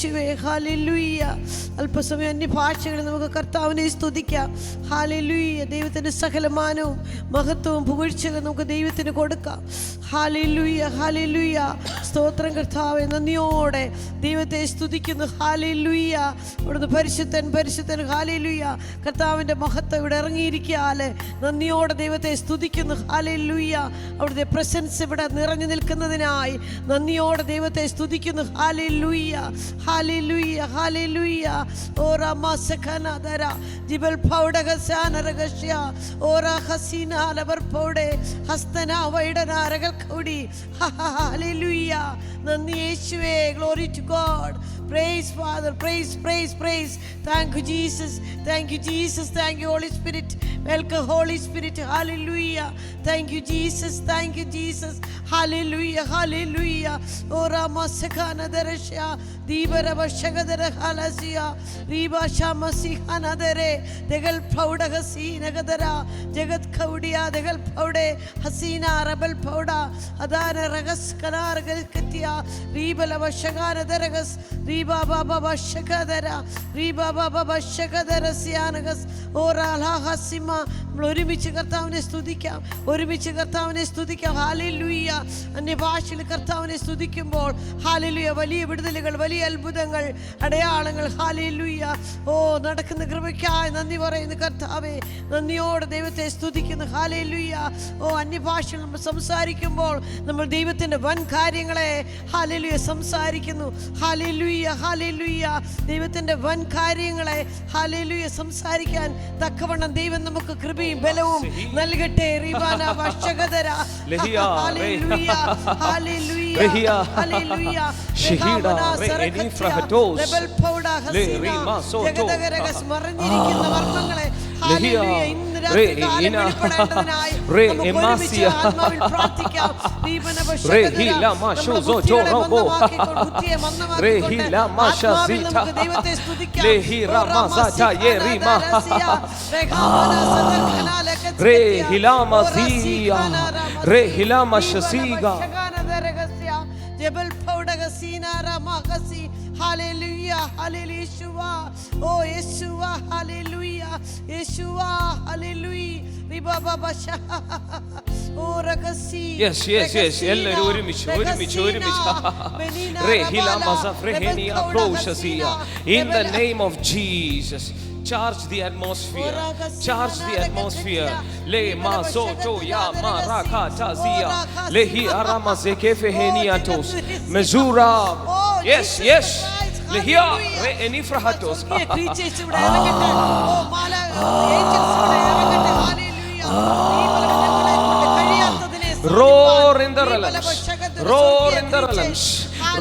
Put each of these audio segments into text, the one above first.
യേശുവേ. ഹല്ലേലൂയ. അല്പസമയം അന്യഭാഷകളിൽ നമുക്ക് കർത്താവിനെ സ്തുതിക്കാം. ഹല്ലേലൂയ. ദൈവത്തിൻ്റെ സകലമാനവും മഹത്വവും പുകഴ്ചകളും നമുക്ക് ദൈവത്തിന് കൊടുക്കാം. Hallelujah, hallelujah. സ്തോത്രം കർത്താവേ. നന്ദിയോടെ ദൈവത്തെ സ്തുതിക്കുന്നു. ഹല്ലേലൂയ. ഇവിടുന്ന് പരിശുദ്ധൻ പരിശുദ്ധൻ. ഹല്ലേലൂയ. കർത്താവിൻ്റെ മഹത്വം ഇവിടെ ഇറങ്ങിയിരിക്കാതെ നന്ദിയോടെ ദൈവത്തെ സ്തുതിക്കുന്നു. ഹല്ലേലൂയ. അവിടുത്തെ പ്രസൻസ് ഇവിടെ നിറഞ്ഞു നിൽക്കുന്നതിനായി നന്ദിയോടെ ദൈവത്തെ സ്തുതിക്കുന്നു. Hallelujah, hallelujah, hallelujah. ഓറാ മാസഖനദര ജിബൽ പൗഡഗസാനരഗശ്യ ഓറാ ഹസീന ലബർ പൗഡേ ഹസ്തന വൈഡനാരകൾ കൗടി. ഹല്ലേലൂയ. നന്ദി യേശുവേ. Glory to God. Praise Father, praise, praise, praise. Thank you Jesus, thank you Jesus, thank you Holy Spirit. Welcome Holy Spirit. Hallelujah. Thank you Jesus, thank you Jesus. Hallelujah, hallelujah. Ora masakana darashya dibara bashagadara halasya riba shamasi hanadare degal pauda hasina gadara jagat khaudiya degal paude hasina rabal pauda adana ragas kanar galkatya riba labashagana daragas riba baba bashakadara riba baba bashakadara sianagas ora la hasima. ഒരുമിച്ച് കർത്താവിനെ സ്തുതിക്കാം, ഒരുമിച്ച് കർത്താവിനെ സ്തുതിക്കാം. Hallelujah. അന്യഭാഷയിൽ കർത്താവിനെ സ്തുതിക്കുമ്പോൾ hallelujah വലിയ വിടുതലുകൾ, വലിയ അത്ഭുതങ്ങൾ, അടയാളങ്ങൾ ഹല്ലേലൂയ നടക്കുന്ന കൃപയ്ക്കായി നന്ദി പറയുന്നു കർത്താവേ. നന്ദിയോടെ ദൈവത്തെ സ്തുതിക്കുന്നു. ഹല്ലേലൂയ. അന്യഭാഷയിൽ നമ്മൾ സംസാരിക്കുമ്പോൾ നമ്മൾ ദൈവത്തിൻ്റെ വൻ കാര്യങ്ങളെ ഹല്ലേലൂയ സംസാരിക്കുന്നു. Hallelujah, hallelujah. ദൈവത്തിൻ്റെ വൻ കാര്യങ്ങളെ ഹല്ലേലൂയ സംസാരിക്കാൻ തക്കവണ്ണം ദൈവം നമുക്ക് കൃപയും ബലവും നൽകട്ടെ. റിബാന വശഗദര hallelujah, hallelujah, hallelujah. Shaheeda റെനിഫ്രഹറ്റോസ് ലെബൽ പൗഡ Hasina ജഗദഗരഗസ് മറഞ്ഞിരിക്കുന്ന വർമ്മങ്ങളെ ഹല്ലേലൂയ ഇന്ന് രാത്രി വെളിപ്പെടേണ്ടതിനായി നമുക്ക് ആത്മാവിൽ പ്രാർത്ഥിക്കാം. റിബന വശഗദര ദൈവത്തെ സ്തുതിക്കാം. ജബൽ പൗഡഗസീന റമഗസി. Hallelujah, hallelujah. യേശുവാ, ഓ യേശുവാ, ഹല്ലേലൂയ, യേശുവാ, ഹല്ലേലൂയ. റിബബബശ ഓ റഗസി. Yes yes yes. എല്ലാവരും ഒരുമിച്ച് ഒരുമിച്ച് ഒരുമിച്ച്. In the name of Jesus. Charge the atmosphere. Charge the atmosphere. Le masoto ya marakata zia. Lehi arama zekefeheniatos. Mezura. Yes, yes. Lehia re enifrahatos. Roar in the realms. Roar in the realms.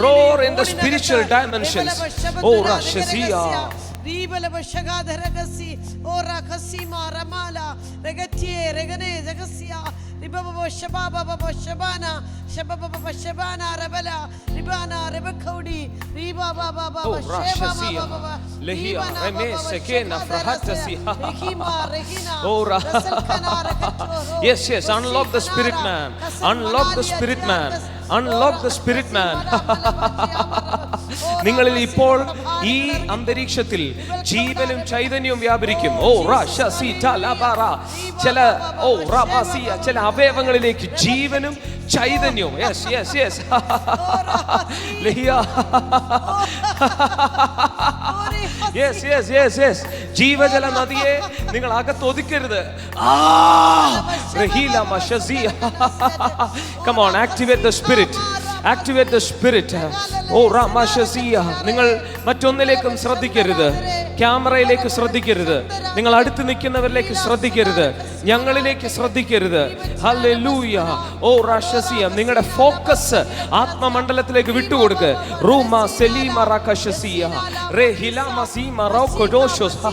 Roar in the spiritual dimensions. Oh Rashazia. Ribala bashagada ragasi ora khasima ramala regatie regane zagasia ribaba shababa baba shabana shababa baba shabana rabala ribana rebakaudi ribaba baba shababa baba lehia reme sekena frahatasi regina regina ora. Yes yes. Unlock the spirit man. Unlock the spirit man. Unlock the spirit man. നിങ്ങളിൽ ഇപ്പോൾ ഈ അന്തരീക്ഷത്തിൽ ജീവനും ചൈതന്യവും വ്യാപരിക്കും. ഓ റാശസീത ലബറ. ചില അവയവങ്ങളിലേക്ക് ജീവനും ചൈതന്യവും. Yes yes yes. Yes yes yes yes. ജീവജല നദിയെ നിങ്ങൾ അകത്തൊതുക്കരുത്. Come on, activate the spirit. Activate the spirit. Oh Ramashasiya. നിങ്ങൾ മറ്റൊന്നിലേക്കും ശ്രദ്ധിക്കരുത്. ക്യാമറയിലേക്ക് ശ്രദ്ധിക്കരുത്. നിങ്ങൾ അടുത്ത് നിൽക്കുന്നവരിലേക്ക് ശ്രദ്ധിക്കരുത്. ഞങ്ങളിലേക്ക് ശ്രദ്ധിക്കരുത്. ഹല്ലേലൂയ. ഓ റാഷസിയ. നിങ്ങളുടെ ഫോക്കസ് ആത്മമണ്ഡലത്തിലേക്ക് വിട്ടുകൊടുക്ക്. റൂമ സെലീമ റകശസിയ റേ ഹിലാമ സീമ റോകോഡോഷോസ്.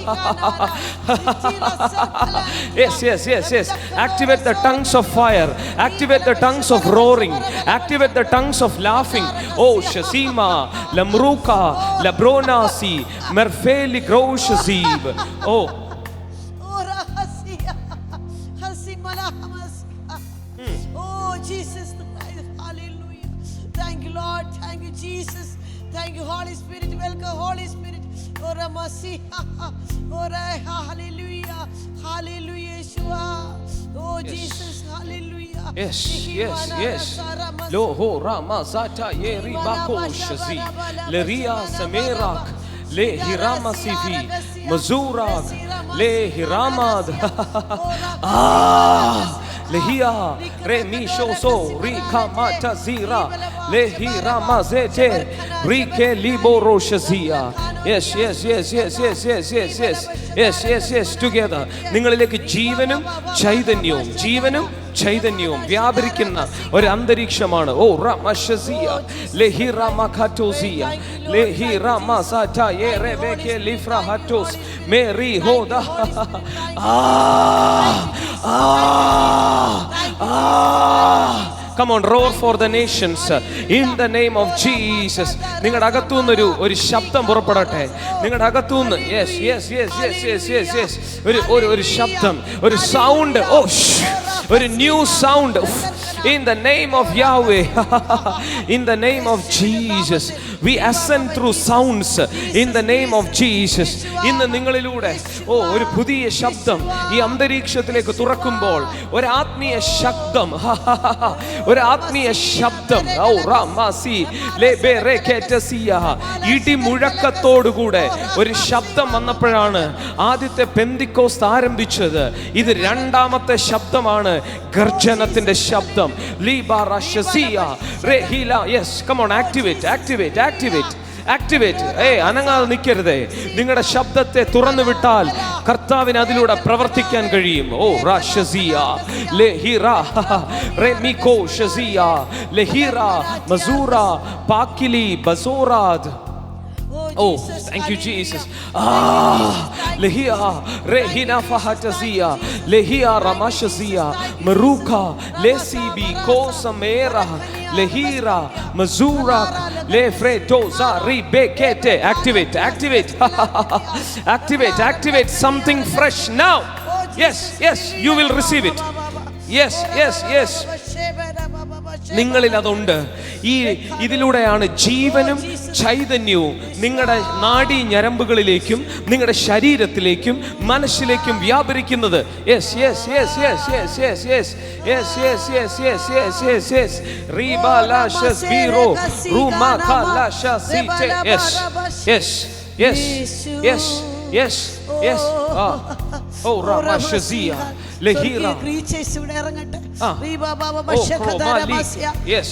Yes yes yes yes. Activate the tongues of fire. Activate the tongues of roaring. Activate the tongues of laughing. Oh Shasima Lamruka Labronasi Merfeli Groshazib. Oh Oh Jesus Christ. Hallelujah. Thank you Lord. Thank you Jesus. Thank you, Holy Spirit. Welcome, Holy Spirit. Ora Masiha. Ora hallelujah. Hallelujah, Yeshua. Oh Jesus, hallelujah. Yes, yes, yes. Lo ho rama zata ye ribako shazi. Le ria samerak. Le hirama sivi. Mazurak. Le hiramad. Lehia remi shoso rika mata zira lehira mazete rike liboro shazia. Yes, yes, yes, yes, yes, yes, yes, yes, yes, yes, yes, together. നിങ്ങളിലേക്ക് ജീവനും ചൈതന്യവും ജീവനും ചൈതന്യവും വ്യാപരിക്കുന്ന ഒരു അന്തരീക്ഷമാണ്. ഓ റമശസിയ ലഹിറ മഖാറ്റോസിയ ലഹിറ മസാറ്റ യെറെബെകെ ലിഫ്ര ഹറ്റോസ് Mary ഹോദ Come on, roar for the nations in the name of Jesus. നിങ്ങളുടെ അകത്തുനിന്ന് ഒരു ശബ്ദം പുറപ്പെടട്ടെ. നിങ്ങളുടെ അകത്തുനിന്ന് yes yes yes yes yes yes yes ഒരു ശബ്ദം, ഒരു സൗണ്ട്. ഓ ഒരു new sound in the name of Yahweh. In the name of Jesus we ascend through sounds in the name of Jesus. ഇന്ന് നിങ്ങളിലൂടെ ഒരു പുതിയ ശബ്ദം ഈ അന്തരീക്ഷത്തിലേക്ക് തുറക്കുമ്പോൾ ഒരു ആത്മീയ ശബ്ദം, ഒരു ആത്മീയ ശബ്ദം. ഓ റാമാസി ലെബെറെകെറ്റസിയ ഇടിമുഴക്കത്തോടുകൂടെ ഒരു ശബ്ദം വന്നപ്പോഴാണ് ആദ്യത്തെ പെന്തിക്കോസ്ത് ആരംഭിച്ചത്. ഇത് രണ്ടാമത്തെ ശബ്ദമാണ്, ഗർജനത്തിന്റെ ശബ്ദം. Yes, come on, activate. അനങ്ങാതെ നിൽക്കരുതേ. നിങ്ങളുടെ ശബ്ദത്തെ തുറന്നു വിട്ടാൽ കർത്താവിന് അതിലൂടെ പ്രവർത്തിക്കാൻ കഴിയും. ഓ റാഷസിയ ലെഹിറ റെമികോ Shazia ലെഹിറ മസൂറ പാക്കിലി ബസോറാദ്. Oh, thank you, Jesus. Lehia rehina fahatazia lehia ramashazia maruka lesibi kosamera lehira mazura lefretoza ribekete. Activate something fresh now. Yes, you will receive it. Yes. നിങ്ങളിൽ അതുണ്ട്. ഇതിലൂടെയാണ് ജീവനും ചൈതന്യവും നിങ്ങളുടെ നാഡീ ഞരമ്പുകളിലേക്കും നിങ്ങളുടെ ശരീരത്തിലേക്കും മനസ്സിലേക്കും വ്യാപരിക്കുന്നത്. Oh Ramashazia Lehira creatures ഇവിടെ ഇറങ്ങട്ടെ. Yes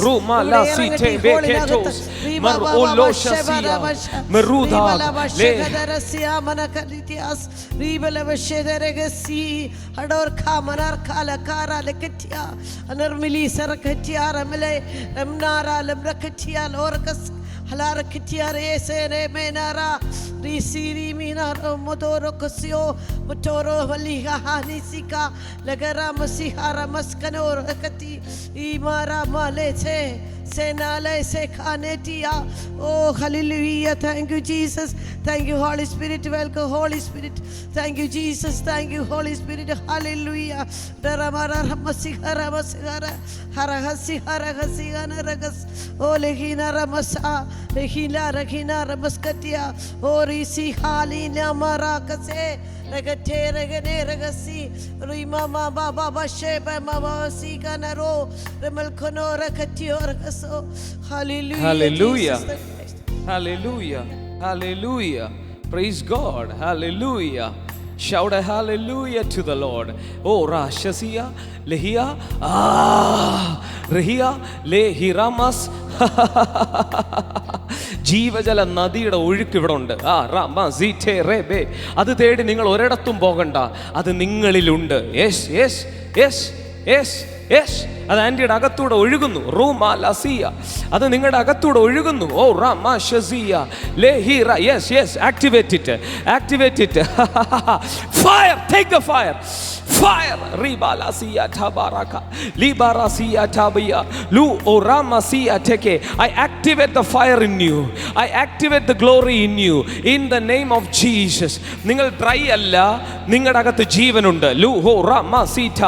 Ruma la site beketos maroloshazia meruda le manakalitas ribala veshederegasi ador khamanar khala kara leketia anarmili sarakatia ramle ramnara lamrakatia lorkas halar kitiare sere menara risiri minaro modoro kosio motoro valiha hanisika lagara masihara maskanor kati imara malese senale sekanetia. Oh hallelujah, thank you Jesus, thank you Holy Spirit, welcome Holy Spirit, thank you Jesus, thank you Holy Spirit, hallelujah. daramara masihara masihara harahasi harahasi anaragas oh lehina ramasa lehina ramaskatia oh risi halina marakase regate regane regasi rima mama baba sheba mama sika naro remal konora katior kaso. Hallelujah. Praise God. Hallelujah. Shout a hallelujah to the Lord. Oh Rashasiya lehia rehia lehiramas. ജീവജല നദിയുടെ ഒഴുക്ക് ഇവിടെ ഉണ്ട്. അത് തേടി നിങ്ങൾ ഒരിടത്തും പോകണ്ട, അത് നിങ്ങളിലുണ്ട്. അത് ആന്റിയുടെ അകത്തൂടെ ഒഴുകുന്നു. റൂമാ ലസിയ അത് നിങ്ങളുടെ അകത്തൂടെ ഒഴുകുന്നു. ഓ റാമാ ഷസിയ ലെഹിറ. Yes activate it. Fire, take the fire. Ribalasiya tabaraka libarasiya tabiya lu oramasiya teke. I activate the fire in you. I activate the glory in you in the name of Jesus. നിങ്ങൾ dry അല്ല, നിങ്ങളുടെ അകത്ത് ജീവനുണ്ട്. ലു ഹോ റാമാസീത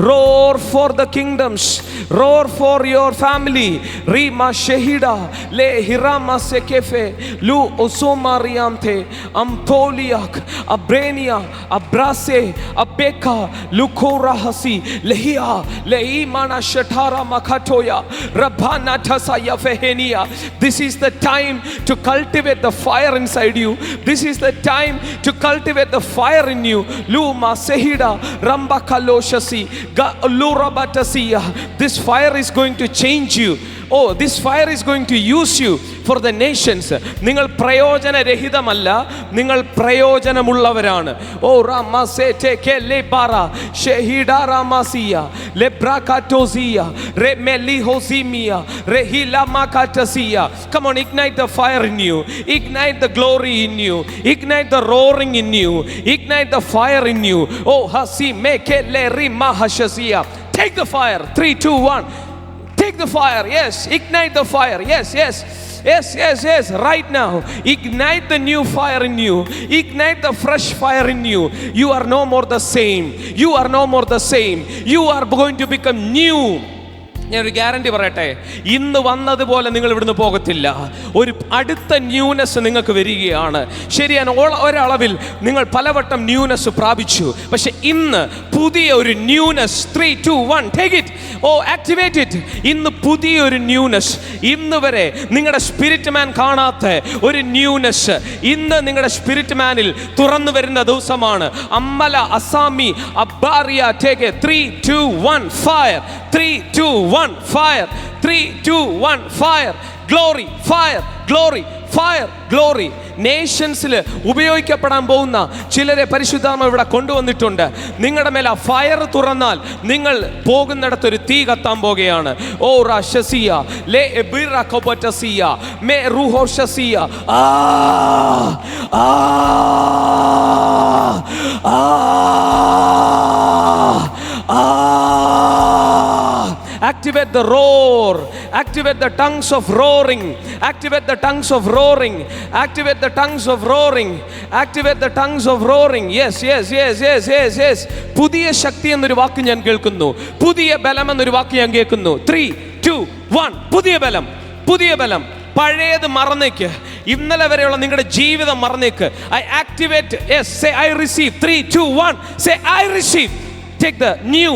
Roar for the kingdoms, roar for your family. Rima shehida le hirama sekefe lu osomariamte amtoliak abrenia abrase abeka lukora hasi lehia leimana shatara makatoya rabana tasaya fehenia. This is the time to cultivate the fire inside you. This is the time to cultivate the fire in you. Luma sehida ramba kaloshasi ga lurabatasiya. This fire is going to change you. Oh, this fire is going to use you for the nations. നിങ്ങൾ പ്രയോജനരഹിതമല്ല, നിങ്ങൾ പ്രയോജനമുള്ളവരാണ്. ഓ റാമസേറ്റെ കെലെബാറ ഷെഹിഡാറാമസിയ ലെബ്രാകാറ്റോസിയ റെമെലിഹോസിമിയ റെഹിലാമാകാറ്റസിയ. Come on, ignite the fire in you. Ignite the glory in you. Ignite the roaring in you. Ignite the fire in you. Oh hasi mekele rimahashasiya. Take the fire. 3, 2, 1. Take the fire. Yes, ignite the fire. Yes. Right now, ignite the new fire in you. Ignite the fresh fire in you. You are no more the same. You are no more the same. You are going to become new. ഞാനൊരു guarantee പറയട്ടെ, ഇന്ന് വന്നതുപോലെ നിങ്ങൾ ഇവിടുന്ന് പോകത്തില്ല. ഒരു അടുത്ത newness നിങ്ങൾക്ക് വരികയാണ്. ശരിയാണ്, ഒരളവിൽ നിങ്ങൾ പലവട്ടം ന്യൂനെസ് പ്രാപിച്ചു. പക്ഷെ ഇന്ന് പുതിയ ഒരു newness. 3, 2, 1 take it. Oh activate it. ഇന്ന് പുതിയൊരു ന്യൂനെസ്. ഇന്ന് വരെ നിങ്ങളുടെ സ്പിരിറ്റ് മാൻ കാണാത്ത ഒരു ന്യൂനെസ് ഇന്ന് നിങ്ങളുടെ സ്പിരിറ്റ് മാനിൽ തുറന്നു വരുന്ന ദിവസമാണ്. അമ്മല അസാമി അബ്ബാറിയ take 3, 2, 1 fire. 3, 2, 1 fire. 3, 2, 1 fire. Glory, fire, glory, fire, glory. നേഷൻസിൽ ഉപയോഗിക്കപ്പെടാൻ പോകുന്ന ചിലരെ പരിശുദ്ധാത്മ ഇവിടെ കൊണ്ടുവന്നിട്ടുണ്ട്. നിങ്ങളുടെ മേലെ ആ ഫയർ തുറന്നാൽ നിങ്ങൾ പോകുന്നിടത്തൊരു തീ കത്താൻ പോകുകയാണ്. ഓ റാഷസിയ ലേ എബിറ കൊബറ്റസിയ may റൂഹോഷസിയ. Activate the roar. Activate the tongues of roaring. Activate the tongues of roaring. Activate the tongues of roaring. Activate the tongues of roaring. Yes. പുതിയ ശക്തി എന്നൊരു വാക്ക് ഞാൻ കേൾക്കുന്നു. പുതിയ ബലം എന്നൊരു വാക്ക് ഞാൻ കേൾക്കുന്നു. 3, 2, 1 പുതിയ ബലം. പുതിയ ബലം. പഴയത് മറന്നേക്ക്. ഇന്നലെ വരെയുള്ള നിങ്ങളുടെ ജീവിതം മറന്നേക്ക്. I activate. Yes, say I receive. 3, 2, 1 say I receive. Take the new.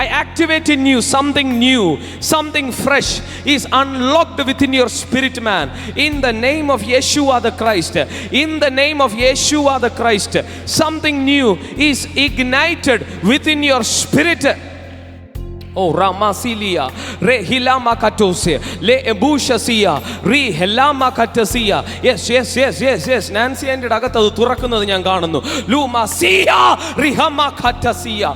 I activate in you something new, something fresh is unlocked within your spirit man. In the name of Yeshua the Christ. In the name of Yeshua the Christ. Something new is ignited within your spirit. Oh Ramasilia re hilama katose le ebushasia re helama katasia. Yes. Nancy എൻ്റെ അകത്ത് അത് തുറക്കുന്നത് ഞാൻ കാണുന്നു. Lumasia rihama katasia.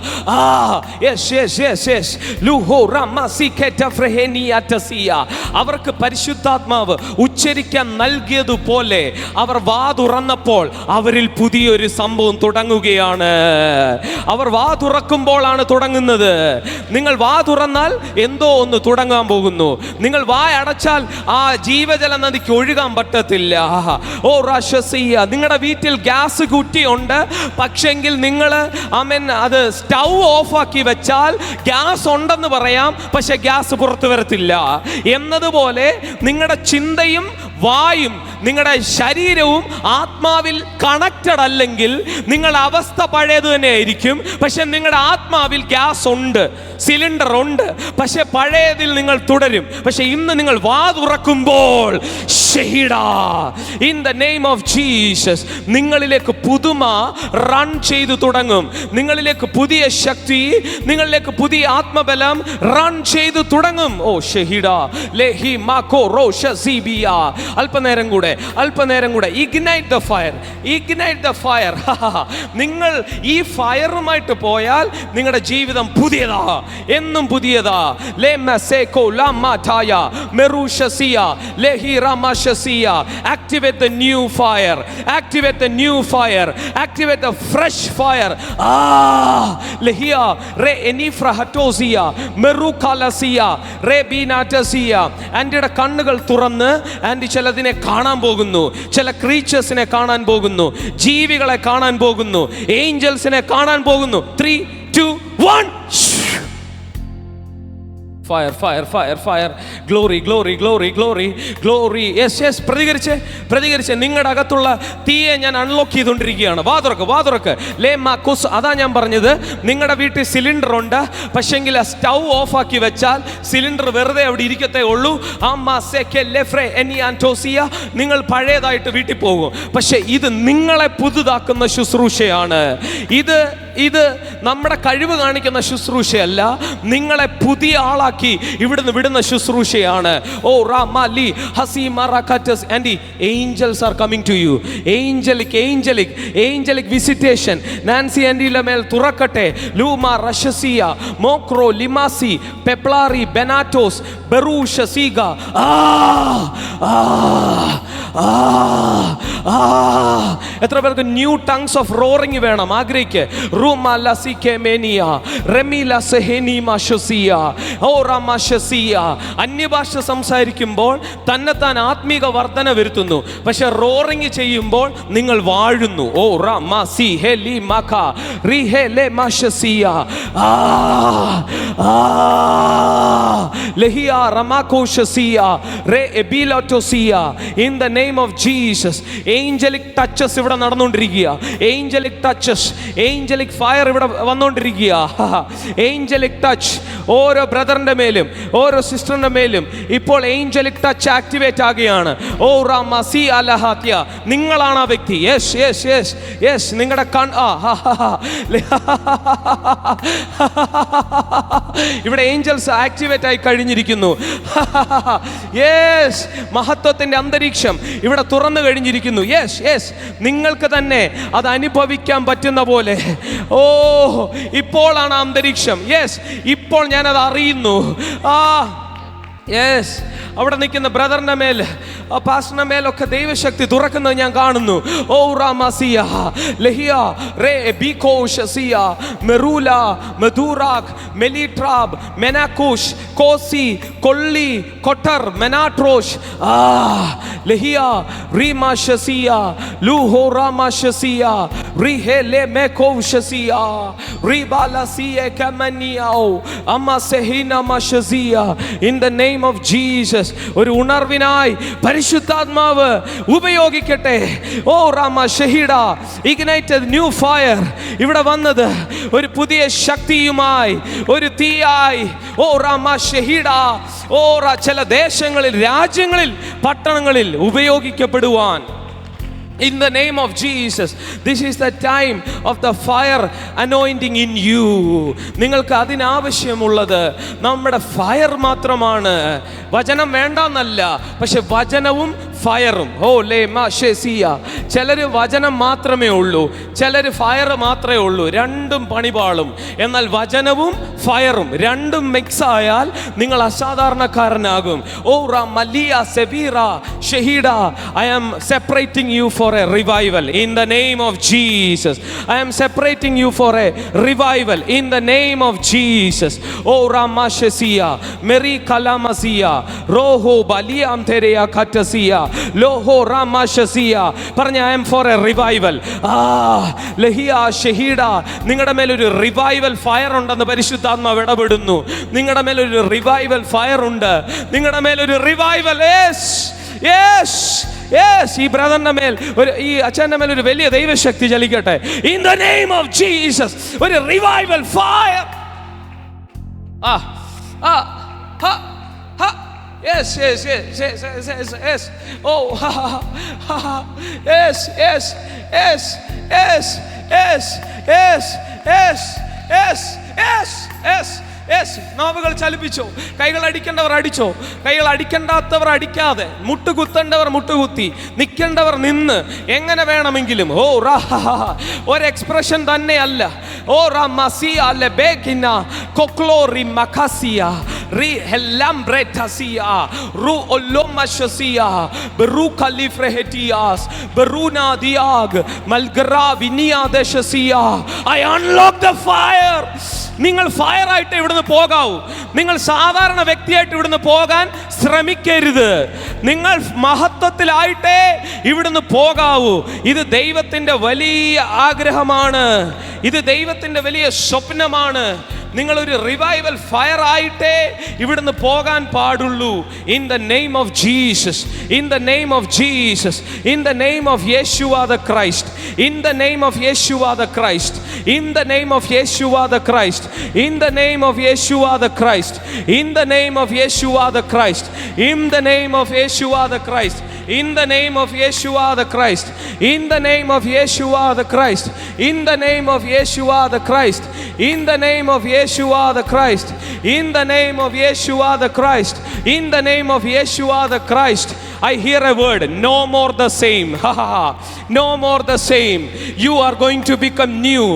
Yes. Luho ramasi ketafrehenia tasia. അവർക്ക് പരിശുദ്ധാത്മാവ് ഉച്ചരിക്കാൻ നൽകിയതുപോലെ അവർ വാ തുറന്നപ്പോൾ അവരിൽ പുതിയൊരു സംഭവം തുടങ്ങുകയാണ്. അവർ വാ തുറക്കുമ്പോഴാണ് തുടങ്ങുന്നത്. നിങ്ങൾ വാ തുറന്നാൽ എന്തോ ഒന്ന് തുടങ്ങാൻ പോകുന്നു. നിങ്ങൾ വായ അടച്ചാൽ ആ ജീവജല നദിക്ക് ഒഴുകാൻ പറ്റത്തില്ല. ഓ റാഷസിയ. നിങ്ങളുടെ വീട്ടിൽ ഗ്യാസ് കുറ്റിയുണ്ട്, പക്ഷെങ്കിൽ നിങ്ങൾ അത് സ്റ്റൗ ഓഫാക്കി വെച്ചാൽ ഗ്യാസ് ഉണ്ടെന്ന് പറയാം, പക്ഷെ ഗ്യാസ് പുറത്തു വരത്തില്ല. എന്നതുപോലെ നിങ്ങളുടെ ചിന്തയും വായും നിങ്ങളുടെ ശരീരവും ആത്മാവിൽ കണക്റ്റഡ് അല്ലെങ്കിൽ നിങ്ങളുടെ അവസ്ഥ പഴയത് തന്നെ ആയിരിക്കും. പക്ഷെ നിങ്ങളുടെ ആത്മാവിൽ ഗ്യാസ് ഉണ്ട്, സിലിണ്ടർ ഉണ്ട്, പക്ഷെ പഴയതിൽ നിങ്ങൾ തുടരും. പക്ഷെ ഇന്ന് നിങ്ങൾ വാ തുറക്കുമ്പോൾ in the name of Jesus നിങ്ങളിലേക്ക് പുതുമ റൺ ചെയ്തു തുടങ്ങും. നിങ്ങളിലേക്ക് പുതിയ ശക്തി, നിങ്ങളിലേക്ക് പുതിയ ആത്മബലം റൺ ചെയ്തു തുടങ്ങും. ഓ ഷഹീഡ ലെഹി മാകോ റോഷസിബിയ. അല്പനേരം കൂടെ ഇഗ്നൈറ്റ് ദ ഫയർ. നിങ്ങൾ ഈ ഫയറുമായിട്ട് പോയാൽ നിങ്ങളുടെ ജീവിതം പുതിയതാ, എന്നും പുതിയതാ. Activate the new fire. Activate the fresh fire. Lehia re enifra hatosia merukalasia re binatasia. ആൻറ്റിയുടെ കണ്ണുകൾ തുറന്ന് ആൻറ്റി ചിലതിനെ കാണാൻ പോകുന്നു, ചില ക്രീച്ചേഴ്സിനെ കാണാൻ പോകുന്നു, ജീവികളെ കാണാൻ പോകുന്നു, ഏഞ്ചൽസിനെ കാണാൻ പോകുന്നു. 3, 2, 1. Fire fire fire fire. Glory glory glory glory glory. Yes പ്രതികരിച്ച് നിങ്ങളുടെ അകത്തുള്ള തീയെ ഞാൻ അൺലോക്ക് ചെയ്തുകൊണ്ടിരിക്കുകയാണ്. വാതുറക്ക് ലേ മാക്കുസ്. അതാ ഞാൻ പറഞ്ഞത്, നിങ്ങളുടെ വീട്ടിൽ സിലിണ്ടർ ഉണ്ട്, പക്ഷെങ്കിൽ ആ സ്റ്റൗ ഓഫ് ആക്കി വെച്ചാൽ സിലിണ്ടർ വെറുതെ അവിടെ ഇരിക്കത്തേ ഉള്ളൂ. നിങ്ങൾ പഴയതായിട്ട് വീട്ടിൽ പോകും. പക്ഷെ ഇത് നിങ്ങളെ പുതുതാക്കുന്ന ശുശ്രൂഷയാണ്. ഇത് നമ്മുടെ കഴിവ് കാണിക്കുന്ന ശുശ്രൂഷയല്ല, നിങ്ങളെ പുതിയ ആളാക്കി ഇവിടുന്ന് വിടുന്ന ശുശ്രൂഷയാണ്. ഓ റാമാലി ഹസിമറകറ്റസ്. And angels are coming to you. Angelic visitation Nancy ആൻഡിയുടെ മേൽ തുറക്കട്ടെ. ലൂമ റഷസിയ മോക്രോ ലിമാസി പെപ്ലാറി ബെനാറ്റോസ് ബെറൂഷസീഗ. എത്ര പേർക്ക് ന്യൂ ടങ്സ് ഓഫ് റോറിംഗ് വേണം? ആഗ്രഹിക്ക്. അന്യഭാഷ സംസാരിക്കുമ്പോൾ തന്നെത്താൻ ആത്മീക വർധന വരുത്തുന്നു, പക്ഷെ റോറിംഗ് ചെയ്യുമ്പോൾ നിങ്ങൾ വാഴുന്നു. ഓ റമസി ഹെലി മക റിഹെലെ മശസിയ ലഹിയ റമാകോഷസിയ റേ എബിലോറ്റോസിയ. In the name of Jesus. Angelic touches ഇവിടെ നടന്നുകൊണ്ടിരിക്കുക. ഏഞ്ചലിക് ടച്ചസ്, ഏഞ്ചലിക് ഫയർ ഇവിടെ വന്നുകൊണ്ടിരിക്കുക. ഏഞ്ചലിക് ടച്ച് ഓരോ ബ്രദറിന്റെ മേലും ഓരോ സിസ്റ്ററിന്റെ മേലും ഇപ്പോൾ ഏഞ്ചലിക് ടച്ച് ആക്ടിവേറ്റ് ആകുകയാണ്. ഓ റാമസി അലഹാത്യ. നിങ്ങളാണ് ആ വ്യക്തി. യെസ് നിങ്ങളുടെ ഇവിടെ ഏഞ്ചൽസ് ആക്ടിവേറ്റ് ആയി കഴിഞ്ഞിരിക്കുന്നു. യെസ്, മഹത്വത്തിന്റെ അന്തരീക്ഷം ഇവിടെ തുറന്നു കഴിഞ്ഞിരിക്കുന്നു. യെസ് നിങ്ങൾക്ക് തന്നെ അത് അനുഭവിക്കാൻ പറ്റുന്ന പോലെ. ഓ ഇപ്പോഴാണ് അന്തരീക്ഷം. യെസ്, ഇപ്പോൾ ഞാനത് അറിയുന്നു. യെസ്, അവിടെ നിൽക്കുന്ന ബ്രദറിന്റെ മേൽ പാസ്റ്ററിന്റെ മേലൊക്കെ ദൈവശക്തി തുറക്കുന്നത് ഞാൻ കാണുന്നു. ഓ റാമസിയ ലഹിയ റേ ബികോഷസിയ മെറൂല മെദൂറാഖ് മെലിട്രാബ് മെനാകുഷ് കോസി കൊള്ളി കൊട്ടർ മെനാട്രോഷ് ലഹിയ റീമാഷസിയ ലൂഹോ റാമാഷസിയ റിഹെലെ മെകോഷസിയ റിബാലസിയ കമനിയാओ അമസഹിന മഷസിയ. In the name of Jesus. ഒരു ഉണർവിനായി പരിശുദ്ധാത്മാവ് ഉപയോഗിക്കട്ടെ. ഓ റാമ ഷഹീഡ ഇഗ്നൈറ്റഡ് ന്യൂ ഫയർ ഇവിടെ വന്നത് ഒരു പുതിയ ശക്തിയുമായി, ഒരു തീയായി. ഓ റാമ ഷഹീഡ. ഓ ചില ദേശങ്ങളിൽ, രാജ്യങ്ങളിൽ, പട്ടണങ്ങളിൽ ഉപയോഗിക്കപ്പെടുവാൻ. In the name of Jesus, this is the time of the fire anointing in you. നിങ്ങൾക്ക് അതിനാവശ്യമുള്ളത് നമ്മുടെ ഫയർ മാത്രമാണ്. വചനം വേണ്ടെന്നല്ല, പക്ഷെ വചനവും ഫയറും. ഓ ലേ മാഷേസിയ. ചിലര് വചനം മാത്രമേ ഉള്ളൂ, ചിലര് ഫയർ മാത്രമേ ഉള്ളൂ. രണ്ടും പണിപാളും. എന്നാൽ വചനവും ഫയറും രണ്ടും മിക്സ് ആയാൽ നിങ്ങൾ അസാധാരണക്കാരനാകും. ഓ റാ മലിയ സെബീറ ഷഹീഡ. I am separating you for a revival in the name of Jesus. I am separating you for a revival in the name of Jesus. Oh ramashesiya meri kalamasiya roho baliam tereya katasiya loho ramashesiya പറഞ്ഞ I am for a revival. ലഹിയ ഷഹീഡ. നിങ്ങളുടെ മേൽ ഒരു revival fire ഉണ്ടെന്ന് പരിശുദ്ധാത്മാവ് ഇടപെടുന്നു. നിങ്ങളുടെ മേൽ ഒരു റിവൈവൽ ഫയർ ഉണ്ട്. നിങ്ങളുടെ മേൽ ഒരു റിവൈവൽ. ഈ ബ്രദറിന്റെ മേൽ, ഈ അച്ഛന്റെ മേൽ ഒരു വലിയ ദൈവശക്തി ചലിക്കട്ടെ. In the name of Jesus. ഒരു revival fire. Yes. Oh, yes. നാവുകൾ ചലിപ്പിച്ചോ. കൈകൾ അടിക്കേണ്ടവർ അടിച്ചോ, കൈകൾ അടിക്കേണ്ടാത്തവർ അടിക്കാതെ, മുട്ടുകുത്തേണ്ടവർ മുട്ടുകുത്തി, നിൽക്കേണ്ടവർ നിന്ന്, എങ്ങനെ വേണമെങ്കിലും. ഓ റാ ഒരു എക്സ്പ്രഷൻ തന്നെയല്ല. ഓ റാ മസിയ ലെബേകിന കൊക്ലോറി മഖസിയ റി ഹെലംബ്രെറ്റസിയ റു ഒലോമശസിയ ബറു ഖലിഫ്രഹെറ്റിയാസ് ബറൂനാ ദിയാഗ് മൽഗറാ വിനിയാദശസിയ. I unlock the fire. നിങ്ങൾ ഫയർ ആയിട്ട് ഇവിടുന്ന് പോകാവൂ. നിങ്ങൾ സാധാരണ വ്യക്തിയായിട്ട് ഇവിടുന്ന് പോകാൻ ശ്രമിക്കരുത്. നിങ്ങൾ മഹത്വത്തിലായിട്ടേ ഇവിടുന്ന് പോകാവൂ. ഇത് ദൈവത്തിൻ്റെ വലിയ ആഗ്രഹമാണ്, ഇത് ദൈവത്തിൻ്റെ വലിയ സ്വപ്നമാണ്. നിങ്ങളൊരു റിവൈവൽ ഫയർ ആയിട്ടേ ഇവിടുന്ന് പോകാൻ പാടുള്ളൂ. In the name of Jesus, in the name of Jesus, in the name of Jeshua the Christ, in the name of Jeshua the Christ, in the name of Jeshua the Christ, in the name of Jeshua the Christ, in the name of Jeshua the Christ, in the name of Jeshua the Christ, in the name of Yeshua the Christ, in the name of Yeshua the Christ, in the name of Yeshua the Christ, in the name of Yeshua the Christ, in the name of Yeshua the Christ, in the name of Yeshua the Christ. I hear a word, no more the same. No more the same. You are going to become new.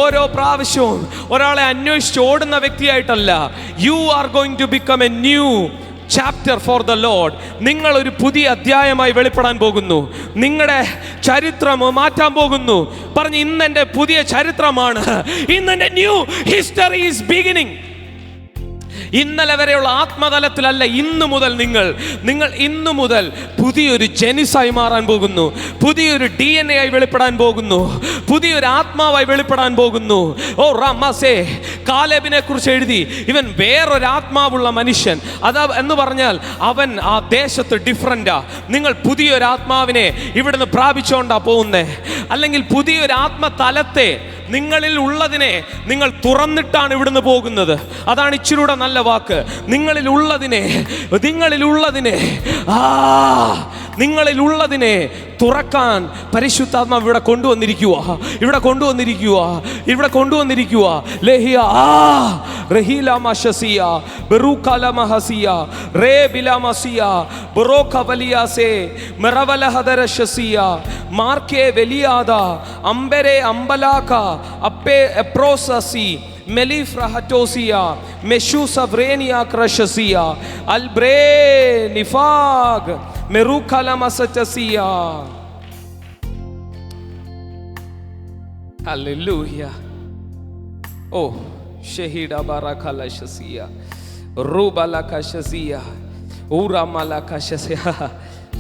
ഓരോ പ്രാവശ്യവും ഒരാളെ അന്വേഷിച്ച് ഓടുന്ന വ്യക്തിയായിട്ടല്ല, you are going to become a new chapter for the Lord. നിങ്ങൾ ഒരു പുതിയ അധ്യായമായി വെളിപ്പെടാൻ പോകുന്നു. നിങ്ങളുടെ ചരിത്രം മാറ്റാൻ പോകുന്നു. പറഞ്ഞു, ഇന്ന് എൻ്റെ പുതിയ ചരിത്രമാണ്, ഇന്ന് എൻ്റെ ന്യൂ ഹിസ്റ്ററി ഈസ് ബിഗിനിങ്. ഇന്നലെ വരെയുള്ള ആത്മതലത്തിലല്ല, ഇന്നു മുതൽ നിങ്ങൾ ഇന്നു മുതൽ പുതിയൊരു ജെനിസായി മാറാൻ പോകുന്നു. പുതിയൊരു DNA ആയി വെളിപ്പെടാൻ പോകുന്നു. പുതിയൊരു ആത്മാവായി വെളിപ്പെടാൻ പോകുന്നു. ഓ റാമാസേ, കാലേബിനെ കുറിച്ച് എഴുതി, ഇവൻ വേറൊരു ആത്മാവുള്ള മനുഷ്യൻ. അതാ എന്ന് പറഞ്ഞാൽ അവൻ ആ ദേശത്ത് ഡിഫറൻറ്റാ. നിങ്ങൾ പുതിയൊരു ആത്മാവിനെ ഇവിടുന്ന് പ്രാപിച്ചുകൊണ്ടാ പോകുന്നേ. അല്ലെങ്കിൽ പുതിയൊരു ആത്മതലത്തെ, നിങ്ങളിൽ ഉള്ളതിനെ നിങ്ങൾ തുറന്നിട്ടാണ് ഇവിടുന്ന് പോകുന്നത്. അതാണ് ഇച്ചിരൂടെ നല്ല വാക്ക്. നിങ്ങളിലുള്ളതിനെ തുറക്കാൻ പരിശുദ്ധാത്മാവ് ഇവിടെ കൊണ്ടുവന്നിരിക്കുക. ലഹിയ റഹീലാമശസിയ ബറൂഖലമഹസിയ റേബിലാമസിയ ബറോഖവലിയാസേ മറവലഹദരശസിയ മാർക്കേ വെലിയാദ അംബരെ അംബലാക അപ്പേ എപ്രോസസി മെലിഫ്രഹറ്റോസിയ മെഷുസവ്രേനിയ ക്രഷസിയ അൽബ്രേ നിഫാഗ് മെറുഖലമസറ്റസിയ. ഹല്ലേലൂയ. ഓ ഷഹീദ ബറഖലശസിയ റൂബലകശസിയ ഊറമലകശസിയ.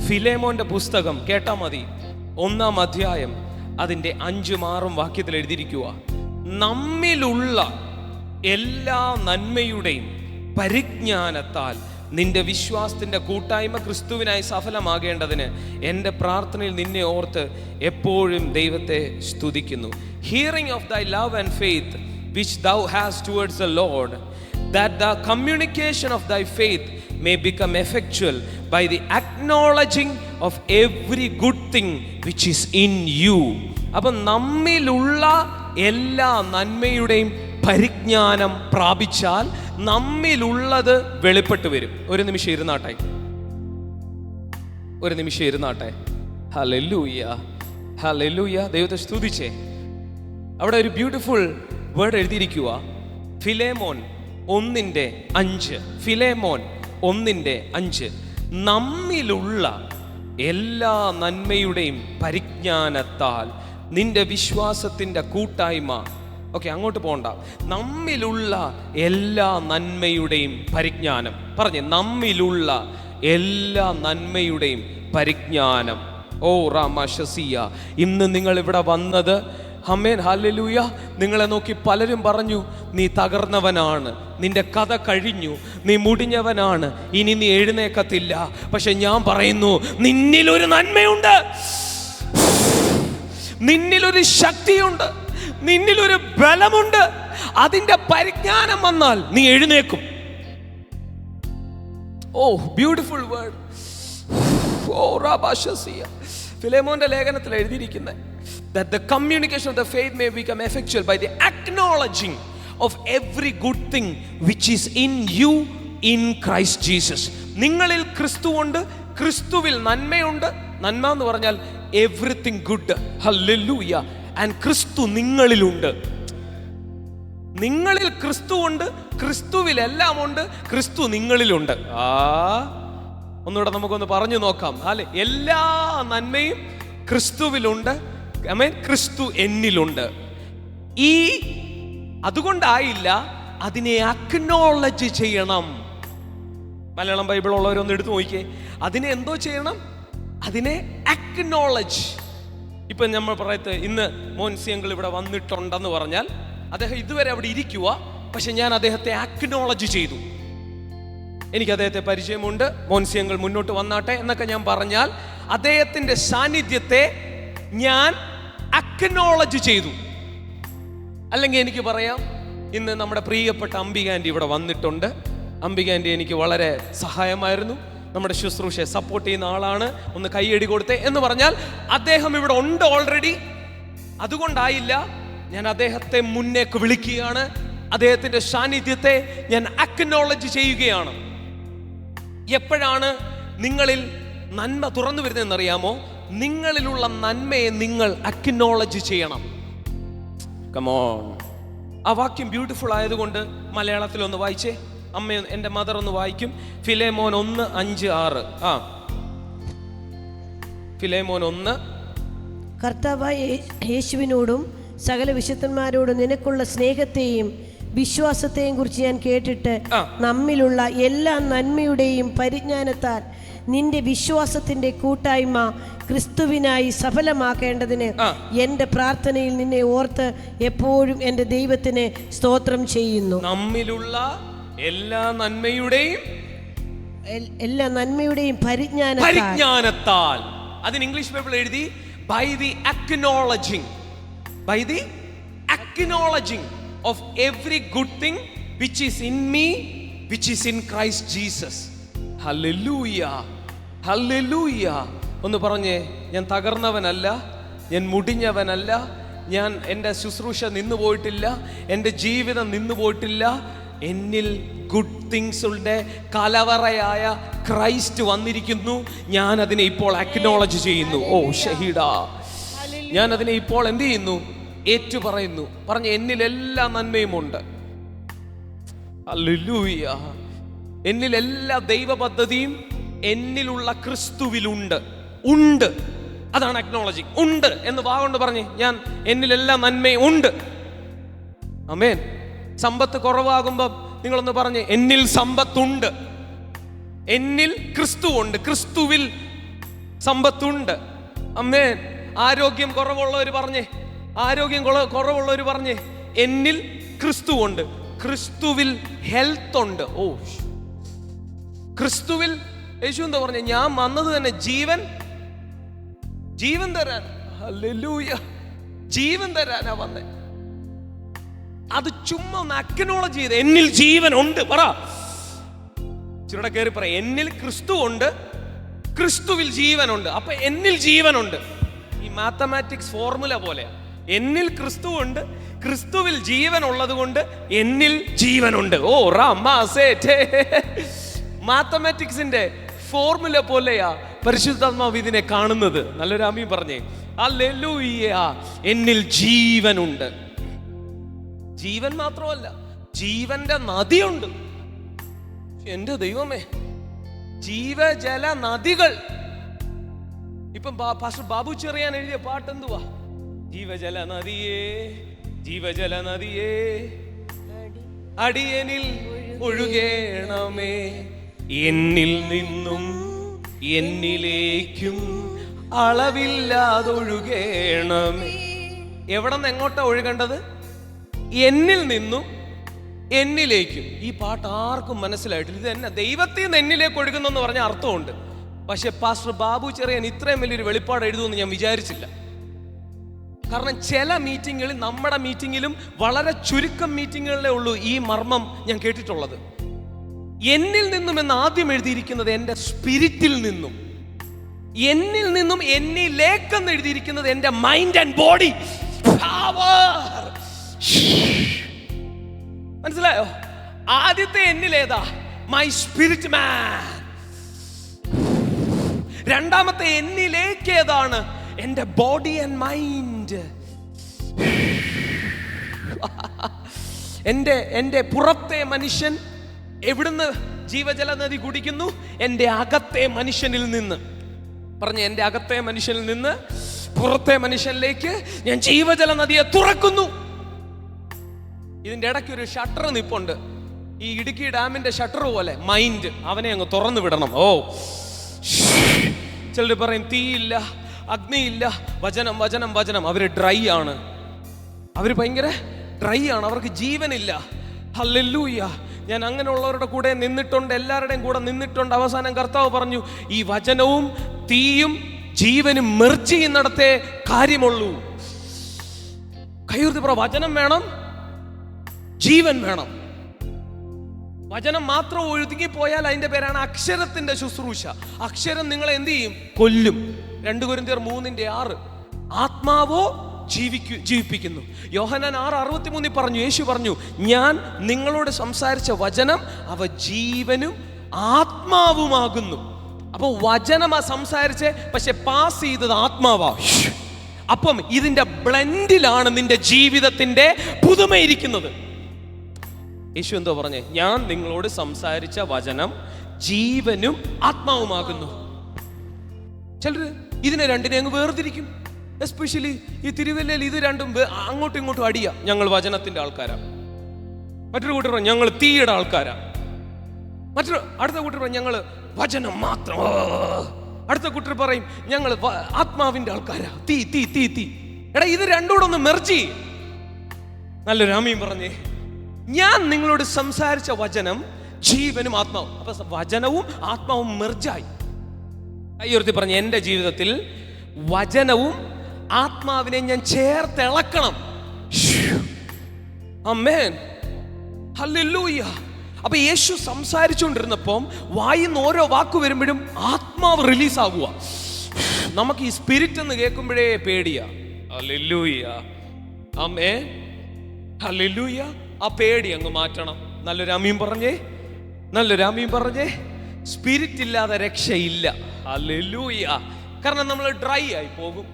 ഫിലേമോന്റെ പുസ്തകം കേട്ടാ മതി, 1-ാം അധ്യായം അതിൻ്റെ 5-6 വാക്യത്തിൽ എഴുതിയിരിക്കുക, നമ്മിലുള്ള എല്ലാ നന്മയുടെയും പരിജ്ഞാനത്താൽ നിന്റെ വിശ്വാസത്തിൻ്റെ കൂട്ടായ്മ ക്രിസ്തുവിനായി സഫലമാകേണ്ടതിന് എൻ്റെ പ്രാർത്ഥനയിൽ നിന്നെ ഓർത്ത് എപ്പോഴും ദൈവത്തെ സ്തുതിക്കുന്നു. ഹിയറിംഗ് ഓഫ് ദൈ love and faith which thou hast towards the Lord, that the communication of thy faith may become effectual by the acknowledging of every good thing which is in you. അപ്പം നമ്മിലുള്ള എല്ലാ നന്മയുടെയും പരിജ്ഞാനം പ്രാപിച്ചാൽ നമ്മിലുള്ളത് വെളിപ്പെട്ട് വരും. ഒരു നിമിഷം ഇരുന്നാട്ടെ. Hallelujah, hallelujah. ദൈവത്തെ സ്തുതിച്ചേ. അവിടെ ഒരു ബ്യൂട്ടിഫുൾ വേർഡ് എഴുതിയിരിക്കുക, ഫിലേമോൻ 1:5. ഫിലേമോൻ 1:5. നമ്മിലുള്ള എല്ലാ നന്മയുടെയും പരിജ്ഞാനത്താൽ നിന്റെ വിശ്വാസത്തിൻ്റെ കൂട്ടായ്മ. ഓക്കെ, അങ്ങോട്ട് പോകണ്ട. നമ്മിലുള്ള എല്ലാ നന്മയുടെയും പരിജ്ഞാനം. പറഞ്ഞേ, നമ്മിലുള്ള എല്ലാ നന്മയുടെയും പരിജ്ഞാനം. ഓ റാമശസിയ. ഇന്ന് നിങ്ങൾ ഇവിടെ വന്നത്, ആമേൻ, ഹല്ലേലൂയ, നിങ്ങളെ നോക്കി പലരും പറഞ്ഞു, നീ തകർന്നവനാണ്, നിന്റെ കഥ കഴിഞ്ഞു, നീ മുടിഞ്ഞവനാണ്, ഇനി നീ എഴുന്നേക്കത്തില്ല. പക്ഷെ ഞാൻ പറയുന്നു, നിന്നിലൊരു നന്മയുണ്ട്, നിന്നിലൊരു ശക്തിയുണ്ട്, നിന്നിലൊരു ബലമുണ്ട്. അതിന്റെ പരിജ്ഞാനം വന്നാൽ നീ എഴുന്നേക്കും. ഓ ബ്യൂട്ടിഫുൾ വേർഡ്. ഓ റാബാശസിയ. ഫിലേമോന്റെ ലേഖനത്തിൽ എഴുതിയിരിക്കുന്നത്, that the communication of the faith may become effectual by the acknowledging of every good thing which is in you in Christ Jesus. നിങ്ങളിൽ ക്രിസ്തുവുണ്ട്, ക്രിസ്തുവിൽ നന്മയുണ്ട്. നന്മ എന്ന് പറഞ്ഞാൽ എവറിത്തിങ് ഗുഡ്. ഹല്ലേലൂയ. ആൻഡ് ക്രിസ്തു നിങ്ങളിലുണ്ട്. നിങ്ങളിൽ ക്രിസ്തുവുണ്ട്, ക്രിസ്തുവിൽ എല്ലാം ഉണ്ട്, ക്രിസ്തു നിങ്ങളിലുണ്ട്. ഒന്നുകൂടെ നമുക്കൊന്ന് പറഞ്ഞു നോക്കാം. അല്ലെ, എല്ലാ നന്മയും ക്രിസ്തുവിലുണ്ട്. ആമേൻ. ക്രിസ്തു എന്നിലുണ്ട്. അതുകൊണ്ടായില്ല, അതിനെ അക്നോളജ് ചെയ്യണം. മലയാളം ബൈബിൾ ഉള്ളവരൊന്ന് എടുത്തു നോക്കിയേ. അതിനെ എന്തോ ചെയ്യണം? അതിനെ അക്നോളജ്. ഇപ്പൊ നമ്മൾ പറയത്ത് ഇന്ന് മോൻസി അങ്കിൾ ഇവിടെ വന്നിട്ടുണ്ടെന്ന് പറഞ്ഞാൽ അദ്ദേഹം ഇതുവരെ അവിടെ ഇരിക്കുക, പക്ഷെ ഞാൻ അദ്ദേഹത്തെ അക്നോളജ് ചെയ്തു. എനിക്ക് അദ്ദേഹത്തെ പരിചയമുണ്ട്, മോൻസി അങ്കിൾ മുന്നോട്ട് വന്നാട്ടെ എന്നൊക്കെ ഞാൻ പറഞ്ഞാൽ അദ്ദേഹത്തിന്റെ സാന്നിധ്യത്തെ ഞാൻ അക്നോളജ് ചെയ്തു. അല്ലെങ്കിൽ എനിക്ക് പറയാം, ഇന്ന് നമ്മുടെ പ്രിയപ്പെട്ട അംബിക ആൻറ്റി ഇവിടെ വന്നിട്ടുണ്ട്. അംബിക ആൻറ്റി എനിക്ക് വളരെ സഹായമായിരുന്നു, നമ്മുടെ ശുശ്രൂഷയെ സപ്പോർട്ട് ചെയ്യുന്ന ആളാണ്, ഒന്ന് കൈയടി കൊടുത്തേ എന്ന് പറഞ്ഞാൽ അദ്ദേഹം ഇവിടെ ഉണ്ട് ഓൾറെഡി. അതുകൊണ്ടായില്ല, ഞാൻ അദ്ദേഹത്തെ മുന്നേക്ക് വിളിക്കുകയാണ്, അദ്ദേഹത്തിന്റെ സാന്നിധ്യത്തെ ഞാൻ അക്നോളജ് ചെയ്യുകയാണ്. എപ്പോഴാണ് നിങ്ങളിൽ നന്മ തുറന്നു വരുന്നതെന്നറിയാമോ? നിങ്ങളിലുള്ള നന്മയെ നിങ്ങൾ അക്നോളജ് ചെയ്യണം. കമോൺ. ആ വാക്യം ബ്യൂട്ടിഫുൾ ആയതുകൊണ്ട് മലയാളത്തിൽ ഒന്ന് വായിച്ചേ. അമ്മ, എൻ്റെ മദർ ഒന്ന് വായിക്കും. ഫിലേമോൻ 1:5-6. ഫിലേമോൻ 1. കർത്താവായ യേശുവിനോടും സകല വിശുദ്ധന്മാരോടും നിനക്കുള്ള സ്നേഹത്തെയും വിശ്വാസത്തെയും കുറിച്ച് ഞാൻ കേട്ടിട്ട് നമ്മിലുള്ള എല്ലാ നന്മയുടെയും പരിജ്ഞാനത്താൽ നിന്റെ വിശ്വാസത്തിന്റെ കൂട്ടായ്മ ക്രിസ്തുവിനായി സഫലമാക്കേണ്ടതിന് എന്റെ പ്രാർത്ഥനയിൽ നിന്നെ ഓർത്ത് എപ്പോഴും എന്റെ ദൈവത്തിന് സ്തോത്രം ചെയ്യുന്നു. നമ്മിലുള്ള എല്ലാ നന്മയുടെയും പരിജ്ഞാനത്താൽ. അതിന് ഇംഗ്ലീഷ് ബൈബിൾ എഴുതി by the acknowledging of every good thing which is in me, which is in Christ Jesus. Hallelujah, hallelujah. ഒന്ന് പറഞ്ഞേ, ഞാൻ തകർന്നവനല്ല, ഞാൻ മുടിഞ്ഞവനല്ല, ഞാൻ എൻ്റെ ശുശ്രൂഷ നിന്നു പോയിട്ടില്ല, എൻ്റെ ജീവിതം നിന്നു പോയിട്ടില്ല. എന്നിൽ ഗുഡ് തിങ്സുകളുടെ കലവറയായ ക്രൈസ്റ്റ് വന്നിരിക്കുന്നു. ഞാൻ അതിനെ ഇപ്പോൾ അക്നോളജ് ചെയ്യുന്നു. ഓ ഷഹീദ, ഞാൻ അതിനെ ഇപ്പോൾ എന്ത് ചെയ്യുന്നു? ഏറ്റു പറയുന്നു. പറഞ്ഞ എന്നിൽ എല്ലാ നന്മയുമുണ്ട്. ഹല്ലേലൂയ. എന്നിൽ എല്ലാ ദൈവ പദ്ധതിയും എന്നിലുള്ള ക്രിസ്തുവിലുണ്ട്. ഉണ്ട്, അതാണ് അക്നോളജി. ഉണ്ട് എന്ന് വാഗൊണ്ട് പറഞ്ഞേ, ഞാൻ എന്നിലെല്ലാ നന്മയും ഉണ്ട്. ആമേൻ. സമ്പത്ത് കുറവാകുമ്പോൾ നിങ്ങളൊന്ന് പറഞ്ഞേ, എന്നിൽ സമ്പത്തുണ്ട്, എന്നിൽ ക്രിസ്തു ഉണ്ട്, ക്രിസ്തുവിൽ സമ്പത്തുണ്ട്. ആമേൻ. ആരോഗ്യം കുറവുള്ളവർ പറഞ്ഞേ, ആരോഗ്യം കുറവുള്ളവർ പറഞ്ഞേ, എന്നിൽ ക്രിസ്തു ഉണ്ട്, ക്രിസ്തുവിൽ ഹെൽത്ത് ഉണ്ട്. ഓ, ക്രിസ്തുവിൽ. യേശു എന്താ പറഞ്ഞേ? ഞാൻ വന്നത് തന്നെ ജീവൻ തരാൻ. ഹല്ലേലൂയ. ജീവൻ തരാനാ വന്നേ. അത് ചുമ്മാ ഒന്ന് അക്നോളജ് ചെയ്ത്, എന്നിൽ ജീവൻ ഉണ്ട്. പറ, ചിലരുടെ കയറി പറ, എന്നിൽ ക്രിസ്തു ഉണ്ട്, ക്രിസ്തുവിൽ ജീവനുണ്ട്. അപ്പൊ എന്നിൽ ജീവനുണ്ട്. ഈ മാത്തമാറ്റിക്സ് ഫോർമുല പോലെ, എന്നിൽ ക്രിസ്തു ഉണ്ട്, ക്രിസ്തുവിൽ ജീവൻ ഉള്ളത് കൊണ്ട് എന്നിൽ ജീവനുണ്ട്. ഓ മാത്തമാറ്റിക്സിന്റെ ഫോർമുല പോലെയാ പരിശുദ്ധാത്മാവ് ഇതിനെ കാണുന്നത്. നല്ലൊരു ആമീൻ പറഞ്ഞേ. ഹല്ലേലൂയ. എന്നിൽ ജീവനുണ്ട്. ജീവൻ മാത്രമല്ല, ജീവന്റെ നദിയുണ്ട്. എന്റെ ദൈവമേ, ജീവജല നദികൾ. ഇപ്പം പാസ്റ്റർ ബാബു ചെറിയാൻ എഴുതിയ പാട്ട് എന്തുവാ? ജീവജല നദിയേ, ജീവജല നദിയേ, അടിയനിൽ ഒഴുകേണമേ, എന്നിൽ നിന്നും എന്നിലേക്കും അളവില്ലാതൊഴുകേണമേ. എവിടെ നിന്ന് എങ്ങോട്ടാ ഒഴുകേണ്ടത്? എന്നിൽ നിന്നും എന്നിലേക്കും. ഈ പാട്ട് ആർക്കും മനസ്സിലായിട്ടില്ല. ഇത് തന്നെ ദൈവത്തിൽ നിന്ന് എന്നിലേക്ക് ഒഴുകുന്നു എന്ന് പറഞ്ഞ അർത്ഥമുണ്ട്. പക്ഷെ പാസ്റ്റർ ബാബു ചെറിയാൻ ഇത്രയും വലിയൊരു വെളിപ്പാട് എഴുതുമെന്ന് ഞാൻ വിചാരിച്ചില്ല. കാരണം ചില മീറ്റിങ്ങുകളിൽ, നമ്മുടെ മീറ്റിങ്ങിലും വളരെ ചുരുക്കം മീറ്റിങ്ങുകളിലേ ഉള്ളൂ ഈ മർമ്മം ഞാൻ കേട്ടിട്ടുള്ളത്. എന്നിൽ നിന്നും എന്ന് ആദ്യം എഴുതിയിരിക്കുന്നത് എൻ്റെ സ്പിരിറ്റിൽ നിന്നും, എന്നിൽ നിന്നും എന്നിലേക്കെന്ന് എഴുതിയിരിക്കുന്നത് എൻ്റെ മൈൻഡ് ആൻഡ് ബോഡി പവർ. മനസ്സിലായോ? ആദ്യത്തെ എന്നിലേതാ? മൈ സ്പിരിറ്റ് മാൻ. രണ്ടാമത്തെ എന്നിലേക്ക് ഏതാണ്? എൻ്റെ ബോഡി ആൻഡ് മൈൻഡ്. എൻ്റെ പുറത്തെ മനുഷ്യൻ എവിടുന്ന് ജീവജല നദി കുടിക്കുന്നു? എൻ്റെ അകത്തെ മനുഷ്യനിൽ നിന്ന്. പറഞ്ഞ, എൻ്റെ അകത്തെ മനുഷ്യനിൽ നിന്ന് പുറത്തെ മനുഷ്യനിലേക്ക് ഞാൻ ജീവജല നദിയെ തുറക്കുന്നു. ഇതിൻ്റെ ഇടയ്ക്ക് ഒരു ഷട്ടർ നിപ്പുണ്ട്. ഈ ഇടുക്കി ഡാമിന്റെ ഷട്ടർ പോലെ മൈൻഡ്, അവനെ അങ്ങ് തുറന്നു വിടണം. ഓ, ചിലർ പറയും തീയില്ല, അഗ്നിയില്ല, വചനം വചനം വചനം. അവര് ഡ്രൈ ആണ്, അവര് ഭയങ്കര ഡ്രൈ ആണ്, അവർക്ക് ജീവനില്ല. ഹല്ലേലൂയ. ഞാൻ അങ്ങനെയുള്ളവരുടെ കൂടെ നിന്നിട്ടുണ്ട്, എല്ലാവരുടെയും കൂടെ നിന്നിട്ടുണ്ട്. അവസാനം കർത്താവ് പറഞ്ഞു, ഈ വചനവും തീയും ജീവനും മെർജ് ചെയ്യുന്നിടത്തേ കാര്യമുള്ളൂ. കയ്യൂർത്തി പറ, വചനം വേണം, ജീവൻ വേണം. വചനം മാത്രം ഒഴുകിപ്പോയാൽ അതിന്റെ പേരാണ് അക്ഷരത്തിന്റെ ശുശ്രൂഷ. അക്ഷരം നിങ്ങളെ എന്ത് ചെയ്യും? കൊല്ലും. 2 കൊരിന്ത്യർ 3:6. ആത്മാവോ ജീവിപ്പിക്കുന്നു. യോഹന്നാൻ 6:63 പറഞ്ഞു, യേശു പറഞ്ഞു, ഞാൻ നിങ്ങളോട് സംസാരിച്ച വചനം അവ ജീവനും ആത്മാവുമാകുന്നു. അപ്പൊ വചനമാ സംസാരിച്ച്, പക്ഷെ പാസ് ചെയ്തത് ആത്മാവാ. അപ്പം ഇതിന്റെ ബ്ലെൻഡിലാണ് നിന്റെ ജീവിതത്തിന്റെ പുതുമയിരിക്കുന്നത്. യേശു എന്തോ പറഞ്ഞേ? ഞാൻ നിങ്ങളോട് സംസാരിച്ച വചനം ജീവനും ആത്മാവുമാകുന്നു. ചിലര് ഇതിനെ രണ്ടിനെ അങ്ങ് വേർതിരിക്കും. എസ്പെഷ്യലി ഈ തിരുവല്ലയിൽ ഇത് രണ്ടും അങ്ങോട്ടും ഇങ്ങോട്ടും അടിയാ. ഞങ്ങൾ വചനത്തിന്റെ ആൾക്കാരാ. മറ്റൊരു കൂട്ടർ പറയും ഞങ്ങൾ തീയുടെ ആൾക്കാരാ. അടുത്ത കൂട്ടർ പറയും ഞങ്ങൾ വചനം മാത്രം. അടുത്ത കൂട്ടർ പറയും ഞങ്ങൾ ആത്മാവിന്റെ ആൾക്കാരാ. തീ തീ തീ തീ. എടാ, ഇത് രണ്ടോടൊന്ന് മെർജി. നല്ലൊരു ആമീൻ പറഞ്ഞേ. ഞാൻ നിങ്ങളോട് സംസാരിച്ച വചനം ജീവനും ആത്മാവും. അപ്പൊ വചനവും ആത്മാവും മെർജായി. കയ്യുയർത്തി പറഞ്ഞ, എൻ്റെ ജീവിതത്തിൽ വചനവും ആത്മാവിനെ ഞാൻ ചേർത്തിളക്കണം. ആമേൻ, ഹല്ലേലൂയ. അപ്പൊ യേശു സംസാരിച്ചുകൊണ്ടിരുന്നപ്പം വായിന്ന് ഓരോ വാക്ക് വരുമ്പോഴും ആത്മാവ് റിലീസ് ആകുക. നമുക്ക് ഈ സ്പിരിറ്റ് എന്ന് കേൾക്കുമ്പോഴേ പേടിയാ. ഹല്ലേലൂയ, ആമേൻ, ഹല്ലേലൂയ. ആ പേടി അങ്ങ് മാറ്റണം. നല്ലൊരു ആമീൻ പറഞ്ഞേ, നല്ലൊരു ആമീൻ പറഞ്ഞേ. സ്പിരിറ്റ് ഇല്ലാതെ രക്ഷയില്ല. ഹല്ലേലൂയ. കാരണം നമ്മൾ ഡ്രൈ ആയി പോകും.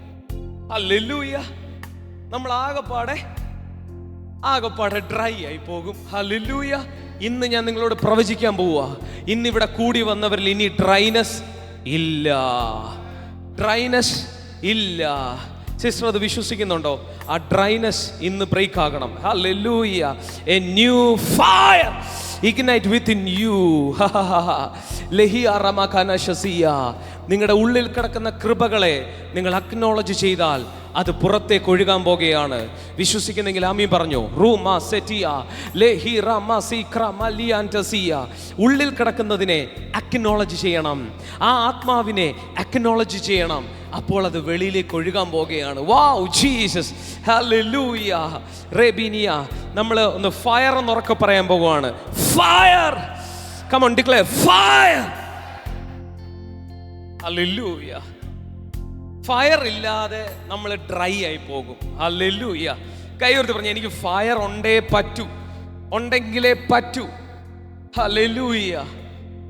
ഹല്ലേലൂയ. നമ്മൾ ആകപ്പാടെ ഡ്രൈ ആയി പോകും. ഹല്ലേലൂയ. ഇന്ന് ഞാൻ നിങ്ങളോട് പ്രവചിക്കാൻ പോവാ, ഇന്നിവിടെ കൂടി വന്നവരിൽ ഇനി ഡ്രൈനസ് ഇല്ല, ഡ്രൈനസ് ഇല്ല. സിസ്റ്റർ അത് വിശ്വസിക്കുന്നുണ്ടോ? ആ ഡ്രൈനസ് ഇന്ന് ബ്രേക്ക് ആകണം. Hallelujah. A new fire ignite within you. നിങ്ങളുടെ ഉള്ളിൽ കിടക്കുന്ന കൃപകളെ നിങ്ങൾ അക്നോളജ് ചെയ്താൽ അത് പുറത്തേക്ക് ഒഴുകാൻ പോകുകയാണ്. വിശ്വസിക്കുന്നെങ്കിൽ ആമീൻ പറഞ്ഞു. ഉള്ളിൽ കിടക്കുന്നതിനെ അക്നോളജ് ചെയ്യണം, ആ ആത്മാവിനെ അക്നോളജ് ചെയ്യണം. അപ്പോൾ അത് വെളിയിലേക്ക് ഒഴുകാൻ പോകുകയാണ്. Wow Jesus, hallelujah. റേബീനിയ, നമ്മൾ ഒന്ന് ഫയർ എന്ന് ഉറക്കെ പറയാൻ പോകുവാണ്. Fire, come on declare fire. Hallelujah. Fire ഇല്ലാതെ നമ്മൾ ഡ്രൈ ആയി പോകും. ഹല്ലേലൂയ. കൈയോർത്ത് പറഞ്ഞു, എനിക്ക് ഫയർ ഉണ്ടെങ്കിലേ പറ്റൂ. Hallelujah,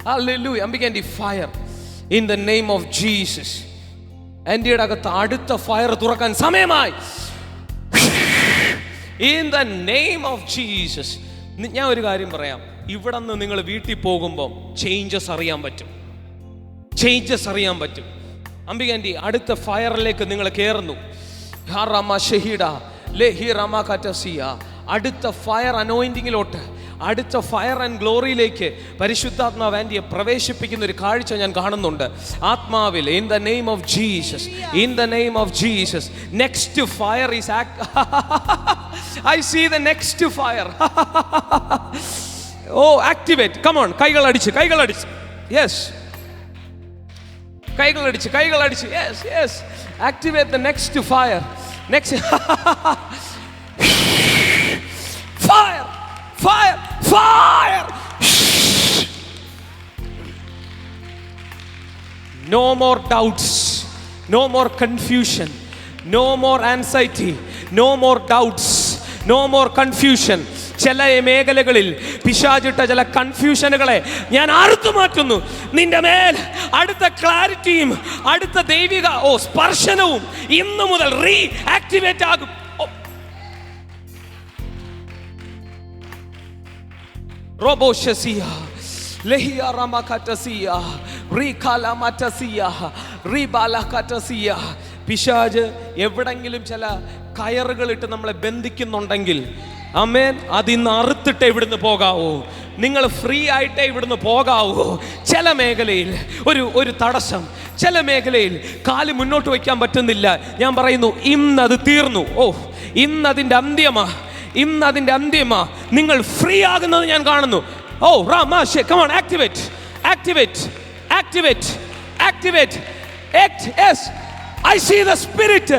hallelujah. Ambika aunty fire in the name of Jesus. എൻ്റെ അകത്ത് അടുത്ത ഫയർ തുറക്കാൻ സമയമായി. ഇൻ ദ നെയിം ഓഫ് ജീസസ്. ഞാൻ ഒരു കാര്യം പറയാം, ഇവിടെ നിന്ന് നിങ്ങൾ വീട്ടിൽ പോകുമ്പോൾ ചേഞ്ചസ് അറിയാൻ പറ്റും, ചേഞ്ചസ് അറിയാൻ പറ്റും. അംബികാൻഡി, അടുത്ത ഫയറിലേക്ക് നിങ്ങൾ കയറുന്നു. അടുത്ത ഫയർ അനോയിന്റിങ്ങിലോട്ട്, അടുത്ത ഫയർ ആൻഡ് ഗ്ലോറിയിലേക്ക് പരിശുദ്ധാത്മാവ് ആൻഡിയെ പ്രവേശിപ്പിക്കുന്ന ഒരു കാഴ്ച ഞാൻ കാണുന്നുണ്ട് ആത്മാവിൽ. In the name of Jesus, in the name of Jesus. Next fire is I see the next fire. Oh, activate. Come on, കൈകളടിച്ച്. യെസ്, കൈകളടിച്ച്. Yes. Activate the next fire. Next fire. No more doubts, no more confusion, no more anxiety, no more doubts, no more confusion. ചില മേഖലകളിൽ പിശാചിട്ട ചില കൺഫ്യൂഷനുകളെ ഞാൻ അറുത്തു മാറ്റുന്നു. നിന്റെ മേൽ അടുത്ത ക്ലാരിറ്റിയും അടുത്ത ദൈവിക സ്പർശനവും ഇന്നു മുതൽ റീ ആക്ടിവേറ്റ് ആകും. പിശാച് എവിടെങ്കിലും ചില കയറുകൾ ഇട്ട് നമ്മളെ ബന്ധിക്കുന്നുണ്ടെങ്കിൽ, ആമേൻ, അതിന്ന് അറുത്തിട്ട് ഇവിടുന്ന് പോകാവൂ. നിങ്ങൾ ഫ്രീ ആയിട്ടേ ഇവിടുന്ന് പോകാവൂ. ചില മേഖലയിൽ ഒരു തടസ്സം, ചില മേഖലയിൽ കാല് മുന്നോട്ട് വയ്ക്കാൻ പറ്റുന്നില്ല. ഞാൻ പറയുന്നു, ഇന്നത് തീർന്നു. ഇന്നതിൻ്റെ അന്ത്യമാ, ഇന്നതിൻ്റെ അന്ത്യമാ. നിങ്ങൾ ഫ്രീ ആകുന്നത് ഞാൻ കാണുന്നു. Ramashe, come on, activate. Act. Yes, I see the Spirit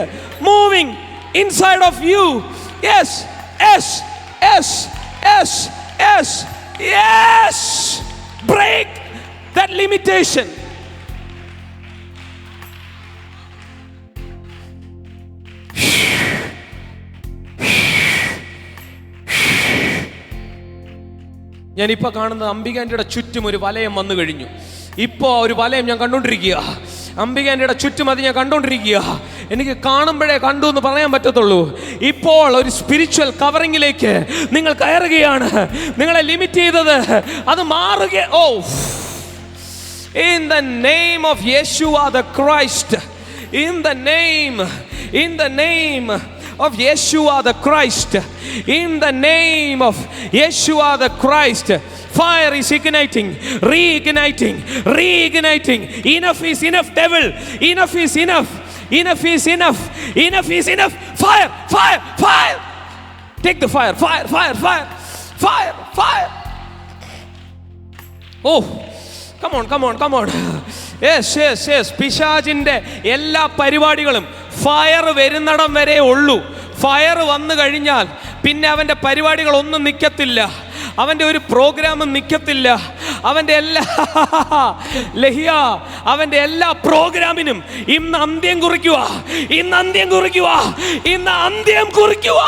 moving inside of you. Yes. Break that limitation. ഞാനിപ്പോൾ കാണുന്നത് അംബികാൻ്റെ ചുറ്റും ഒരു വലയം വന്നു കഴിഞ്ഞു. ഇപ്പോൾ ഒരു വലയം ഞാൻ കണ്ടുകൊണ്ടിരിക്കുക. അംബികാൻ്റെ ചുറ്റും അത് ഞാൻ കണ്ടുകൊണ്ടിരിക്കുക. എനിക്ക് കാണുമ്പോഴേ കണ്ടു എന്ന് പറയാൻ പറ്റത്തുള്ളൂ. ഇപ്പോൾ ഒരു സ്പിരിച്വൽ കവറിങ്ങിലേക്ക് നിങ്ങൾ കയറുകയാണ്. നിങ്ങളെ ലിമിറ്റ് ചെയ്തത് അത് മാറുക. In the name of Yeshua the Christ, in the name of Yeshua the Christ, in the name of Yeshua the Christ, fire is igniting, reigniting. Enough is enough, devil. Enough is enough. Fire. Take the fire. Come on. Yes. പിശാചിന്റെ എല്ലാ പരിപാടികളും fire വരുന്നിടം വരെ ഉള്ളൂ. Fire വന്നു കഴിഞ്ഞാൽ പിന്നെ അവൻ്റെ പരിപാടികളൊന്നും നിൽക്കത്തില്ല. അവൻ്റെ ഒരു പ്രോഗ്രാമും നിൽക്കത്തില്ല. അവൻ്റെ എല്ലാ പ്രോഗ്രാമിനും ഇന്ന് അന്ത്യം കുറിക്കുക. Yes. അന്ത്യം കുറിക്കുക.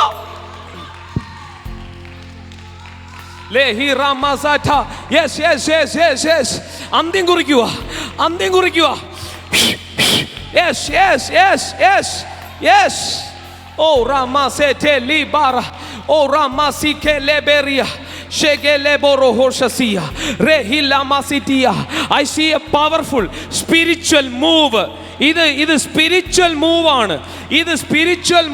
Yes. Ramasete libara. Ramasike leberia. Shegeleborohoshasiya. Rehilamasitia. I see a powerful spiritual move. ഇത് സ്പിരിച്വൽ മൂവാണ്. ഇത് സ്പിരിച്വൽ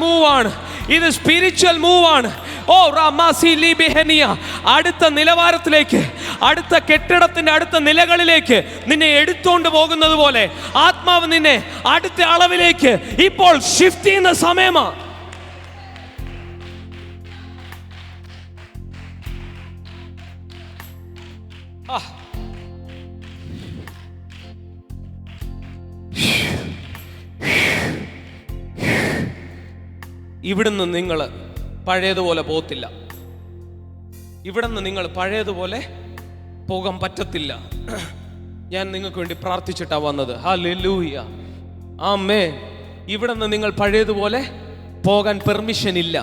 മൂവാണ്. അടുത്ത നിലവാരത്തിലേക്ക്, അടുത്ത കെട്ടിടത്തിന്റെ അടുത്ത നിലകളിലേക്ക് നിന്നെ എടുത്തുകൊണ്ട് പോകുന്നത് പോലെ ആത്മാവ് നിന്നെ അടുത്ത അളവിലേക്ക് ഇപ്പോൾ ഷിഫ്റ്റ് ചെയ്യുന്ന സമയമാണ്. ഇവിടുന്ന് നിങ്ങൾ പഴയതുപോലെ പോകത്തില്ല. ഇവിടുന്ന് നിങ്ങൾ പഴയതുപോലെ പോകാൻ പറ്റത്തില്ല. ഞാൻ നിങ്ങൾക്ക് വേണ്ടി പ്രാർത്ഥിച്ചിട്ടാണ് വന്നത്. ഹല്ലേലൂയ, ആമേൻ. ഇവിടുന്ന് നിങ്ങൾ പഴയതുപോലെ പോകാൻ പെർമിഷൻ ഇല്ല.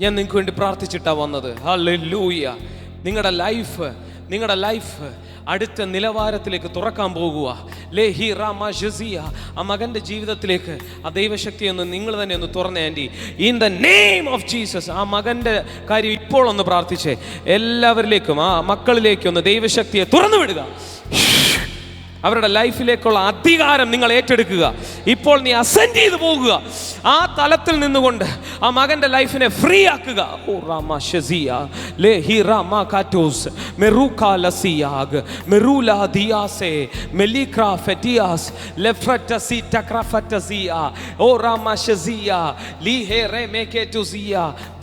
ഞാൻ നിങ്ങൾക്ക് വേണ്ടി പ്രാർത്ഥിച്ചിട്ടാണ് വന്നത്. ഹല്ലേലൂയ. നിങ്ങളുടെ ലൈഫ് അടുത്ത നിലവാരത്തിലേക്ക് തുറക്കാൻ പോകുക. ലേഹി റാമ ഷസിയ. ആ മകൻ്റെ ജീവിതത്തിലേക്ക് ആ ദൈവശക്തി ഒന്ന് നിങ്ങൾ തന്നെ ഒന്ന് തുറന്നേ aunty. In the name of Jesus. ആ മകൻ്റെ കാര്യം ഇപ്പോൾ ഒന്ന് പ്രാർത്ഥിച്ചേ. എല്ലാവരിലേക്കും ആ മക്കളിലേക്കും ഒന്ന് ദൈവശക്തിയെ തുറന്നു വിടുക. അവരുടെ ലൈഫിലേക്കുള്ള അധികാരം നിങ്ങൾ ഏറ്റെടുക്കുക. ഇപ്പോൾ നീ അസെൻഡ് ചെയ്ത് പോകുക. ആ തലത്തിൽ നിന്നുകൊണ്ട് ആ മകൻ്റെ ലൈഫിനെ ഫ്രീ ആക്കുക. ഓ റാമ ഷസിയ ലേഹി റാമ കാറ്റോസ് മെറൂകാ ലസിയാഗ് മെറൂലാ ദിയാസെ മെലിക്രാ ഫെറ്റിയാസ് ലെഫ്രറ്റസി ടക്രഫറ്റസിയ ഓ റാമ ഷസിയ ലീഹേ റെമേകേറ്റുസിയ.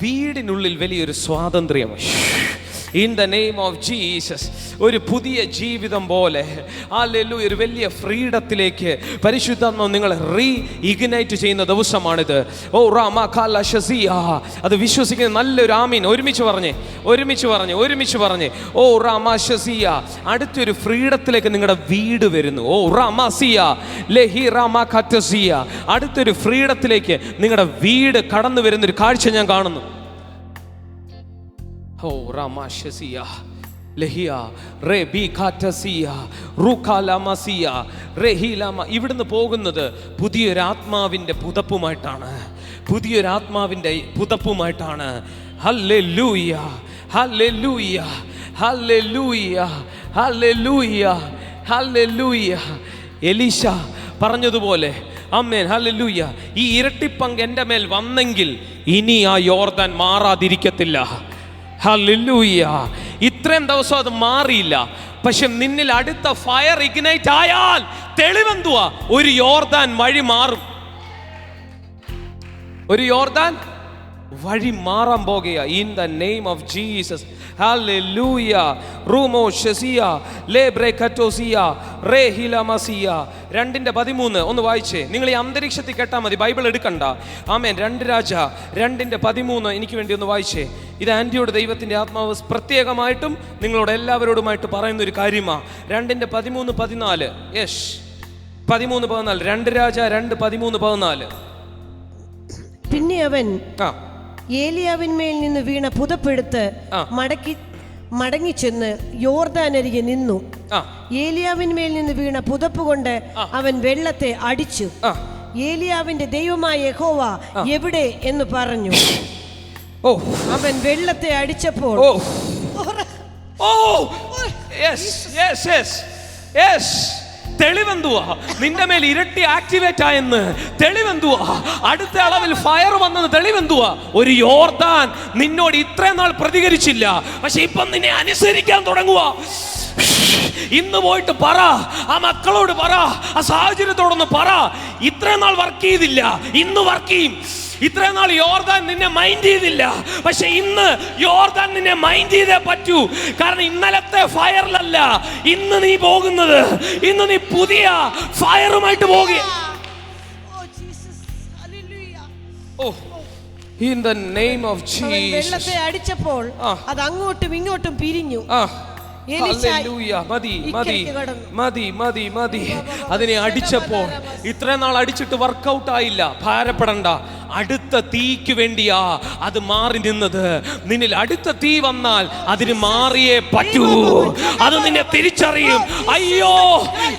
വീടിനുള്ളിൽ വലിയൊരു സ്വാതന്ത്ര്യം. In the name of Jesus. ഒരു പുതിയ ജീവിതം പോലെ ഹല്ലേലൂയ, ഒരു വലിയ ഫ്രീഡത്തിലേക്ക് പരിശുദ്ധാത്മാവ് നിങ്ങളെ ഇഗ്നൈറ്റ് ചെയ്യുന്ന ദിവസമാണിത്. ഓ റാമ കാല ഷസിയ. അത് വിശ്വസിക്കുന്ന നല്ലൊരു ആമീൻ ഒരുമിച്ച് പറഞ്ഞ് ഓ റാമ ഷസിയ. അടുത്തൊരു ഫ്രീഡത്തിലേക്ക് നിങ്ങളുടെ വീട് വരുന്നു. ഓ റാമസിയ ലെഹി റാമ ഖത്തസിയ. അടുത്തൊരു ഫ്രീഡത്തിലേക്ക് നിങ്ങളുടെ വീട് കടന്നു വരുന്നൊരു കാഴ്ച ഞാൻ കാണുന്നു. ഓ റാമാശസിയ ലഹിയ റെബി ഖാറ്റസിയ റുഖാലമസിയ റെഹിലമ. ഇവിടുന്ന് പോകുന്നത് പുതിയൊരാത്മാവിൻ്റെ പുതപ്പുമായിട്ടാണ്. Hallelujah, hallelujah, hallelujah, hallelujah, hallelujah. Elisha പറഞ്ഞതുപോലെ ആമേൻ, ഹല്ലേലൂയ. ഈ ഇരട്ടിപ്പങ്ക് എൻ്റെ മേൽ വന്നെങ്കിൽ ഇനി ആ യോർദാൻ മാറാതിരിക്കത്തില്ല. ഹല്ലേലൂയ. ഈ ഇത്രയും ദിവസം അത് മാറിയില്ല. പക്ഷെ നിന്നിൽ അടുത്ത ഫയർ ഇഗ്നൈറ്റ് ആയാൽ തെളിവെന്തുവാ? ഒരു യോർദാൻ വഴി മാറും. ഒരു യോർദാൻ വഴി മാറാൻ പോകുക. In the name of Jesus. Hallelujah. റൂമോ ഷസിയ ലേബ്രെ കറ്റോസിയ റേഹില മസിയ 2:13 ഒന്ന് വായിച്ചേ. നിങ്ങൾ ഈ അന്തരീക്ഷത്തിൽ കേട്ടാൽ മതി, ബൈബിൾ എടുക്കണ്ട. ആമേൻ. 2 രാജ 2:13 എനിക്ക് വേണ്ടി ഒന്ന് വായിച്ചേ. ഇത് ആൻറ്റിയോട് ദൈവത്തിൻ്റെ ആത്മാവ് പ്രത്യേകമായിട്ടും നിങ്ങളോട് എല്ലാവരോടുമായിട്ട് പറയുന്ന ഒരു കാര്യമാണ്. 2:13-14. യെസ്, 13-14. 2 രാജ 2:13-14. പിന്നെ അവൻ ഏലിയാവിന്മേൽ നിന്ന് വീണ പുതപ്പെടുത്ത് മടങ്ങി ചെന്ന് യോർദാനരികെ നിന്നു. ഏലിയാവിന്മേൽ നിന്ന് വീണ പുതപ്പ് കൊണ്ട് അവൻ വെള്ളത്തെ അടിച്ചു. ഏലിയാവിന്റെ ദൈവമായ യഹോവ എവിടെ എന്ന് പറഞ്ഞു. അവൻ വെള്ളത്തെ അടിച്ചപ്പോൾ തെളിവെന്തുവാ? നിന്റെ മേൽ ഇരട്ടി ആക്ടിവേറ്റ് ആയെന്ന് തെളിവെന്തുവാ? അടുത്ത അളവിൽ ഫയർ വന്നത് തെളിവെന്തുവാ? ഒരു യോർദാൻ നിന്നോട് ഇത്രയും നാൾ പ്രതികരിച്ചില്ല, പക്ഷെ ഇപ്പം നിന്നെ അനുസരിക്കാൻ തുടങ്ങുക. ഇന്ന് പോയിട്ട് പറ, ആ മക്കളോട് പറ, ആ സാഹചര്യത്തോടൊന്ന് പറ. ഇത്രയും നാൾ വർക്ക് ചെയ്തില്ല, ഇന്ന് വർക്ക് ചെയ്യും. ഇത്രയും നാൾ യോർദാൻ നിന്നെ മൈൻഡ് ചെയ്തില്ല, പക്ഷെ ഇന്ന് യോർദാൻ നിന്നെ മൈൻഡ് ചെയ്തേ പറ്റൂ. കാരണം ഇന്നലത്തെ ഫയറിലല്ല ഇന്ന് നീ പോകുന്നത്. ഇന്ന് നീ പുതിയ ഫയറുമായിട്ട് പോകുക. In the name of Jesus. വെള്ളത്തെ അടിച്ചപ്പോൾ അത് അങ്ങോട്ടും ഇങ്ങോട്ടും പിരിഞ്ഞു. മതി. അതിനെ അടിച്ചപ്പോൾ ഇത്രയും നാൾ അടിച്ചിട്ട് വർക്കൗട്ട് ആയില്ല, ഭാരപ്പെടണ്ട. അടുത്ത തീക്ക് വേണ്ടിയാ അത് മാറി നിന്നത്. നിന്നിൽ അടുത്ത തീ വന്നാൽ അതിന് മാറിയേ പറ്റൂ. അത് നിന്നെ തിരിച്ചറിയും. അയ്യോ,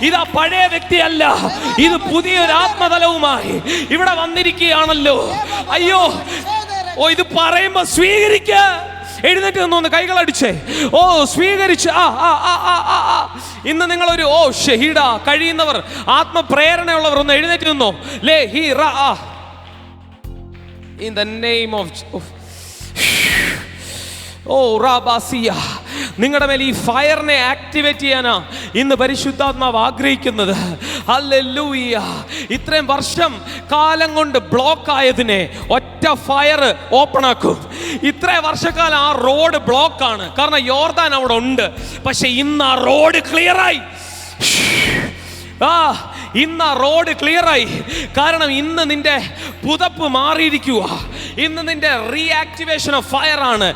ഇതാ പഴയ വ്യക്തിയല്ല, ഇത് പുതിയൊരു ആത്മതലവുമായി ഇവിടെ വന്നിരിക്കുകയാണല്ലോ. അയ്യോ, ഇത് പറയുമ്പോ സ്വീകരിക്ക. എഴുന്നേറ്റ് നിന്നൊന്ന് കൈകൾ അടിച്ചേ. സ്വീകരിച്ച്. ഇന്ന് നിങ്ങളൊരു ഷഹീഡ കഴിയുന്നവർ, ആത്മപ്രേരണയുള്ളവർ ഒന്ന് എഴുന്നേറ്റ് നിന്നോ. ലേ ഹി റ. In the name of റാബാസിയ, നിങ്ങളുടെ മേൽ ഈ ഫയറിനെ ആക്ടിവേറ്റ് ചെയ്യാനാ ഇന്ന് പരിശുദ്ധാത്മാവ് ആഗ്രഹിക്കുന്നത്. ഹല്ലേലൂയ. ഇത്രയും വർഷം കാലം കൊണ്ട് ബ്ലോക്ക് ആയതിനെ ഒറ്റ ഫയർ ഓപ്പൺ ആക്കും. ഇത്ര വർഷക്കാലം ആ റോഡ് ബ്ലോക്കാണ്, കാരണം യോർദാൻ അവിടെ ഉണ്ട്. പക്ഷെ ഇന്ന് ആ റോഡ് ക്ലിയറായി. ഇന്ന് ആ റോഡ് ക്ലിയറായി. കാരണം ഇന്ന് നിന്റെ പുതപ്പ് മാറിയിരിക്കുക. ഇന്ന് നിന്റെ റീആക്ടിവേഷൻ ഓഫ് ഫയർ ആണ്.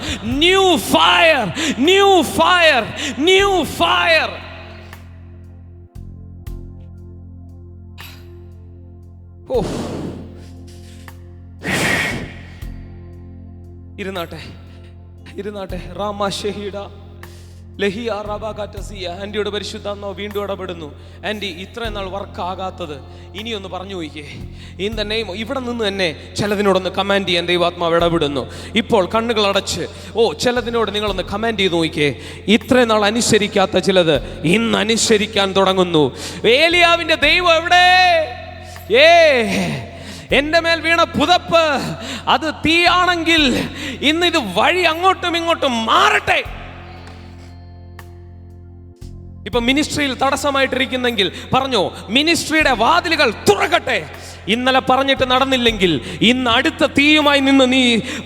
New fire, new fire, new fire. ഇരുന്നാട്ടെ. റാമ ഷഹീഡ ലഹിയ റബാകാറ്റസിയ. ആൻറ്റിയോട് പരിശുദ്ധാത്മാവ് വീണ്ടും ഇടപെടുന്നു. ആൻറ്റി, ഇത്രയും നാൾ വർക്ക് ആകാത്തത് ഇനിയൊന്ന് പറഞ്ഞു പോയിക്കേ. In the name. ഇവിടെ നിന്ന് തന്നെ ചിലതിനോടൊന്ന് കമാൻഡ് ചെയ്യാൻ ദൈവാത്മാവ് ഇടപെടുന്നു. ഇപ്പോൾ കണ്ണുകൾ അടച്ച് ചിലതിനോട് നിങ്ങളൊന്ന് കമാൻഡ് ചെയ്ത് നോക്കിക്കേ. ഇത്രയും നാൾ അനുസരിക്കാത്ത ചിലത് ഇന്ന് അനുസരിക്കാൻ തുടങ്ങുന്നു. ഏലിയാവിന്റെ ദൈവം എവിടെ? എന്റെ മേൽ വീണ പുതപ്പ് അത് തീയാണെങ്കിൽ ഇന്ന് ഇത് വഴി അങ്ങോട്ടും ഇങ്ങോട്ടും മാറട്ടെ. ഇപ്പൊ മിനിസ്ട്രിയിൽ തടസ്സമായിട്ടിരിക്കുന്നെങ്കിൽ പറഞ്ഞോ, മിനിസ്ട്രിയുടെ വാതിലുകൾ തുറക്കട്ടെ. ഇന്നലെ പറഞ്ഞിട്ട് നടന്നില്ലെങ്കിൽ ഇന്ന് അടുത്ത തീയുമായി നിന്ന് നീ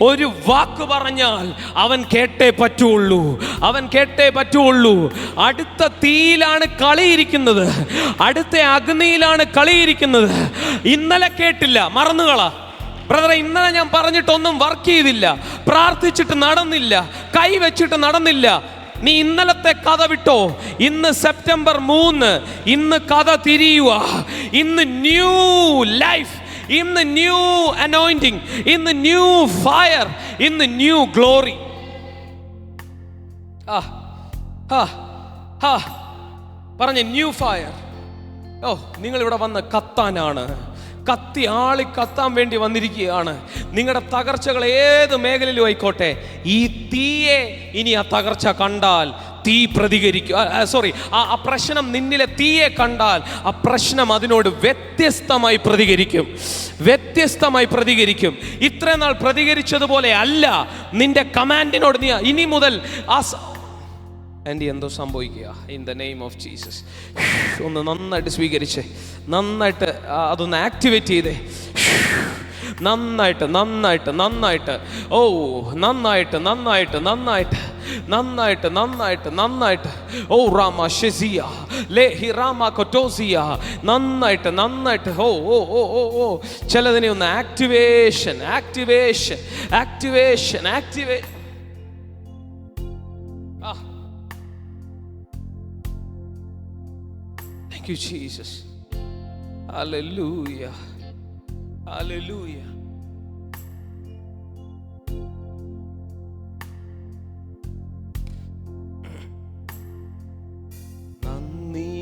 ഒരു വാക്ക് പറഞ്ഞാൽ അവൻ കേട്ടേ പറ്റുള്ളൂ. അടുത്ത തീയിലാണ് കളിയിരിക്കുന്നത്, അടുത്ത അഗ്നിയിലാണ് കളിയിരിക്കുന്നത്. ഇന്നലെ കേട്ടില്ല, മറന്നുകളാ ബ്രദറെ. ഇന്നലെ ഞാൻ പറഞ്ഞിട്ടൊന്നും വർക്ക് ചെയ്തില്ല, പ്രാർത്ഥിച്ചിട്ട് നടന്നില്ല, കൈ വെച്ചിട്ട് നടന്നില്ല. നീ ഇന്നലത്തെ കഥ വിട്ടോ. ഇന്ന് സെപ്റ്റംബർ 3, ഇന്ന് കഥ തിരിയുക. ഇന്ന് ന്യൂ ലൈഫ്, ഇന്ന് ന്യൂ അനോയിന്റിങ്, ഇന്ന് ന്യൂ ഫയർ, ഇന്ന് ന്യൂ ഗ്ലോറി. പറഞ്ഞ ന്യൂ ഫയർ. നിങ്ങൾ ഇവിടെ വന്ന് കത്താനാണ്, ആളി കത്താൻ വേണ്ടി വന്നിരിക്കുകയാണ്. നിങ്ങളുടെ തകർച്ചകൾ ഏത് മേഖലയിലും ആയിക്കോട്ടെ, ഈ തീയെ ഇനി ആ തകർച്ച കണ്ടാൽ തീ പ്രതികരിക്കും. ആ പ്രശ്നം നിന്നിലെ തീയെ കണ്ടാൽ ആ പ്രശ്നം അതിനോട് വ്യത്യസ്തമായി പ്രതികരിക്കും. ഇത്രയും നാൾ പ്രതികരിച്ചതുപോലെ അല്ല നിന്റെ കമാൻഡിനോട് നീ ഇനി മുതൽ ആൻറ്റി എന്തോ സംഭവിക്കുക. In the name of Jesus. ഒന്ന് നന്നായിട്ട് സ്വീകരിച്ചേ, നന്നായിട്ട് അതൊന്ന് ആക്ടിവേറ്റ് ചെയ്തേ. നന്നായിട്ട് നന്നായിട്ട് നന്നായിട്ട്, ഓ നന്നായിട്ട് നന്നായിട്ട് നന്നായിട്ട് നന്നായിട്ട് നന്നായിട്ട് നന്നായിട്ട്, ഓ റാമ ഷെസിയ ലേ ഹിറാമ കൊറ്റോസിയ, നന്നായിട്ട് നന്നായിട്ട്, ഓ ഓ ഓ ഓ ഓ ചിലതിനെ ഒന്ന് ആക്ടിവേഷൻ ആക്ടിവേഷൻ ആക്ടിവേഷൻ ആക്ടിവേ. Thank you, Jesus. Hallelujah. Hallelujah. നന്ദി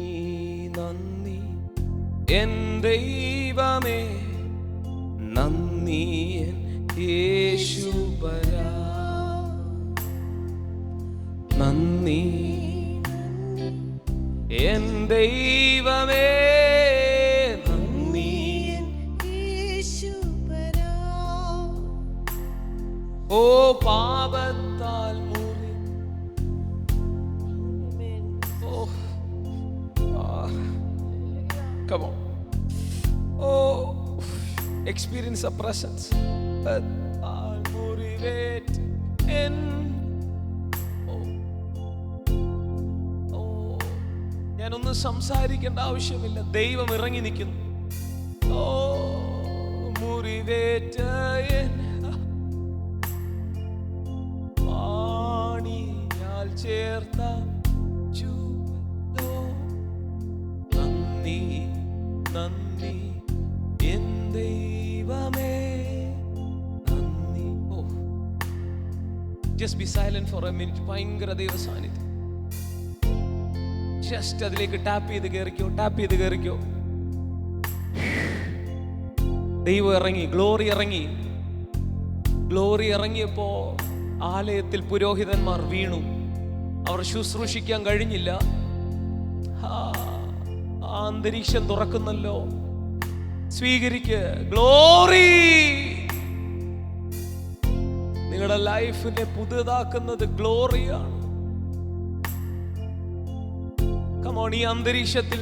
നന്ദി എൻ ദൈവമേ, നന്ദി എൻ യേശുപരാ, നന്ദി എൻ ദൈവമേ, നന്ദി യേശുപരാ. ഓ പാപത്താൽ മുറി, ഓ come on, oh experience a presence പാപത്താൽ മുറിവേറ്റ് എൻ. ഞാനൊന്നും സംസാരിക്കേണ്ട ആവശ്യമില്ല, ദൈവം ഇറങ്ങി നിൽക്കുന്നു. ഓ മുറിവേറ്റ പാണിയാൽ ചേർത്ത ചൂടോ, നന്ദി നന്ദി എൻ ദൈവമേ, നന്ദി. Oh just be silent for a minute. ഭയങ്കര ദൈവ സാന്നിധ്യം. ജസ്റ്റ് അതിലേക്ക് ടാപ്പ് ചെയ്ത് കയറിക്കോ, ടാപ്പ് ചെയ്ത് കയറിക്കോ. ദൈവം ഇറങ്ങി, ഗ്ലോറി ഇറങ്ങി. ഗ്ലോറി ഇറങ്ങിയപ്പോ ആലയത്തിൽ പുരോഹിതന്മാർ വീണു. അവർ ശുശ്രൂഷിക്കാൻ കഴിഞ്ഞില്ല. അന്തരീക്ഷം തുറക്കുന്നല്ലോ, സ്വീകരിക്ക് ഗ്ലോറി. നിങ്ങളുടെ ലൈഫിനെ പുതുതാക്കുന്നത് ഗ്ലോറിയാണ്. ഈ അന്തരീക്ഷത്തിൽ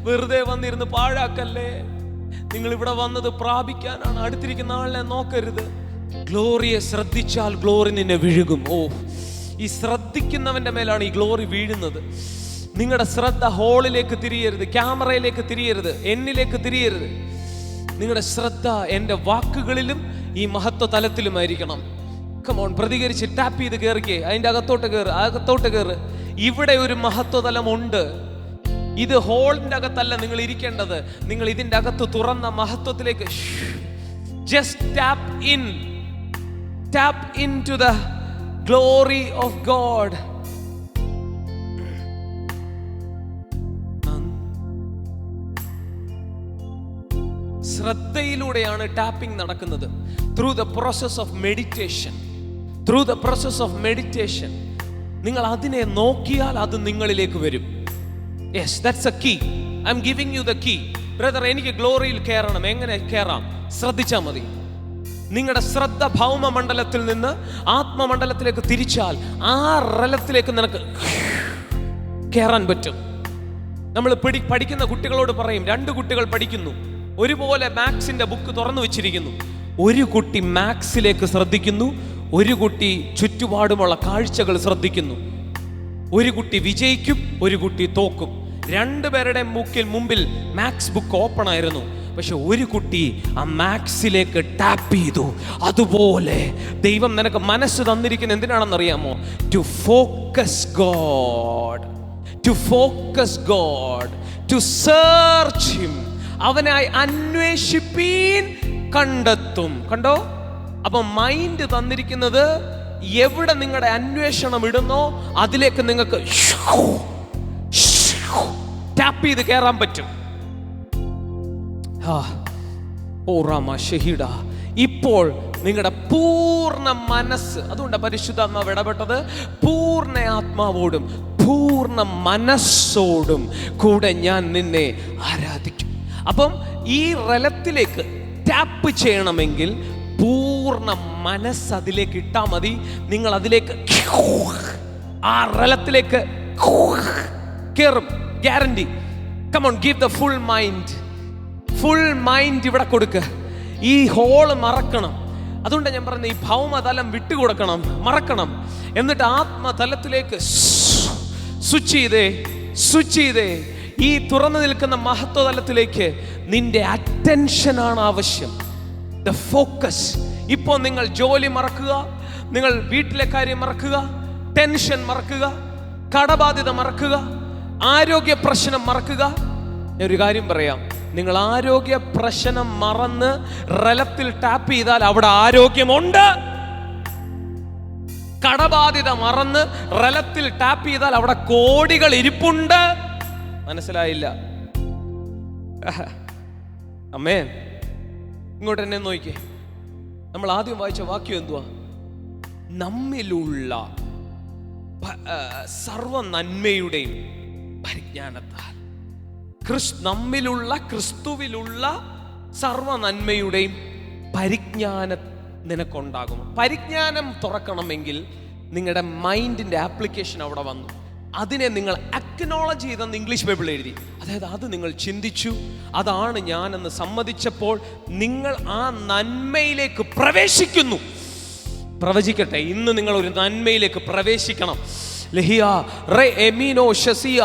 വെറുതെ വന്നിരുന്ന് പാഴാക്കല്ലേ. നിങ്ങൾ ഇവിടെ വന്നത് പ്രാപിക്കാനാണ്. അടുത്തിരിക്കുന്ന ആളിനെ നോക്കരുത്. ഗ്ലോറിയെ ശ്രദ്ധിച്ചാൽ ഗ്ലോറി നിന്നെ വിഴുകും. ഓ, ഈ ശ്രദ്ധിക്കുന്നവന്റെ മേലാണ് ഈ ഗ്ലോറി വീഴുന്നത്. നിങ്ങളുടെ ശ്രദ്ധ ഹോളിലേക്ക് തിരിയരുത്, ക്യാമറയിലേക്ക് തിരിയരുത്, എന്നിലേക്ക് തിരിയരുത്. നിങ്ങളുടെ ശ്രദ്ധ എൻ്റെ വാക്കുകളിലും ഈ മഹത്വ തലത്തിലുമായിരിക്കണം. കമോൺ, പ്രതികരിച്ച് ടാപ്പ് ചെയ്ത് കയറിക്കേ. അതിൻ്റെ അകത്തോട്ട് കയറ്, അകത്തോട്ട് കയറ്. ഇവിടെ ഒരു മഹത്വതലമുണ്ട്. ഇത് ഹോളിന്റെ അകത്തല്ല നിങ്ങൾ ഇരിക്കേണ്ടത്. നിങ്ങൾ ഇതിന്റെ അകത്ത് തുറന്ന മഹത്വത്തിലേക്ക് just tap in to the glory of God. ശ്രദ്ധയിലൂടെയാണ് ടാപ്പിംഗ് നടക്കുന്നത്. Through the process of meditation, through the process of meditation. നിങ്ങൾ അതിനെ നോക്കിയാൽ അത് നിങ്ങളിലേക്ക് വരും. Yes, that's a key. I'm giving you the key. Brother, എനിക്ക് ഗ്ലോറിയിൽ കയറണം. എങ്ങനെ കയറാം? ശ്രദ്ധിച്ചാൽ മതി. നിങ്ങളുടെ ശ്രദ്ധ ഭൗമമണ്ഡലത്തിൽ നിന്ന് ആത്മമണ്ഡലത്തിലേക്ക് തിരിച്ചാൽ ആ റലത്തിലേക്ക് നിനക്ക് കയറാൻ പറ്റും. നമ്മൾ പഠിക്കുന്ന കുട്ടികളോട് പറയും, 2 കുട്ടികൾ പഠിക്കുന്നു, ഒരുപോലെ മാത്സിന്റെ ബുക്ക് തുറന്നു വെച്ചിരിക്കുന്നു. ഒരു കുട്ടി മാത്സിലേക്ക് ശ്രദ്ധിക്കുന്നു, ഒരു കുട്ടി ചുറ്റുപാടുമുള്ള കാഴ്ചകൾ ശ്രദ്ധിക്കുന്നു. ഒരു കുട്ടി വിജയിക്കും, ഒരു കുട്ടി തോക്കും. 2 പേരുടെ മുമ്പിൽ മാത്സ് ബുക്ക് ഓപ്പൺ ആയിരുന്നു. പക്ഷെ ഒരു കുട്ടി ആ മാത്സിലേക്ക് ടാപ്പ് ചെയ്തു. അതുപോലെ ദൈവം നിനക്ക് മനസ്സ് തന്നിരിക്കുന്ന എന്തിനാണെന്നറിയാമോ? To focus God, to focus God, to search him. അവനായി അന്വേഷിപ്പീൻ, കണ്ടെത്തും. കണ്ടോ? അപ്പൊ മൈൻഡ് തന്നിരിക്കുന്നത് എവിടെ നിങ്ങളുടെ അന്വേഷണം ഇടുന്നോ അതിലേക്ക് നിങ്ങൾക്ക് ടാപ്പ് ചെയ്ത് കയറാൻ പറ്റും. ഓ റാമ ഷഹീഡ. ഇപ്പോൾ നിങ്ങളുടെ പൂർണ്ണ മനസ്സ്, അതുകൊണ്ട് പരിശുദ്ധാത്മാവ് ഇടപെട്ടത്, പൂർണ്ണ ആത്മാവോടും പൂർണ്ണ മനസ്സോടും കൂടെ ഞാൻ നിന്നെ ആരാധിക്കും. അപ്പം ഈ റലത്തിലേക്ക് ടാപ്പ് ചെയ്യണമെങ്കിൽ പൂർണ്ണ മനസ്സ് അതിലേക്ക് ഇട്ടാൽ മതി. നിങ്ങൾ അതിലേക്ക് ആ റലത്തിലേക്ക് കേറും, guarantee. Come on, give the full mind. Full mind ഇവിടെ കൊടുക്കുക. ഈ ഹോള് മറക്കണം. അതുകൊണ്ട് ഞാൻ പറയുന്നത്, ഈ ഭൗമതലം വിട്ടുകൊടുക്കണം, മറക്കണം. എന്നിട്ട് ആത്മതലത്തിലേക്ക് സ്വിച്ച് ചെയ്തേ ഈ തുറന്നു നിൽക്കുന്ന മഹത്വതലത്തിലേക്ക് നിന്റെ അറ്റൻഷനാണ് ആവശ്യം, ദ ഫോക്കസ്. ഇപ്പോൾ നിങ്ങൾ ജോലി മറക്കുക, നിങ്ങൾ വീട്ടിലെ കാര്യം മറക്കുക, ടെൻഷൻ മറക്കുക, കടബാധ്യത മറക്കുക, ആരോഗ്യ പ്രശ്നം മറക്കുക. ഞാൻ ഒരു കാര്യം പറയാം, നിങ്ങൾ ആരോഗ്യ പ്രശ്നം മറന്ന് റലത്തിൽ ടാപ്പ് ചെയ്താൽ അവിടെ ആരോഗ്യമുണ്ട്. കടബാധ്യത മറന്ന് റലത്തിൽ ടാപ്പ് ചെയ്താൽ അവിടെ കോടികൾ ഇരിപ്പുണ്ട്. മനസ്സിലായില്ല? അമ്മേ, ഇങ്ങോട്ട് എന്നെ നോക്കിക്കേ. നമ്മൾ ആദ്യം വായിച്ച വാക്യം എന്തുവാ? നമ്മിലുള്ള സർവ നന്മയുടെയും പരിജ്ഞാനത്താൽ. നമ്മിലുള്ള ക്രിസ്തുവിലുള്ള സർവ നന്മയുടെയും പരിജ്ഞാനം നിനക്കുണ്ടാകും. പരിജ്ഞാനം തുറക്കണമെങ്കിൽ നിങ്ങളുടെ മൈൻഡിന്റെ ആപ്ലിക്കേഷൻ അവിടെ വന്നു. അതിനെ നിങ്ങൾ അക്നോളജ് ചെയ്തെന്ന് ഇംഗ്ലീഷ് ബൈബിൾ എഴുതി. അതായത് അത് നിങ്ങൾ ചിന്തിച്ചു, അതാണ് ഞാനെന്ന് സമ്മതിച്ചപ്പോൾ നിങ്ങൾ ആ നന്മയിലേക്ക് പ്രവേശിക്കുന്നു. പ്രവചിക്കട്ടെ, ഇന്ന് നിങ്ങൾ ഒരു നന്മയിലേക്ക് പ്രവേശിക്കണം. ലഹിയ റേ എമീനോ ഷസിയ,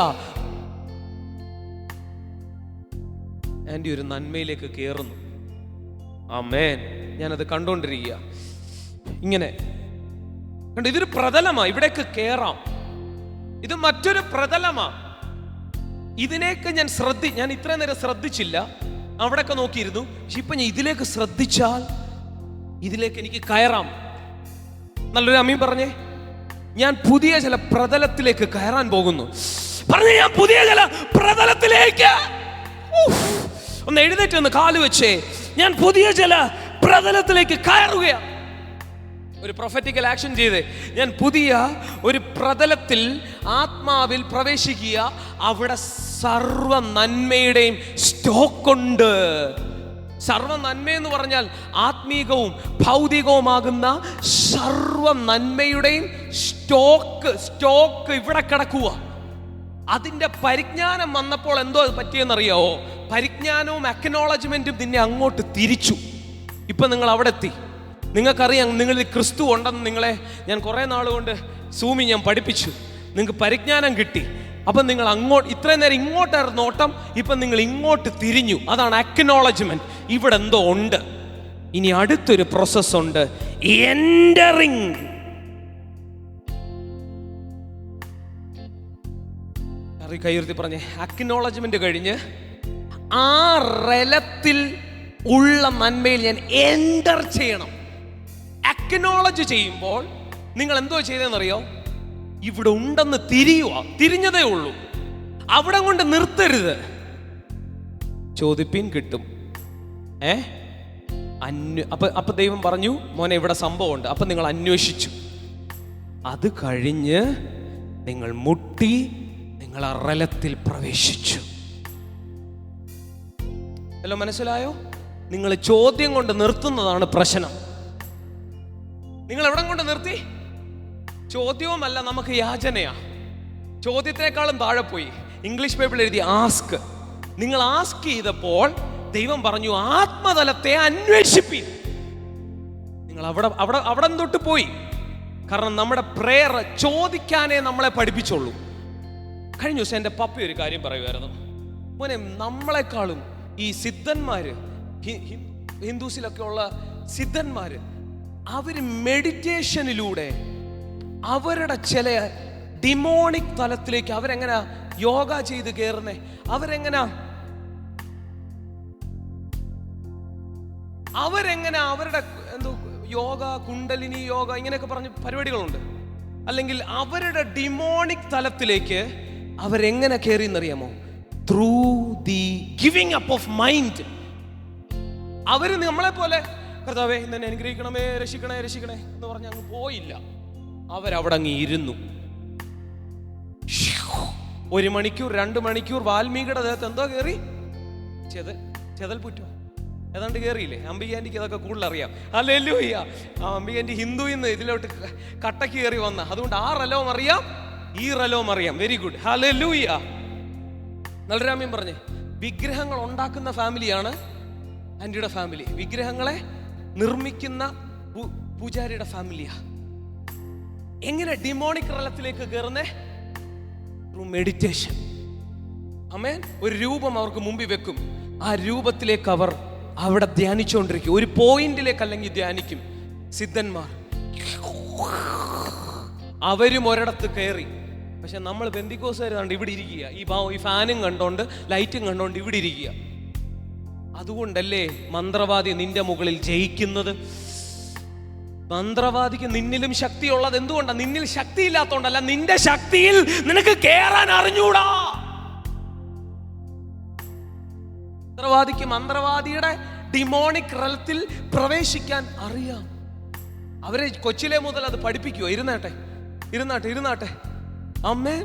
ആൻറ്റി ഒരു നന്മയിലേക്ക് കയറുന്നു. ആമേൻ. ഞാനത് കണ്ടോണ്ടിരിക്കുക. ഇങ്ങനെ കണ്ടു, ഇതൊരു പ്രതലമാ, ഇവിടേക്ക് കയറാം. ഇത് മറ്റൊരു പ്രതലമാ. ഇതിലേക്ക് ഞാൻ ഇത്രയും നേരം ശ്രദ്ധിച്ചില്ല, അവിടെയൊക്കെ നോക്കിയിരുന്നു. പക്ഷെ ഇപ്പൊ ഞാൻ ഇതിലേക്ക് ശ്രദ്ധിച്ചാൽ ഇതിലേക്ക് എനിക്ക് കയറാം. നല്ലൊരു അമ്മയും പറഞ്ഞേ, ഞാൻ പുതിയ ചില പ്രതലത്തിലേക്ക് കയറാൻ പോകുന്നു. പറഞ്ഞേ, ഞാൻ പുതിയ ചില പ്രതലത്തിലേക്ക്. ഒന്ന് എഴുന്നേറ്റ് ഒന്ന് കാല് വെച്ചേ, ഞാൻ പുതിയ ചില പ്രതലത്തിലേക്ക് കയറുകയാണ്. ഒരു പ്രൊഫറ്റിക്കൽ ആക്ഷൻ ചെയ്ത് ഞാൻ പുതിയ ഒരു പ്രതലത്തിൽ ആത്മാവിൽ പ്രവേശിക്കുക. അവിടെ സർവ നന്മയുടെയും സ്റ്റോക്കുണ്ട്. സർവ നന്മയെന്ന് പറഞ്ഞാൽ ആത്മീകവും ഭൗതികവുമാകുന്ന സർവ നന്മയുടെയും സ്റ്റോക്ക് ഇവിടെ കിടക്കുക. അതിന്റെ പരിജ്ഞാനം വന്നപ്പോൾ എന്തോ പറ്റിയെന്നറിയാവോ? പരിജ്ഞാനവും അക്നോളജ്മെന്റും നിന്നെ അങ്ങോട്ട് തിരിച്ചു. ഇപ്പൊ നിങ്ങൾ അവിടെ എത്തി. നിങ്ങൾക്കറിയാം നിങ്ങളിൽ ക്രിസ്തു ഉണ്ടെന്ന്. നിങ്ങളെ ഞാൻ കുറേ നാളുകൊണ്ട് സൂമി ഞാൻ പഠിപ്പിച്ചു. നിങ്ങൾക്ക് പരിജ്ഞാനം കിട്ടി. അപ്പം നിങ്ങൾ അങ്ങോട്ട്, ഇത്രയും നേരം ഇങ്ങോട്ടായിരുന്നു നോട്ടം, ഇപ്പം നിങ്ങൾ ഇങ്ങോട്ട് തിരിഞ്ഞു. അതാണ് അക്നോളജ്മെന്റ്. ഇവിടെ എന്തോ ഉണ്ട്. ഇനി അടുത്തൊരു പ്രോസസ് ഉണ്ട്, എൻറ്ററിങ്. കൈയുയർത്തി പറഞ്ഞേ, അക്നോളജ്മെന്റ് കഴിഞ്ഞ് ആ റലത്തിൽ ഉള്ള നന്മയിൽ ഞാൻ എൻറ്റർ ചെയ്യണം. അക്നോളജ് ചെയ്യുമ്പോൾ നിങ്ങൾ എന്തോ ചെയ്തെന്നറിയോ? ഇവിടെ ഉണ്ടെന്ന് തിരിഞ്ഞതേ ഉള്ളൂ. അവിടെ കൊണ്ട് നിർത്തരുത്. ചോദിപ്പിൻ കിട്ടും. അപ്പൊ ദൈവം പറഞ്ഞു, മോനെ ഇവിടെ സംഭവമുണ്ട്. അപ്പൊ നിങ്ങൾ അന്വേഷിച്ചു. അത് കഴിഞ്ഞ് നിങ്ങൾ മുട്ടി, നിങ്ങൾ ആ റലത്തിൽ പ്രവേശിച്ചു. എല്ലാം മനസ്സിലായോ? നിങ്ങൾ ചോദ്യം കൊണ്ട് നിർത്തുന്നതാണ് പ്രശ്നം. നിങ്ങൾ എവിടെ കൊണ്ട് നിർത്തി? ചോദ്യവുമല്ല, നമുക്ക് യാചനയാ. ചോദ്യത്തെക്കാളും താഴെ പോയി. ഇംഗ്ലീഷ് ബൈബിൾ എഴുതി ആസ്ക്. നിങ്ങൾ ആസ്ക് ചെയ്തപ്പോൾ ദൈവം പറഞ്ഞു, ആത്മതലത്തെ അന്വേഷിപ്പിൻ. നിങ്ങൾ അവിടെ തൊട്ട് പോയി. കാരണം നമ്മുടെ പ്രേയർ ചോദിക്കാനേ നമ്മളെ പഠിപ്പിച്ചുള്ളൂ. കഴിഞ്ഞ ദിവസം എൻ്റെ പപ്പ ഒരു കാര്യം പറയുമായിരുന്നു. മോനെ, നമ്മളെക്കാളും ഈ സിദ്ധന്മാര്, ഹിന്ദുസിലൊക്കെ ഉള്ള സിദ്ധന്മാര്, അവര് മെഡിറ്റേഷനിലൂടെ അവരുടെ ചില ഡിമോണിക് തലത്തിലേക്ക് അവരെങ്ങനെ യോഗ ചെയ്ത് കയറുന്നേ, അവരെങ്ങനെ അവരുടെ എന്തോ യോഗ, കുണ്ടലിനി യോഗ, ഇങ്ങനെയൊക്കെ പറഞ്ഞ പരിപാടികളുണ്ട്. അല്ലെങ്കിൽ അവരുടെ ഡിമോണിക് തലത്തിലേക്ക് അവരെങ്ങനെ കയറി എന്നറിയാമോ? Through the giving up of mind. അവര് നമ്മളെ പോലെ കർത്താവേ ഇന്നെ അനുഗ്രഹിക്കണമേ, രക്ഷിക്കണേ രക്ഷിക്കണേ എന്ന് പറഞ്ഞ് അങ്ങ് പോയില്ല. അവരവിടെ അങ്ങ് ഇരുന്നു. 1 മണിക്കൂർ 2 മണിക്കൂർ വാൽമീകിയുടെ ദേഹത്ത് എന്തോ കയറി, ചെതൽപുറ്റോ ഏതാണ്ട് കയറിയില്ലേ? അംബികാന്റിക്ക് അതൊക്കെ കൂടുതൽ അറിയാം. ഹല്ലേലൂയ. ആ അംബികാന്റി ഹിന്ദുവിൽ നിന്ന് ഇതിലോട്ട് കട്ടക്ക് കയറി വന്ന, അതുകൊണ്ട് ആ റലവും അറിയാം, ഈ റലോം അറിയാം. Very good, hallelujah. നൽരാമ്യം പറഞ്ഞേ, വിഗ്രഹങ്ങൾ ഉണ്ടാക്കുന്ന ഫാമിലിയാണ് ആന്റിയുടെ ഫാമിലി. വിഗ്രഹങ്ങളെ നിർമ്മിക്കുന്ന പൂജാരിയുടെ ഫാമിലിയാ. എങ്ങനെ ഡിമോണിക് റലത്തിലേക്ക് കയറുന്നേ? Through meditation. ആമേൻ. ഒരു രൂപം അവർക്ക് മുമ്പിൽ വെക്കും, ആ രൂപത്തിലേക്ക് അവർ അവിടെ ധ്യാനിച്ചുകൊണ്ടിരിക്കും. ഒരു പോയിന്റിലേക്ക് അല്ലെങ്കിൽ ധ്യാനിക്കും. സിദ്ധന്മാർ അവരും ഒരിടത്ത് കയറി. പക്ഷെ നമ്മൾ പെന്തിക്കോസുകാർ കണ്ട് ഇവിടെ ഇരിക്കുക, ഈ ഫാനും കണ്ടോണ്ട് ലൈറ്റും കണ്ടോണ്ട് ഇവിടെ ഇരിക്കുക. അതുകൊണ്ടല്ലേ മന്ത്രവാദി നിന്റെ മുകളിൽ ജയിക്കുന്നത്? മന്ത്രവാദിക്ക് നിന്നിലും ശക്തിയുള്ളത് എന്തുകൊണ്ടാണ്? നിന്നിൽ ശക്തി ഇല്ലാത്തോണ്ടല്ല, നിന്റെ ശക്തിയിൽ നിനക്ക് കേറാൻ അറിഞ്ഞൂടാ. മന്ത്രവാദിയുടെ ഡിമോണിക് റലത്തിൽ പ്രവേശിക്കാൻ അറിയാം. അവരെ കൊച്ചിലെ മുതൽ അത് പഠിപ്പിക്കുവോ? ഇരുന്നാട്ടെ. അമ്മേ,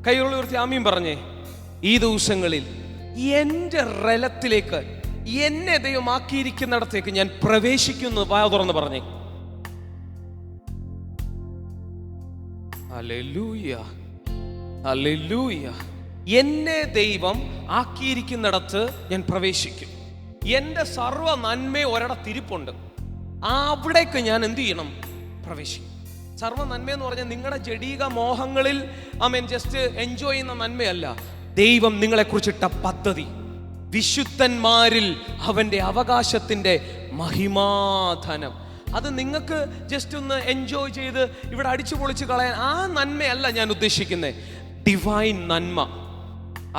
കൈയുള്ള ഉയർത്തി ആമീൻ പറഞ്ഞേ. ഈ ദിവസങ്ങളിൽ എന്റെ റലത്തിലേക്ക്, എന്നെ ദൈവമാക്കിയിരിക്കുന്നിടത്തേക്ക് ഞാൻ പ്രവേശിക്കുന്നു. വായ തുറന്ന് പറഞ്ഞേ. Hallelujah, hallelujah. എന്നെ ദൈവം ആക്കിയിരിക്കുന്നിടത്ത് ഞാൻ പ്രവേശിക്കും. എൻ്റെ സർവ്വ നന്മ ഒരിടത്തിരിപ്പുണ്ട്, അവിടേക്ക് ഞാൻ എന്ത് ചെയ്യണം? പ്രവേശിക്കും. സർവ്വ നന്മ എന്ന് പറഞ്ഞാൽ നിങ്ങളുടെ ജഡീക മോഹങ്ങളിൽ ജസ്റ്റ് എൻജോയ് ചെയ്യുന്ന നന്മയല്ല. ദൈവം നിങ്ങളെ കുറിച്ചിട്ട പദ്ധതി, വിശുദ്ധന്മാരിൽ അവന്റെ അവകാശത്തിന്റെ മഹിമാധനം, അത് നിങ്ങൾക്ക് ജസ്റ്റ് ഒന്ന് എൻജോയ് ചെയ്ത് ഇവിടെ അടിച്ചു പൊളിച്ച് കളയാൻ ആ നന്മയല്ല ഞാൻ ഉദ്ദേശിക്കുന്നത്. ഡിവൈൻ നന്മ,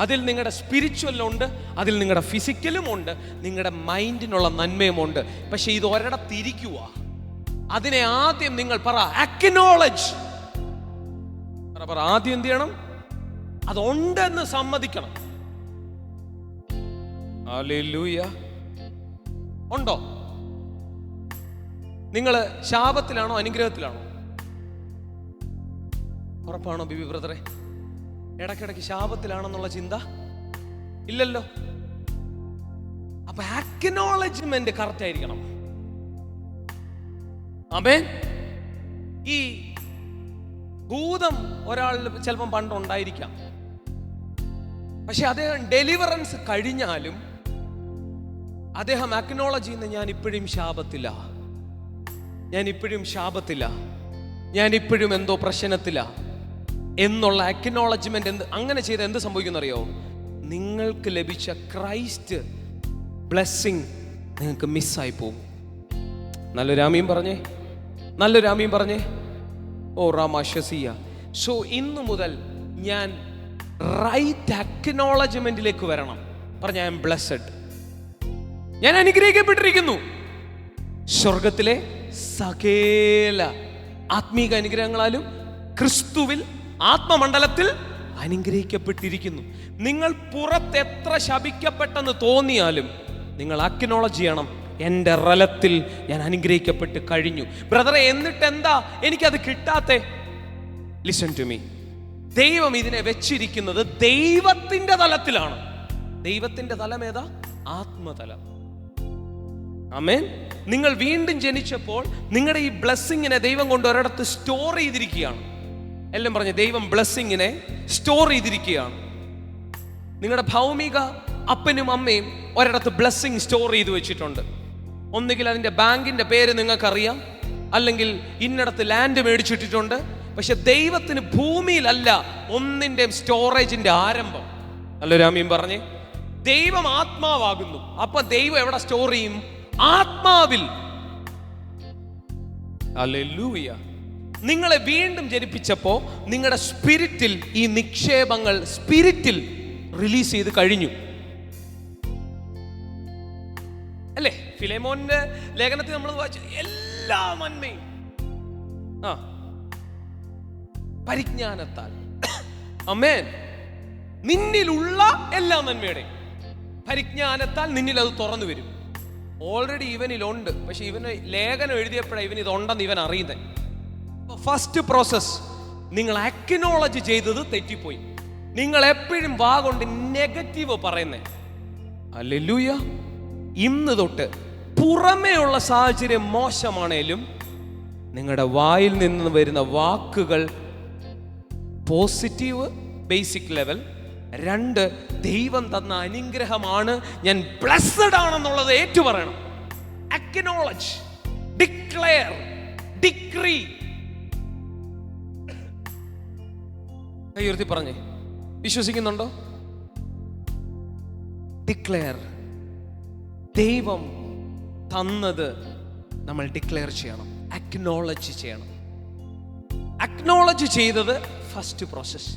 അതിൽ നിങ്ങളുടെ സ്പിരിച്വലുണ്ട്, അതിൽ നിങ്ങളുടെ ഫിസിക്കലും ഉണ്ട്, നിങ്ങളുടെ മൈൻഡിനുള്ള നന്മയുമുണ്ട്. പക്ഷെ ഇത് ഒരിടത്തിരിക്കുക. അതിനെ ആദ്യം നിങ്ങൾ അക്നോളജ് ആദ്യം എന്ത് ചെയ്യണം? അതുണ്ടെന്ന് സമ്മതിക്കണം. ഹല്ലേലൂയ. ഉണ്ടോ? നിങ്ങൾ ശാപത്തിലാണോ അനുഗ്രഹത്തിലാണോ? ഉറപ്പാണോ ബിബി ബ്രദറെ? ഇടയ്ക്കിടയ്ക്ക് ശാപത്തിലാണെന്നുള്ള ചിന്ത ഇല്ലല്ലോ. അപ്പൊ അക്നോളജ്മെന്റ് കറക്റ്റ് ആയിരിക്കണം. ആമേൻ. ഈ ഭൂതം ഒരാൾ ചിലപ്പം പണ്ടുണ്ടായിരിക്കാം, പക്ഷെ അദ്ദേഹം ഡെലിവറൻസ് കഴിഞ്ഞാലും അദ്ദേഹം അക്നോളജ് ചെയ്യുന്ന ഞാൻ ഇപ്പോഴും ശാപത്തില്ല, ഞാൻ ഇപ്പോഴും എന്തോ പ്രശ്നത്തില്ല എന്നുള്ള അക്നോളജ്മെന്റ്. അങ്ങനെ ചെയ്ത് എന്ത് സംഭവിക്കുന്നറിയോ? നിങ്ങൾക്ക് ലഭിച്ച ക്രൈസ്റ്റ് ബ്ലെസ്സിങ് നിങ്ങൾക്ക് മിസ്സായി പോകും. നല്ലൊരു ആമീൻ പറഞ്ഞേ. ഓ റാമാശസിയ. സോ ഇന്നു മുതൽ ഞാൻ റൈറ്റ് അക്നോളജ്മെന്റിലേക്ക് വരണം. പറഞ്ഞ ഐ ആം ബ്ലെസ്ഡ്, ഞാൻ അനുഗ്രഹിക്കപ്പെട്ടിരിക്കുന്നു. സ്വർഗത്തിലെ സകല ആത്മീക അനുഗ്രഹങ്ങളാലും ക്രിസ്തുവിൽ ആത്മമണ്ഡലത്തിൽ അനുഗ്രഹിക്കപ്പെട്ടിരിക്കുന്നു. നിങ്ങൾ പുറത്തെത്ര ശപിക്കപ്പെട്ടെന്ന് തോന്നിയാലും നിങ്ങൾ അക്നോളജ് ചെയ്യണം, എൻ്റെ റലത്തിൽ ഞാൻ അനുഗ്രഹിക്കപ്പെട്ട് കഴിഞ്ഞു. ബ്രദറെ, എന്നിട്ട് എന്താ എനിക്കത് കിട്ടാത്തെ? Listen to me. ദൈവം ഇതിനെ വെച്ചിരിക്കുന്നത് ദൈവത്തിന്റെ തലത്തിലാണ്. ദൈവത്തിന്റെ തലം ഏതാ? ആത്മതലം. ആമേൻ. നിങ്ങൾ വീണ്ടും ജനിച്ചപ്പോൾ നിങ്ങളുടെ ഈ ബ്ലെസ്സിങ്ങിനെ ദൈവം കൊണ്ട് ഒരിടത്ത് സ്റ്റോർ ചെയ്തിരിക്കുകയാണ്. എല്ലാം പറഞ്ഞ ദൈവം ബ്ലെസ്സിങ്ങിനെ സ്റ്റോർ ചെയ്തിരിക്കുകയാണ്. നിങ്ങളുടെ ഭൗമിക അപ്പനും അമ്മയും ഒരിടത്ത് ബ്ലെസ്സിങ് സ്റ്റോർ ചെയ്ത് വെച്ചിട്ടുണ്ട്. ഒന്നുകിൽ അതിൻ്റെ ബാങ്കിൻ്റെ പേര് നിങ്ങൾക്കറിയാം, അല്ലെങ്കിൽ ഇന്നിടത്ത് ലാൻഡ് മേടിച്ചിട്ടിട്ടുണ്ട്. പക്ഷെ ദൈവത്തിന് ഭൂമിയിലല്ല ഒന്നിൻ്റെ സ്റ്റോറേജിന്റെ ആരംഭം. നല്ലൊരു ആമീൻ പറഞ്ഞേ. ദൈവം ആത്മാവാകുന്നു. അപ്പൊ ദൈവം എവിടെ സ്റ്റോർ ചെയ്യും? ആത്മാവിൽ. ഹല്ലേലൂയ. നിങ്ങളെ വീണ്ടും ജനിപ്പിച്ചപ്പോ നിങ്ങളുടെ സ്പിരിറ്റിൽ ഈ നിക്ഷേപങ്ങൾ സ്പിരിറ്റിൽ റിലീസ് ചെയ്ത് കഴിഞ്ഞു അല്ലേ? ഫിലേമോന്റെ ലേഖനത്തിൽ നമ്മൾ വായിച്ചു, എല്ലാ നന്മയും പരിജ്ഞാനത്താൽ. ആമേൻ. നിന്നിലുള്ള എല്ലാ നന്മയുടെയും പരിജ്ഞാനത്താൽ നിന്നിൽ അത് തുറന്നു വരും. ഓൾറെഡി ഇവനിലുണ്ട്, പക്ഷെ ഇവന് ലേഖനം എഴുതിയപ്പോഴാണ് ഇവൻ ഇതുണ്ടെന്ന് ഇവൻ അറിയുന്നത്. ഫസ്റ്റ് പ്രോസസ്, നിങ്ങൾ അക്നോളജ് ചെയ്തത് തെറ്റിപ്പോയി. നിങ്ങൾ എപ്പോഴും വാ കൊണ്ട് നെഗറ്റീവ് പറയുന്നേ. ഹല്ലേലൂയ. ഇന്ന് തൊട്ട് പുറമേ ഉള്ള സാഹചര്യം മോശമാണേലും നിങ്ങളുടെ വായിൽ നിന്ന് വരുന്ന വാക്കുകൾ പോസിറ്റീവ് ബേസിക് ലെവൽ. 2, ദൈവം തന്ന അനുഗ്രഹമാണ്, ഞാൻ ബ്ലെസ്സഡ് ആണെന്നുള്ളത് ഏറ്റുപറയണം. Acknowledge, declare, decree. കൈയുയർത്തി പറഞ്ഞേ, വിശ്വസിക്കുന്നുണ്ടോ? ഡിക്ലെയർ. ദൈവം തന്നത് നമ്മൾ ഡിക്ലെയർ ചെയ്യണം, അക്നോളജ് ചെയ്യണം. അക്നോളജ് ചെയ്തത് ഫസ്റ്റ് പ്രോസസ്.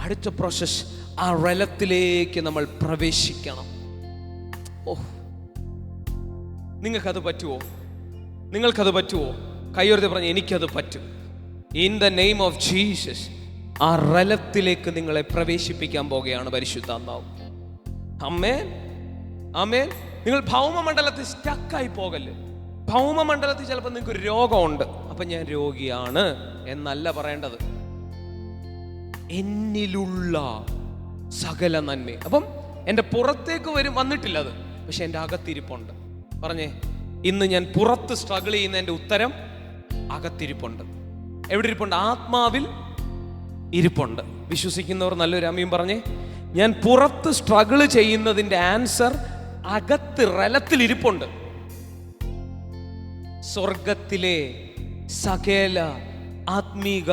അടുത്ത പ്രോസസ്, ആ റലത്തിലേക്ക് നമ്മൾ പ്രവേശിക്കണം. നിങ്ങൾക്കത് പറ്റുമോ? നിങ്ങൾക്കത് പറ്റുമോ? കൈയുയർത്തി പറഞ്ഞ് എനിക്കത് പറ്റും. In the name of Jesus ആ റലത്തിലേക്ക് നിങ്ങളെ പ്രവേശിപ്പിക്കാൻ പോകുകയാണ് പരിശുദ്ധാത്മാവ്. ആമേൻ, ആമേൻ. നിങ്ങൾ ഭൗമമണ്ഡലത്തിൽ സ്റ്റക്കായി പോകല്ലേ. ഭൗമമണ്ഡലത്തിൽ ചിലപ്പോൾ നിങ്ങൾക്ക് ഒരു രോഗമുണ്ട്, അപ്പം ഞാൻ രോഗിയാണ് എന്നല്ല പറയേണ്ടത്. എന്നിലുള്ള സകല നന്മ. അപ്പം എൻ്റെ പുറത്തേക്ക് വന്നിട്ടില്ല അത്, പക്ഷെ എൻ്റെ അകത്തിരിപ്പുണ്ട്. പറഞ്ഞേ, ഇന്ന് ഞാൻ പുറത്ത് സ്ട്രഗിൾ ചെയ്യുന്നതിൻ്റെ ഉത്തരം അകത്തിരിപ്പുണ്ട്. എവിടെ ഇരിപ്പുണ്ട്? ആത്മാവിൽ ഇരിപ്പുണ്ട്. വിശ്വസിക്കുന്നവർ നല്ലൊരു ആമീൻ പറഞ്ഞേ. ഞാൻ പുറത്ത് സ്ട്രഗിൾ ചെയ്യുന്നതിൻ്റെ ആൻസർ അകത്ത് റലത്തിൽ ഇരിപ്പുണ്ട്. സ്വർഗത്തിലെ സകല ആത്മീക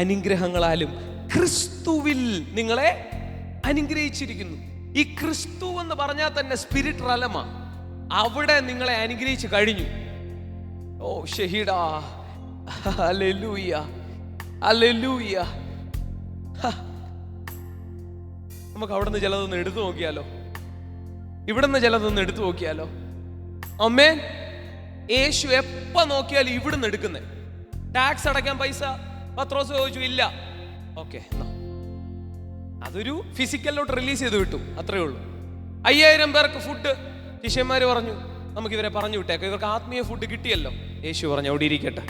അനുഗ്രഹങ്ങളാലും ക്രിസ്തുവിൽ നിങ്ങളെ അനുഗ്രഹിച്ചിരിക്കുന്നു. ഈ ക്രിസ്തു എന്ന് പറഞ്ഞാൽ തന്നെ സ്പിരിറ്റ് റലമാ. അവിടെ നിങ്ങളെ അനുഗ്രഹിച്ചു കഴിഞ്ഞു. ഓ ഷഹീദാ, ഹല്ലേലൂയ, ഹല്ലേലൂയ. നമുക്ക് അവിടെ നിന്ന് ചിലതൊന്ന് എടുത്തു നോക്കിയാലോ? ഇവിടെ നിന്ന് ചിലതൊന്ന് എടുത്തു നോക്കിയാലോ? അമ്മേ, യേശു എപ്പ നോക്കിയാലും ഇവിടുന്ന് എടുക്കുന്നേ. ടാക്സ് അടയ്ക്കാൻ പൈസ പത്രോസ് ചോദിച്ചു, ഇല്ല. ഓക്കെ, അതൊരു ഫിസിക്കലിലോട്ട് റിലീസ് ചെയ്ത് വിട്ടു, അത്രേ ഉള്ളൂ. 5000 പേർക്ക് ഫുഡ് ശിഷ്യന്മാര് പറഞ്ഞു, നമുക്ക് ഇവരെ പറഞ്ഞു വിട്ടേക്കാം, ഇവർക്ക് ആത്മീയ ഫുഡ് കിട്ടിയല്ലോ. യേശു പറഞ്ഞു, അവിടെ ഇരിക്കട്ടെ.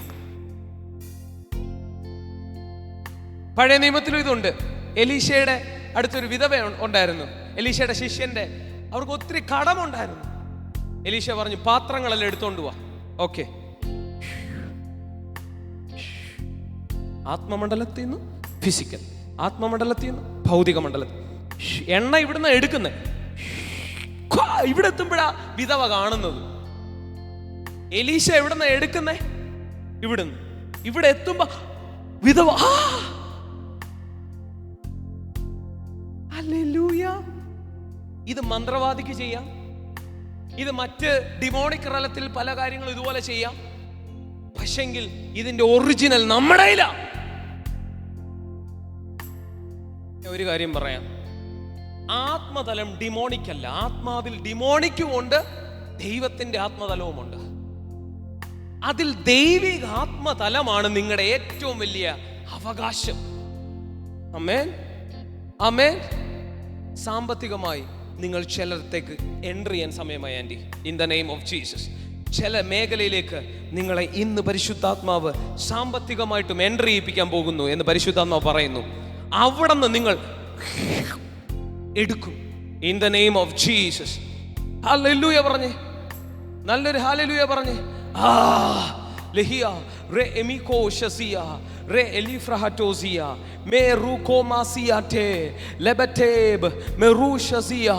പഴയ നിയമത്തിലും ഇതുണ്ട്. എലീശയുടെ അടുത്തൊരു വിധവ ഉണ്ടായിരുന്നു, എലീശയുടെ ശിഷ്യന്റെ. അവർക്ക് ഒത്തിരി കടമുണ്ടായിരുന്നു. എലീശ പറഞ്ഞു, പാത്രങ്ങളെല്ലാം എടുത്തോണ്ട് പോവാ. ഓക്കെ, ആത്മമണ്ഡലത്തിൽ നിന്ന് ഫിസിക്കൽ, ആത്മമണ്ഡലത്തിൽ നിന്ന് ഭൗതിക മണ്ഡലത്തിൽ. എണ്ണ ഇവിടുന്ന് എടുക്കുന്നത്. ഇവിടെ എത്തുമ്പോഴാ വിധവ കാണുന്നത്. എലീശ എവിടുന്ന് എടുക്കുന്നേ? ഇവിടുന്ന്. ഇവിടെ എത്തുമ്പോ വിധവ. ഹല്ലേലൂയ. ഇത് മന്ത്രവാദിക്ക് ചെയ്യാം, ഇത് മറ്റ് ഡിമോണിക് റലത്തിൽ പല കാര്യങ്ങളും ഇതുപോലെ ചെയ്യാം. പക്ഷെങ്കിൽ ഇതിന്റെ ഒറിജിനൽ നമ്മുടെ കയ്യിലാ. ഒരു കാര്യം പറയാം, ആത്മതലം ഡിമോണിക് അല്ല. ആത്മാവിൽ ഡിമോണിക്കും ഉണ്ട്, ദൈവത്തിന്റെ ആത്മതലവുമുണ്ട്. അതിൽ ദൈവിക ആത്മതലമാണ് നിങ്ങളുടെ ഏറ്റവും വലിയ അവകാശം. ആമേൻ, ആമേൻ. സാമ്പത്തികമായി നിങ്ങൾ ചിലരത്തേക്ക് എൻട്രി ചെയ്യാൻ സമയമായി aunty, in the name of Jesus. ചില മേഖലയിലേക്ക് നിങ്ങളെ ഇന്ന് പരിശുദ്ധാത്മാവ് സാമ്പത്തികമായിട്ടും എൻട്രി ചെയ്യിപ്പിക്കാൻ പോകുന്നു എന്ന് പരിശുദ്ധാത്മാവ് പറയുന്നു. അവിടെ നിന്ന് നിങ്ങൾ എടുക്കും, in the name of Jesus. Hallelujah പറഞ്ഞേ, നല്ലൊരു ഹല്ലേലൂയ പറഞ്ഞേ. ലഹിയ റേ എമികോ ഷസിയ റേ എലിഫ്രഹറ്റോസിയ മേറുകോമാസിയാറ്റേ ലെബറ്റേബ് മെറൂഷസിയ.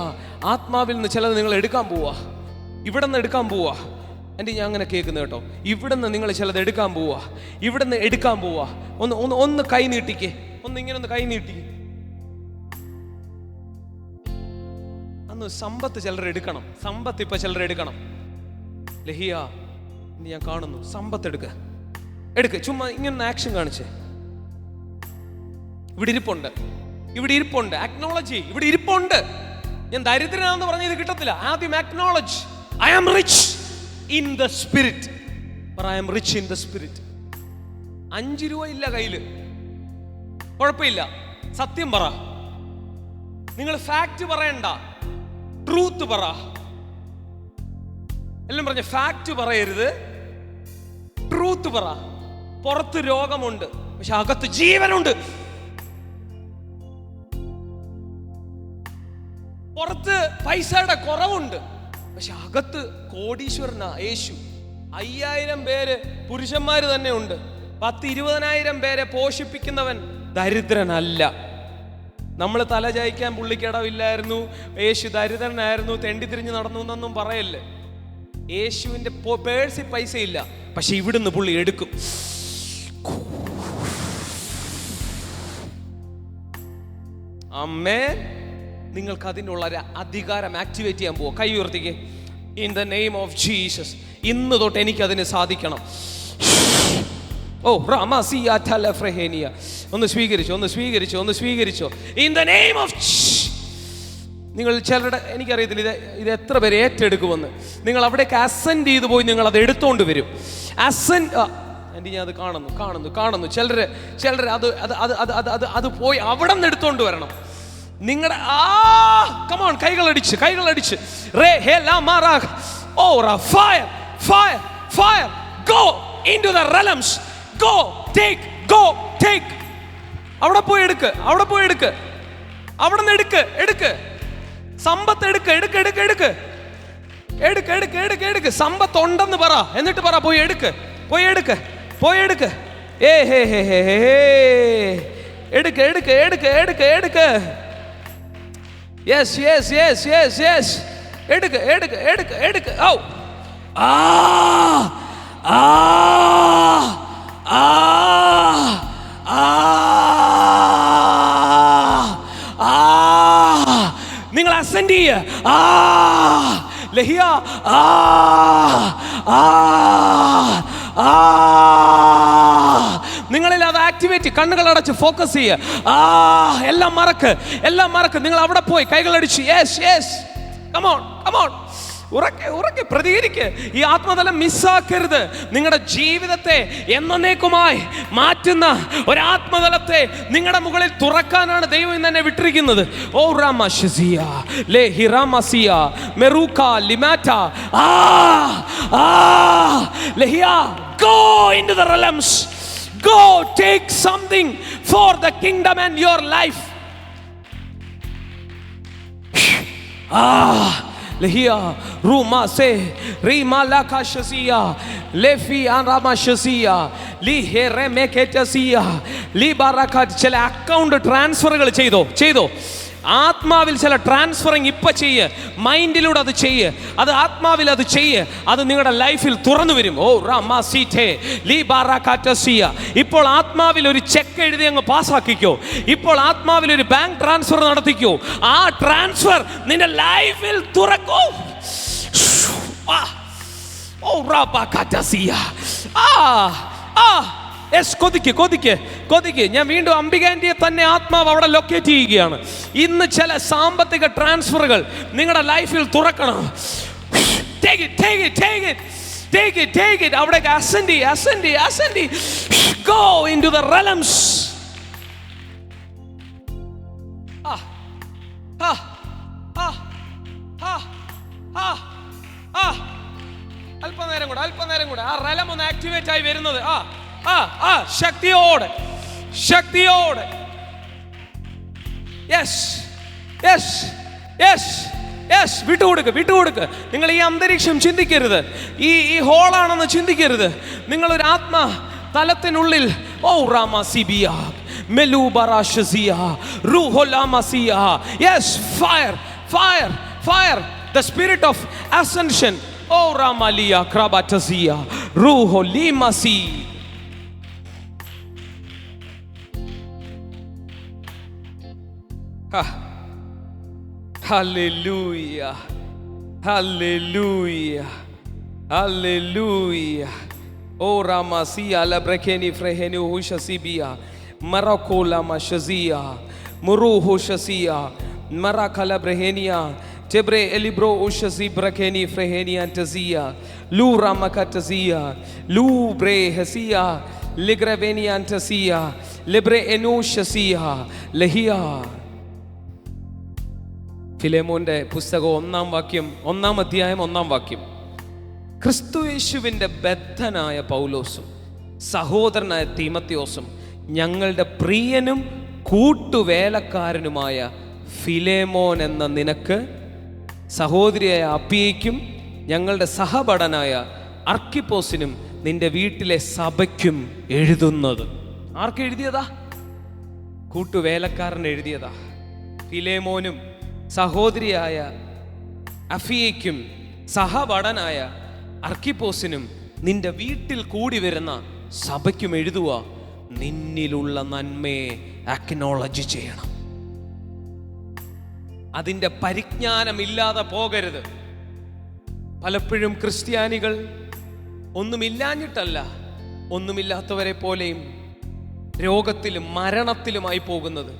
ആത്മാവിൽ നിന്ന് ചിലത് നിങ്ങൾ എടുക്കാൻ പോവാ, ഇവിടെ നിന്ന് എടുക്കാൻ പോവാ. എൻ്റെ ഞാൻ അങ്ങനെ കേൾക്കുന്നു കേട്ടോ. ഇവിടെ നിന്ന് നിങ്ങൾ ചിലത് എടുക്കാൻ പോവാ, ഇവിടെ നിന്ന് എടുക്കാൻ പോവാ. ഒന്ന് ഒന്ന് ഒന്ന് കൈ നീട്ടിക്കേ, ഒന്ന് ഇങ്ങനെ ഒന്ന് കൈ നീട്ടിക്കേ. അന്ന് സമ്പത്ത് ചിലർ എടുക്കണം, സമ്പത്ത് ഇപ്പൊ ചിലർ എടുക്കണം. ലഹിയ ഞാൻ കാണുന്നു, സമ്പത്ത് എടുക്ക. ചുമ്മാ ഇങ്ങനെ ആക്ഷൻ കാണിച്ചേ. ഇവിടെ ഇരിപ്പുണ്ട്, ഇവിടെ ഇരിപ്പുണ്ട്. അക്നോളജ്, ഇവിടെ ഇരിപ്പുണ്ട്. ഞാൻ ദരിദ്രനാണെന്ന് പറഞ്ഞ ഇത് കിട്ടത്തില്ല. ആദ്യം acknowledge, I am rich in the spirit. I am rich in the spirit. 5 രൂപ ഇല്ല കയ്യില്, കുഴപ്പമില്ല, സത്യം പറ. നിങ്ങൾ ഫാക്ട് പറയണ്ട, ട്രൂത്ത് പറ. എല്ലാം പറഞ്ഞ ഫാക്ട് പറയരുത്, ട്രൂത്ത് പറ. പുറത്ത് രോഗമുണ്ട്, പക്ഷെ അകത്ത് ജീവനുണ്ട്. പുറത്ത് പൈസയുടെ കുറവുണ്ട്, പക്ഷെ അകത്ത് കോടീശ്വരനാ യേശു. 5000 പേര് പുരുഷന്മാര് തന്നെ ഉണ്ട്. 10-20,000 പേരെ പോഷിപ്പിക്കുന്നവൻ ദരിദ്രനല്ല. നമ്മൾ തല ചായ്ക്കാൻ പുള്ളിക്കിടവില്ലായിരുന്നു, യേശു ദരിദ്രനായിരുന്നു, തെണ്ടി തിരിഞ്ഞ് നടന്നു എന്നൊന്നും പറയല്ലേ. യേശുവിൻ്റെ പേഴ്സിൽ പൈസ ഇല്ല, പക്ഷെ ഇവിടുന്ന് പുള്ളി എടുക്കും. ആമേൻ. നിങ്ങൾക്ക് അതിനുള്ള ഒരു അധികാരം ആക്ടിവേറ്റ് ചെയ്യാൻ പോവുക. കൈ ഉയർത്തിക്ക്. In the name of Jesus. ഇന്ന് തൊട്ട് എനിക്കതിന് സാധിക്കണം. ഓ റാമാസിയ തലഫ്രഹേനിയ. ഒന്ന് സ്വീകരിച്ചോ. In the name of. നിങ്ങൾ ചിലരുടെ, എനിക്കറിയത്തില്ല ഇത് എത്ര പേര് ഏറ്റെടുക്കുമെന്ന്. നിങ്ങൾ അവിടേക്ക് അസെൻഡ് ചെയ്തു പോയി നിങ്ങൾ അത് എടുത്തോണ്ട് വരും. എൻ്റെ ഞാൻ അത് കാണുന്നു. ചിലര് അത് പോയി അവിടെ നിന്ന് എടുത്തോണ്ട് വരണം. നിങ്ങളുടെ കമോൺ, കൈകളടിച്ച് റേ ഹേ ലാ മാറാ ഓ റാ fire go into the realms. Go take. അവിടെ പോയി എടുക്ക്. അവിടെ നിന്ന് എടുക്ക്. സമ്പത്ത് എടുക്ക്. സമ്പത്ത് ഉണ്ടെന്ന് പറ. എന്നിട്ട് പറ പോയി എടുക്ക്. എടുക്ക്. യെസ്. എടുക്ക്. ഓ നിങ്ങൾ അസെൻഡ് ചെയ്യ. നിങ്ങളിൽ അത് ആക്ടിവേറ്റ്. കണ്ണുകൾ അടച്ച് ഫോക്കസ് ചെയ്യുക. എല്ലാം മറക്ക്. നിങ്ങൾ അവിടെ പോയി കൈകളടിച്ച് യെസ്. കമോൺ. ഉറക്കെ പ്രതികരിക്ക്. ഈ ആത്മതലം മിസ്സാക്കരുത്. നിങ്ങളുടെ ജീവിതത്തെ എന്നേക്കുമായി മാറ്റുന്ന ഒരാത്മതലത്തെ നിങ്ങളുടെ മുകളിൽ തുറക്കാനാണ് ദൈവം ഇന്ന് എന്നെ വിട്ടിരിക്കുന്നത്. ഓ റാമശിയ ലേ ഹിറാമസിയ മെറൂക ലിമാറ്റ ലഹിയ. Go into the realms. Go take something for the kingdom and your life. Lehia Ruma se Rima Laka Shazia Lefi Anrama Shazia Li Heremeketasia Li Barakat. ചില അക്കൗണ്ട് ട്രാൻസ്ഫറുകൾ ചെയ്തോ. ആത്മാവിൽ ചില ട്രാൻസ്ഫറിങ് ഇപ്പം ചെയ്യ്. മൈൻഡിലൂടെ അത് ചെയ്യ്. അത് ആത്മാവിൽ അത് ചെയ്യ്. അത് നിങ്ങളുടെ ലൈഫിൽ തുറന്നു വരും. ഓ റാമാസീറ്റേ ലീ ബാറാകാറ്റസിയ. ഇപ്പോൾ ആത്മാവിൽ ഒരു ചെക്ക് എഴുതി അങ്ങ് പാസ്സാക്കിക്കോ. ഇപ്പോൾ ആത്മാവിൽ ഒരു ബാങ്ക് ട്രാൻസ്ഫർ നടത്തിക്കോ. ആ ട്രാൻസ്ഫർ നിന്റെ ലൈഫിൽ തുറക്കൂ. ഓ റാബാകാറ്റസിയ. കൊതിക്ക്. ഞാൻ വീണ്ടും അംബികാന്റിയെ തന്നെ ആത്മാവ് അവിടെ ലൊക്കേറ്റ് ചെയ്യുകയാണ്. ഇന്ന് ചില സാമ്പത്തിക ട്രാൻസ്ഫറുകൾ നിങ്ങളുടെ ലൈഫിൽ തുറക്കണം. Take it. അവിടേക്ക് ascend. Go into the realms. അല്പനേരം കൂടെ ആ റെലം ഒന്ന് ആക്ടിവേറ്റ് ആയി വരുന്നത്. ശക്തിയോടെ. യെസ്. വിട്ടുകൊടുക്ക്. നിങ്ങൾ ഈ അന്തരീക്ഷം ചിന്തിക്കരുത്. ഈ ഹോളാണെന്ന് ചിന്തിക്കരുത്. നിങ്ങളൊരു ആത്മ തലത്തിനുള്ളിൽ ഓ റാമസിബിയ മെലൂബറാഷസിയ റൂഹോലാമസിയ. Yes. Fire. The spirit of ascension. ഓ റാമലിയ ക്രാബാറ്റസിയ റൂഹോലിമസി. Hallelujah. Oh Ramasia la brekeni freheni hushasibia marakola mashazia muruhu shasia marakala brehenia tebre elibro ushasi brekeni freheni antazia lu ramakatazia lu brehasia ligreveni antazia libre enushasia lehia. ഫിലേമോന്റെ പുസ്തകം 1 അധ്യായം 1 വാക്യം. ക്രിസ്തുയേശുവിൻ്റെ ബദ്ധനായ പൗലോസും സഹോദരനായ തീമത്തിയോസും ഞങ്ങളുടെ പ്രിയനും കൂട്ടുവേലക്കാരനുമായ ഫിലേമോൻ എന്ന നിനക്ക്, സഹോദരിയായ അപ്പിയയ്ക്കും ഞങ്ങളുടെ സഹപഠനായ അർക്കിപ്പോസിനും നിന്റെ വീട്ടിലെ സഭയ്ക്കും എഴുതുന്നത്. ആർക്ക് എഴുതിയതാ? കൂട്ടുവേലക്കാരൻ എഴുതിയതാ. ഫിലേമോനും സഹോദരിയായ അഫിയയ്ക്കും സഹഭടനായ അർക്കിപ്പോസിനും നിന്റെ വീട്ടിൽ കൂടി വരുന്ന സഭയ്ക്കും എഴുതുക, നിന്നിലുള്ള നന്മയെ അക്നോളജ് ചെയ്യണം. അതിൻ്റെ പരിജ്ഞാനമില്ലാതെ പോകരുത്. പലപ്പോഴും ക്രിസ്ത്യാനികൾ ഒന്നുമില്ലാഞ്ഞിട്ടല്ല, ഒന്നുമില്ലാത്തവരെ പോലെയും രോഗത്തിലും മരണത്തിലുമായി പോകുന്നത്.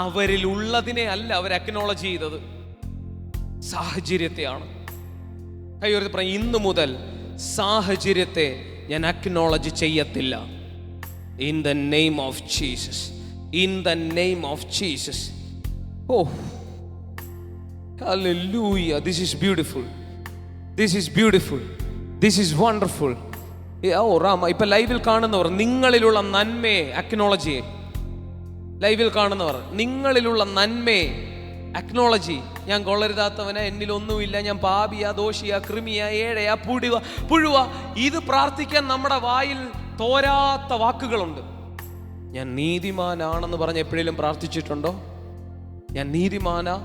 അവരിലുള്ളതിനെ അല്ല അവർ അക്നോളജ് ചെയ്തത്, സാഹചര്യത്തെയാണ്. കയ്യോർത്ത് പറയും, ഇന്നു മുതൽ സാഹചര്യത്തെ ഞാൻ അക്നോളജ് ചെയ്യത്തില്ല. In the name of Jesus, in the name of Jesus. Oh hallelujah, this is beautiful, this is beautiful, this is wonderful. Oh റാമ, ഇപ്പൊ ലൈവിൽ കാണുന്നവർ നിങ്ങളിലുള്ള നന്മയെ അക്നോളജി. ലൈവിൽ കാണുന്നവർ നിങ്ങളിലുള്ള നന്മയെ അക്നോളജി. ഞാൻ കൊള്ളരുതാത്തവനാ, എന്നിലൊന്നുമില്ല, ഞാൻ പാപിയാ, ദോഷിയാ, കൃമിയാ, ഏഴയാ, പുഴുവ. ഇത് പ്രാർത്ഥിക്കാൻ നമ്മുടെ വായിൽ തോരാത്ത വാക്കുകളുണ്ട്. ഞാൻ നീതിമാനാണെന്ന് പറഞ്ഞ് എപ്പോഴേലും പ്രാർത്ഥിച്ചിട്ടുണ്ടോ? ഞാൻ നീതിമാനാ,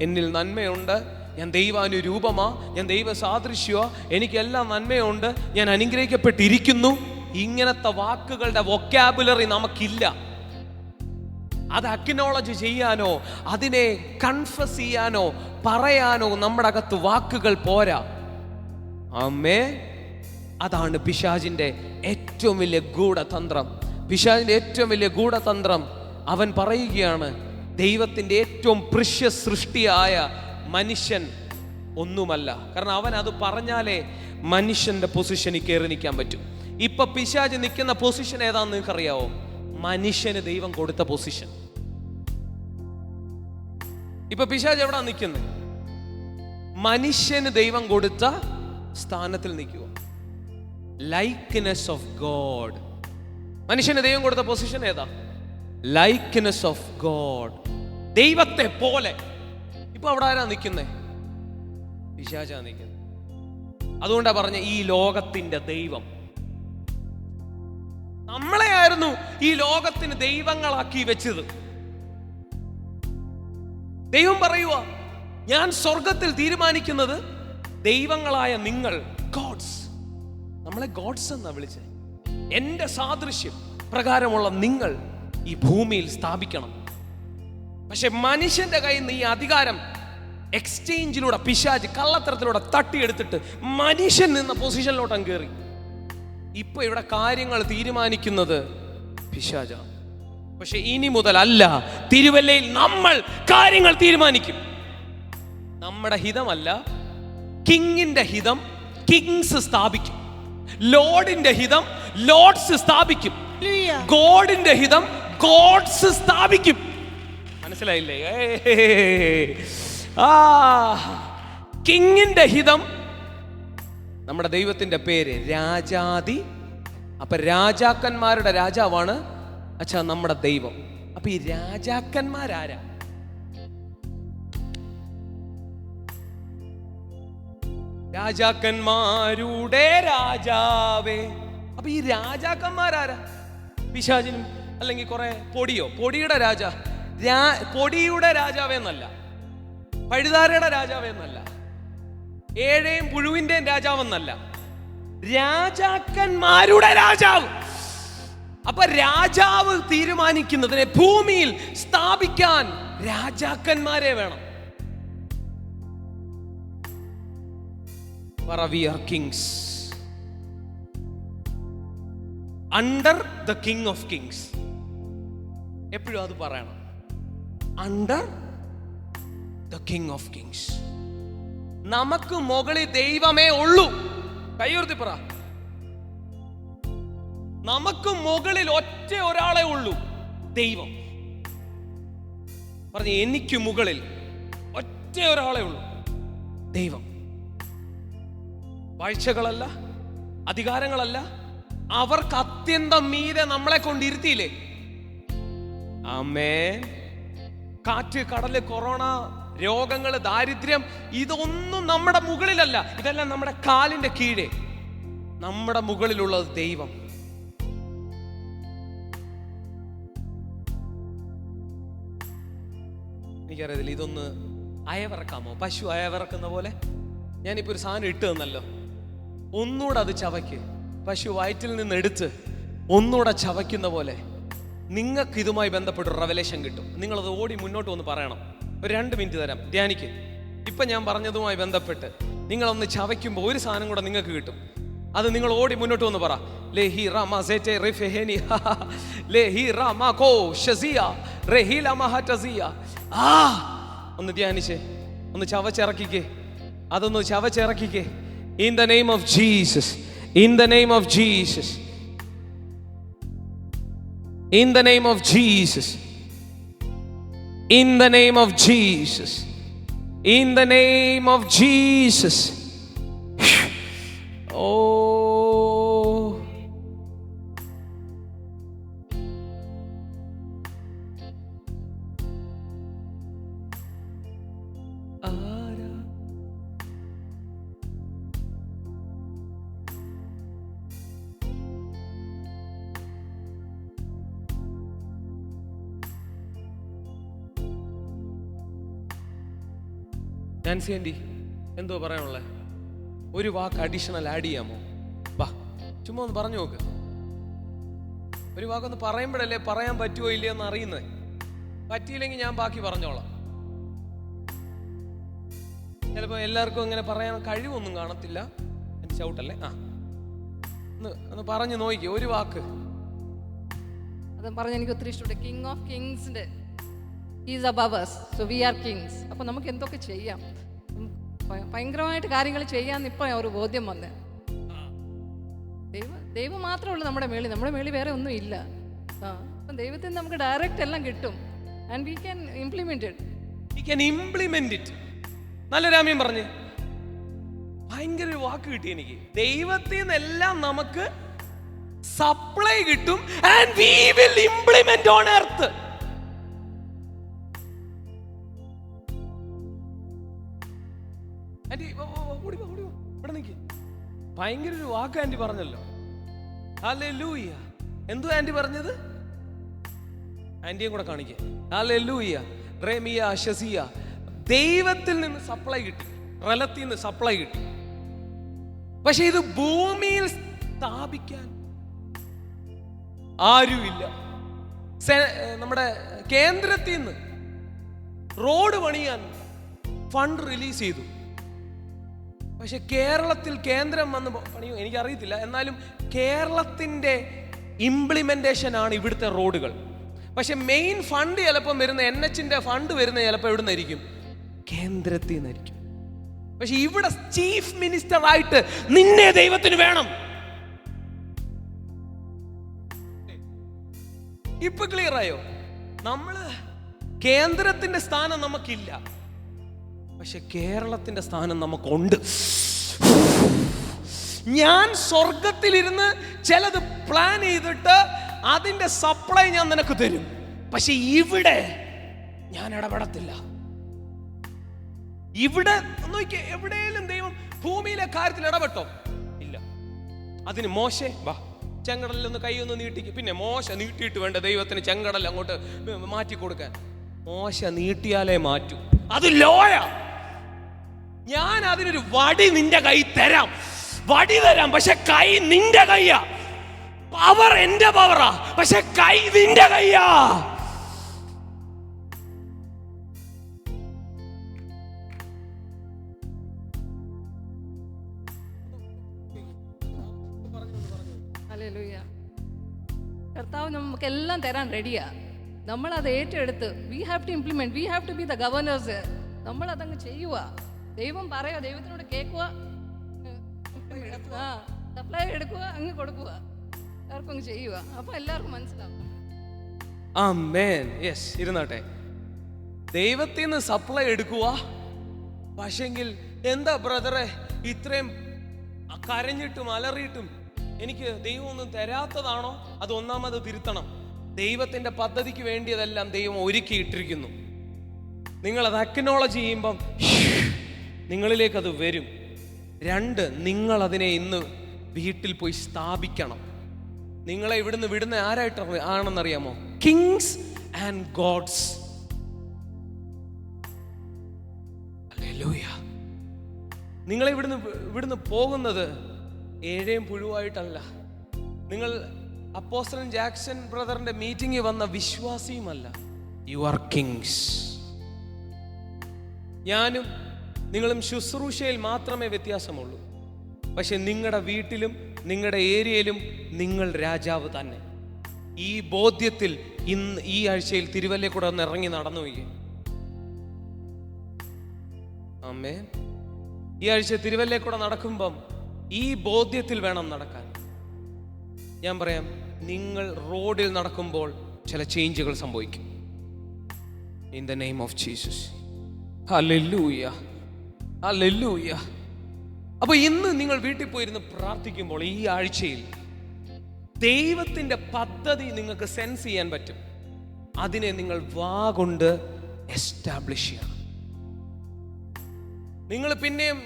എന്നിൽ നന്മയുണ്ട്, ഞാൻ ദൈവാനുരൂപമാ, ഞാൻ ദൈവ സാദൃശ്യമാ, എനിക്കെല്ലാം നന്മയുണ്ട്, ഞാൻ അനുഗ്രഹിക്കപ്പെട്ടിരിക്കുന്നു. ഇങ്ങനത്തെ വാക്കുകളുടെ വൊക്കാബുലറി നമുക്കില്ല. അത് അക്നോളജ് ചെയ്യാനോ അതിനെ കൺഫസ് ചെയ്യാനോ പറയാനോ നമ്മുടെ അകത്ത് വാക്കുകൾ പോരാ. ആമേ. അതാണ് പിശാചിന്റെ ഏറ്റവും വലിയ ഗൂഢതന്ത്രം. പിശാചിന്റെ ഏറ്റവും വലിയ ഗൂഢതന്ത്രം അവൻ പറയുകയാണ്, ദൈവത്തിന്റെ ഏറ്റവും പ്രിഷ്യസ് സൃഷ്ടിയായ മനുഷ്യൻ ഒന്നുമല്ല. കാരണം അവൻ അത് പറഞ്ഞാലേ മനുഷ്യന്റെ പൊസിഷനിൽ കയറി നിൽക്കാൻ പറ്റും. ഇപ്പൊ പിശാച് നിൽക്കുന്ന പൊസിഷൻ ഏതാണെന്ന് നിങ്ങൾക്കറിയാവോ? മനുഷ്യന് ദൈവം കൊടുത്ത പൊസിഷൻ. ഇപ്പൊ പിശാച് എവിടാ നിൽക്കുന്നത്? മനുഷ്യന് ദൈവം കൊടുത്ത സ്ഥാനത്തിൽ നിൽക്കുക. Likeness of God. മനുഷ്യന് ദൈവം കൊടുത്ത പൊസിഷൻ ഏതാ? ലൈക്ക്നെസ് ഓഫ് ഗോഡ്, ദൈവത്തെ പോലെ. ഇപ്പൊ അവിടെ ആരാ നിൽക്കുന്നേ? പിശാചാ നിൽക്കുന്നത്. അതുകൊണ്ടാ പറഞ്ഞ ഈ ലോകത്തിന്റെ ദൈവം നമ്മളെയായിരുന്നു ഈ ലോകത്തിന് ദൈവങ്ങളാക്കി വെച്ചത്. ദൈവം പറയുക, ഞാൻ സ്വർഗത്തിൽ തീരുമാനിക്കുന്നത് ദൈവങ്ങളായ നിങ്ങൾ, ഗോഡ്സ്, നമ്മളെ ഗോഡ്സ് എന്നാ വിളിച്ചത്, എന്റെ സാദൃശ്യം പ്രകാരമുള്ള നിങ്ങൾ ഈ ഭൂമിയിൽ സ്ഥാപിക്കണം. പക്ഷെ മനുഷ്യന്റെ കയ്യിൽ നിന്ന് ഈ അധികാരം എക്സ്ചേഞ്ചിലൂടെ പിശാച് കള്ളത്തരത്തിലൂടെ തട്ടിയെടുത്തിട്ട് മനുഷ്യൻ നിന്ന പൊസിഷനിലോട്ട് അങ്ങ് കയറി. ഇപ്പൊ ഇവിടെ കാര്യങ്ങൾ തീരുമാനിക്കുന്നത് പിശാചാണ്. പക്ഷെ ഇനി മുതൽ അല്ല, തിരുവല്ലയിൽ നമ്മൾ കാര്യങ്ങൾ തീരുമാനിക്കും. നമ്മുടെ ഹിതമല്ല, കിങ്ങിന്റെ ഹിതം കിങ്സ് സ്ഥാപിക്കും, ലോർഡിന്റെ ഹിതം ലോർഡ്സ് സ്ഥാപിക്കും, ഗോഡിന്റെ ഹിതം ഗോഡ്സ് സ്ഥാപിക്കും. മനസ്സിലായില്ലേ? കിങ്ങിന്റെ ഹിതം, നമ്മുടെ ദൈവത്തിന്റെ പേര് രാജാതി. അപ്പൊ രാജാക്കന്മാരുടെ രാജാവാണ് അച്ഛാ നമ്മുടെ ദൈവം. അപ്പൊ ഈ രാജാക്കന്മാരാരാ? രാജാക്കന്മാരുടെ രാജാവേ. അപ്പൊ ഈ രാജാക്കന്മാരാരാ? പിശാചിനും അല്ലെങ്കിൽ കുറെ പൊടിയുടെ പൊടിയുടെ രാജാവെന്നല്ല, പഴുതാരയുടെ രാജാവെന്നല്ല, ഏഴേയും പുഴുവിന്റെയും രാജാവെന്നല്ല, രാജാക്കന്മാരുടെ രാജാവ്. അപ്പൊ രാജാവ് തീരുമാനിക്കുന്നതിനെ ഭൂമിയിൽ സ്ഥാപിക്കാൻ രാജാക്കന്മാരെ വേണം. We are kings under the King of Kings. എപ്പോഴും അത് പറയണം, under the King of Kings. നമുക്ക് മുകളിൽ ദൈവമേ ഉള്ളൂ. കൈയുയർത്തി പറ, നമുക്ക് മുകളിൽ ഒറ്റ ഒരാളെ ഉള്ളൂ, ദൈവം. പറഞ്ഞു, എനിക്ക് മുകളിൽ ഒറ്റ ഒരാളെ ഉള്ളൂ, ദൈവം. വാഴ്ചകളല്ല, അധികാരങ്ങളല്ല, അവർക്ക് അത്യന്തം മീതെ നമ്മളെ കൊണ്ടിരുത്തിയില്ലേ? ആമേൻ. കാറ്റ്, കടല്, കൊറോണ, രോഗങ്ങൾ, ദാരിദ്ര്യം, ഇതൊന്നും നമ്മുടെ മുകളിലല്ല. ഇതെല്ലാം നമ്മുടെ കാലിന്റെ കീഴെ. നമ്മുടെ മുകളിലുള്ളത് ദൈവം. എനിക്കറിയത്തില്ല, ഇതൊന്ന് അയവിറക്കാമോ? പശു അയവിറക്കുന്ന പോലെ ഞാനിപ്പോൾ ഒരു സാധനം ഇട്ട് തന്നല്ലോ, ഒന്നുകൂടെ അത് ചവയ്ക്ക്. പശു വയറ്റിൽ നിന്ന് എടുത്ത് ഒന്നുകൂടെ ചവയ്ക്കുന്ന പോലെ നിങ്ങൾക്ക് ഇതുമായി ബന്ധപ്പെട്ട് റെവലേഷൻ കിട്ടും. നിങ്ങളത് ഓടി മുന്നോട്ട് വന്ന് പറയണം. ഒരു 2 മിനിറ്റ് തരാം, ധ്യാനിക്ക്. ഇപ്പം ഞാൻ പറഞ്ഞതുമായി ബന്ധപ്പെട്ട് നിങ്ങളൊന്ന് ചവയ്ക്കുമ്പോൾ ഒരു സാധനം കൂടെ നിങ്ങൾക്ക് കിട്ടും. അത് നിങ്ങൾ ഓടി മുന്നോട്ട് വന്ന് പറ. ഒന്ന് ധ്യാനിച്ചേ, ഒന്ന് ചവച്ചിറക്കിക്കേ, അതൊന്ന് ചവച്ചിറക്കിക്കേ. In the name of Jesus, in the name of Jesus, in the name of Jesus, in the name of Jesus, in the name of Jesus. Oh, Nancy aunty എന്തോ പറയാനുള്ളത്? ഒരു വാക്ക് അഡീഷണൽ ആഡ് ചെയ്യാമോ? വാ, ചുമ്മാ ഒന്ന് പറഞ്ഞു നോക്ക്. ഒരു വാക്കൊന്ന് പറയുമ്പോഴല്ലേ പറയാൻ പറ്റുമോ ഇല്ലയോ എന്ന് അറിയുന്നത്. പറ്റിയില്ലെങ്കിൽ ഞാൻ ബാക്കി പറഞ്ഞോളാം. ചിലപ്പോൾ എല്ലാവർക്കും ഇങ്ങനെ പറയാൻ കഴിവൊന്നും കാണത്തില്ല. എൻ്റെ ചവിട്ടല്ലേ? ഒന്ന് പറഞ്ഞു നോക്കി ഒരു വാക്ക്. അത് പറഞ്ഞ് എനിക്ക് ഒത്തിരി ഇഷ്ടപ്പെട്ടു. കിങ് ഓഫ് കിങ്സിന്റെ is above us, so we are kings. അപ്പോൾ നമുക്ക് എന്തൊക്കെ ചെയ്യാം, ഭയങ്കരമായിട്ട് കാര്യങ്ങൾ ചെയ്യാന്ന് ഇപ്പോൾ ഒരു ബോധ്യം വന്നേ. ദൈവം മാത്രമേ ഉള്ളൂ നമ്മുടെ മേളിൽ വേറെ ഒന്നും ഇല്ല. അപ്പം ദൈവത്തിൽ നിന്ന് നമുക്ക് ഡയറക്റ്റ് എല്ലാം കിട്ടും. And we can implement it. നല്ല രാമ്യം പറഞ്ഞ് ഭയങ്കര ഒരു വാക്ക് കിട്ടി എനിക്ക്. ദൈവത്തിൽ നിന്നെല്ലാം നമുക്ക് സപ്ലൈ കിട്ടും. And we will implement on earth. ഭയങ്കര ഒരു വാക്ക് ആന്റി പറഞ്ഞല്ലോ. ഹല്ലേലൂയ. എന്തോ ആന്റി പറഞ്ഞത്? ആന്റിയും കൂടെ കാണിക്കേ. ഹല്ലേലൂയ. റേമിയ ഷസിയ. ദൈവത്തിൽ നിന്ന് സപ്ലൈ കിട്ടി, റലത്തിൽ നിന്ന് സപ്ലൈ കിട്ടി. പക്ഷെ ഇത് ഭൂമിയിൽ സ്ഥാപിക്കാൻ ആരുമില്ല. നമ്മുടെ കേന്ദ്രത്തിൽ നിന്ന് റോഡ് പണിയാൻ ഫണ്ട് റിലീസ് ചെയ്തു. പക്ഷെ കേരളത്തിൽ കേന്ദ്രം വന്ന് പണിയോ എനിക്കറിയത്തില്ല. എന്നാലും കേരളത്തിൻ്റെ ഇംപ്ലിമെന്റേഷൻ ആണ് ഇവിടുത്തെ റോഡുകൾ. പക്ഷെ മെയിൻ ഫണ്ട് ചിലപ്പം വരുന്ന NHന്റെ ഫണ്ട് വരുന്ന ചിലപ്പോൾ എവിടെ നിന്നായിരിക്കും? കേന്ദ്രത്തിൽ നിന്നായിരിക്കും. പക്ഷെ ഇവിടെ ചീഫ് മിനിസ്റ്റർ ആയിട്ട് നിന്നെ ദൈവത്തിന് വേണം. ഇപ്പൊ ക്ലിയർ ആയോ? നമ്മള് കേന്ദ്രത്തിന്റെ സ്ഥാനം നമുക്കില്ല, പക്ഷെ കേരളത്തിന്റെ സ്ഥാനം നമുക്കുണ്ട്. ഞാൻ സ്വർഗത്തിലിരുന്ന് ചിലത് പ്ലാൻ ചെയ്തിട്ട് അതിന്റെ സപ്ലൈ ഞാൻ നിനക്ക് തരും. പക്ഷെ ഇവിടെ ഞാൻ ഇടപെടത്തില്ല. ഇവിടെ നോക്കിയേ, എവിടെയെങ്കിലും ദൈവം ഭൂമിയിലെ കാര്യത്തിൽ ഇടപെട്ടോ? ഇല്ല. അതിന് മോശെ വാ ചെങ്കടലിലൊന്ന് കൈ ഒന്ന് നീട്ടിക്ക്. പിന്നെ മോശ നീട്ടിയിട്ട് വേണ്ട ദൈവത്തിന് ചെങ്കടൽ അങ്ങോട്ട് മാറ്റി കൊടുക്കാൻ. മോശ നീട്ടിയാലേ മാറ്റൂ. അത് ലോയ. ഞാൻ അതിനൊരു വടി നിന്റെ കൈ തരാം, വടി തരാം, പക്ഷെ കൈ നിന്റെ കൈയാ. പവർ എന്റെ പവറാ, പക്ഷെ കൈ നിന്റെ കൈയാ. ഹല്ലേലൂയ. കർത്താവ് നമുക്കെല്ലാം തരാൻ റെഡിയാ. നമ്മൾ അത് ഏറ്റെടുത്ത് we have to implement, we have to be the governors. നമ്മൾ അതങ്ങ് ചെയ്യുക. ദൈവം പറയുക, ദൈവത്തിനോട് കേൾക്കുക, സപ്ലൈ എടുക്കുക, അങ്ങ് കൊടുക്കുക, എല്ലാവർക്കും അങ്ങ് ചെയ്യുക. അപ്പൊ എല്ലാവർക്കും മനസ്സിലാവും. ആമേൻ. യെസ്, ഇരുന്നാട്ടെ. ദൈവത്തിൽ നിന്ന് സപ്ലൈ എടുക്കുക. പക്ഷെങ്കിൽ എന്താ ബ്രദറെ ഇത്രയും കരഞ്ഞിട്ടും അലറിയിട്ടും എനിക്ക് ദൈവം ഒന്നും തരാത്തതാണോ? അത് ഒന്നാമത് തിരുത്തണം. ദൈവത്തിന്റെ പദ്ധതിക്ക് വേണ്ടിയതെല്ലാം ദൈവം ഒരുക്കിയിട്ടിരിക്കുന്നു. നിങ്ങളത് അക്നോളജ് ചെയ്യുമ്പം നിങ്ങളിലേക്ക് അത് വരും. 2, നിങ്ങൾ അതിനെ ഇന്ന് വീട്ടിൽ പോയി സ്ഥാപിക്കണം. നിങ്ങളെ ഇവിടുന്ന് വിടുന്ന ആരായിട്ട് ആണെന്നറിയാമോ? Kings and gods. നിങ്ങൾ ഇവിടുന്ന് പോകുന്നത് ഏഴേം പുഴുവായിട്ടല്ല. നിങ്ങൾ അപ്പോസ്റ്റലൻ ജാക്സൺ ബ്രദറിന്റെ മീറ്റിംഗിൽ വന്ന വിശ്വാസിയുമല്ല. You are Kings. ഞാനും നിങ്ങളും ശുശ്രൂഷയിൽ മാത്രമേ വ്യത്യാസമുള്ളൂ. പക്ഷെ നിങ്ങളുടെ വീട്ടിലും നിങ്ങളുടെ ഏരിയയിലും നിങ്ങൾ രാജാവ് തന്നെ. ഈ ബോധ്യത്തിൽ ഇന്ന് ഈ ആഴ്ചയിൽ തിരുവല്ലയിൽ കൂടെ ഒന്ന് ഇറങ്ങി നടന്നു പോയി. അമ്മേ, ഈ ആഴ്ച തിരുവല്ലയിൽ കൂടെ നടക്കുമ്പം ഈ ബോധ്യത്തിൽ വേണം നടക്കാൻ. ഞാൻ പറയാം, നിങ്ങൾ റോഡിൽ നടക്കുമ്പോൾ ചില ചേഞ്ചുകൾ സംഭവിക്കും. In the name of Jesus. Hallelujah, hallelujah. അപ്പൊ ഇന്ന് നിങ്ങൾ വീട്ടിൽ പോയിരുന്ന് പ്രാർത്ഥിക്കുമ്പോൾ ഈ ആഴ്ചയിൽ ദൈവത്തിന്റെ പദ്ധതി നിങ്ങൾക്ക് സെൻസ് ചെയ്യാൻ പറ്റും. അതിനെ നിങ്ങൾ വാ കൊണ്ട് എസ്റ്റാബ്ലിഷ് ചെയ്യണം. നിങ്ങൾ പിന്നെയും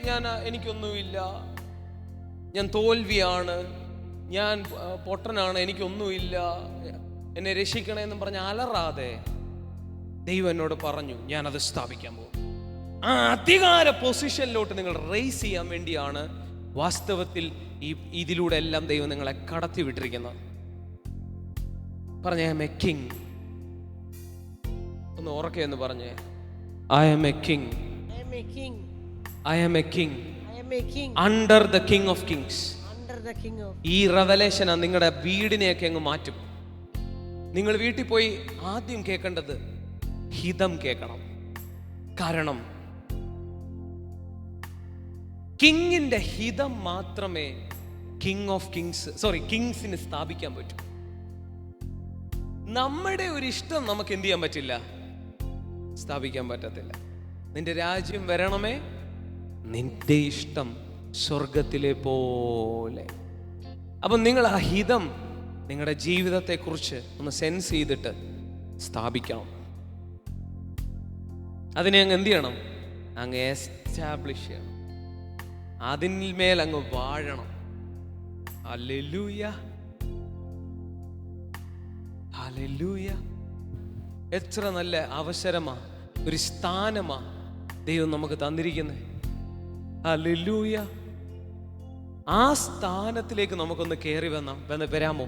എനിക്കൊന്നുമില്ല, ഞാൻ തോൽവിയാണ്, ഞാൻ പൊട്ടനാണ്, എനിക്കൊന്നുമില്ല, എന്നെ രക്ഷിക്കണമെന്നും പറഞ്ഞ് അലറാതെ ദൈവം എന്നോട് പറഞ്ഞു ഞാനത് സ്ഥാപിക്കാൻ പോകും. ആ അധികാര പൊസിഷനിലോട്ട് നിങ്ങൾ റേസ് ചെയ്യാൻ വേണ്ടിയാണ് വാസ്തവത്തിൽ ഇതിലൂടെ എല്ലാം ദൈവം നിങ്ങളെ കടത്തി വിട്ടിരിക്കുന്നത്. പറഞ്ഞേ, ഐ ആം എ കിങ്. ഒന്ന് ഉറക്കെ എന്ന് പറഞ്ഞേ, I am a king. I am a king. Under the King of Kings. ഈ റെവലേഷൻ നിങ്ങളുടെ വീടിനെയൊക്കെ അങ്ങ് മാറ്റും. നിങ്ങൾ വീട്ടിൽ പോയി ആദ്യം കേൾക്കേണ്ടത് ഹിതം കേൾക്കണം. കാരണം കിങ്ങിന്റെ ഹിതം മാത്രമേ കിങ്സിന് സ്ഥാപിക്കാൻ പറ്റൂ. നമ്മുടെ ഒരു ഇഷ്ടം നമുക്ക് എന്ത് ചെയ്യാൻ പറ്റില്ല, സ്ഥാപിക്കാൻ പറ്റത്തില്ല. നിന്റെ രാജ്യം വരണമേ, നിന്റെ ഇഷ്ടം സ്വർഗത്തിലെ പോലെ. അപ്പം നിങ്ങൾ ആ ഹിതം നിങ്ങളുടെ ജീവിതത്തെക്കുറിച്ച് ഒന്ന് സെൻസ് ചെയ്തിട്ട് സ്ഥാപിക്കണം. അതിനെ അങ്ങ് എന്ത് ചെയ്യണം, അങ്ങ് എസ്റ്റാബ്ലിഷ് ചെയ്യണം. അതിന്മേൽ അങ്ങ് വാഴണം. Hallelujah, hallelujah. എത്ര നല്ല അവസരമാ, ഒരു സ്ഥാനമാ ദൈവം നമുക്ക് തന്നിരിക്കുന്നത്. ഹല്ലേലൂയ. ആ സ്ഥാനത്തിലേക്ക് നമുക്കൊന്ന് കയറി വരാമോ?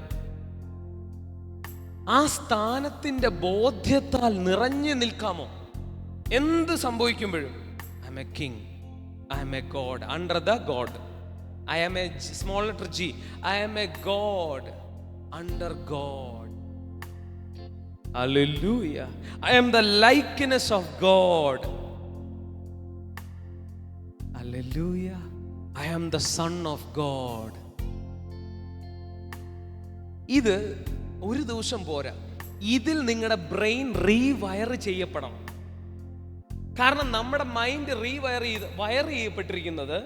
ആ സ്ഥാനത്തിന്റെ ബോധ്യത്താൽ നിറഞ്ഞു നിൽക്കാമോ? എന്ത് സംഭവിക്കുമ്പോഴും I am a king, I am a god under the god. I am a small letter G, I am a god under god. Hallelujah. I am the likeness of God. Hallelujah. I am the son of God. ഇത് ഒരു ദിവസം പോരാ, ഇതിൽ നിങ്ങളുടെ brain rewire ചെയ്യപ്പെടണം. കാരണം നമ്മുടെ mind wire ചെയ്യപ്പെട്ടിരിക്കുന്നത്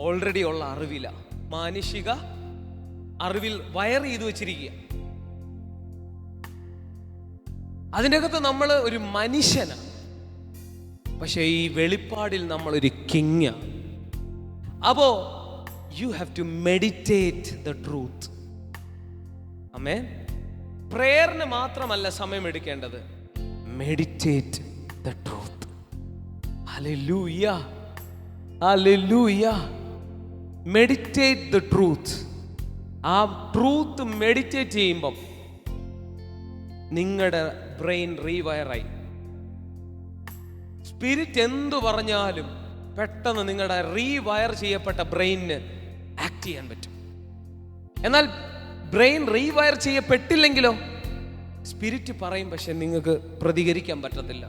already ഉള്ള അറിവില, മാനുഷിക അറിവിൽ വയർ ചെയ്തു വെച്ചിരിക്കുക. അതിൻ്റെ അകത്ത് നമ്മൾ ഒരു മനുഷ്യനാണ്, പക്ഷെ ഈ വെളിപ്പാടിൽ നമ്മളൊരു കിങ്. അപ്പോ you have to meditate the truth. Amen. പ്രേയറിന് മാത്രമല്ല സമയം എടുക്കേണ്ടത്, meditate the truth. Hallelujah, hallelujah. Meditate the truth. ആ ട്രൂത്ത് മെഡിറ്റേറ്റ് ചെയ്യുമ്പം നിങ്ങളുടെ ബ്രെയിൻ റീവയറായി. സ്പിരിറ്റ് എന്തു പറഞ്ഞാലും പെട്ടെന്ന് നിങ്ങളുടെ റീവയർ ചെയ്യപ്പെട്ട ബ്രെയിനിന് ആക്ട് ചെയ്യാൻ പറ്റും. എന്നാൽ ബ്രെയിൻ റീവയർ ചെയ്യപ്പെട്ടില്ലെങ്കിലോ, സ്പിരിറ്റ് പറയും പക്ഷെ നിങ്ങൾക്ക് പ്രതികരിക്കാൻ പറ്റത്തില്ല.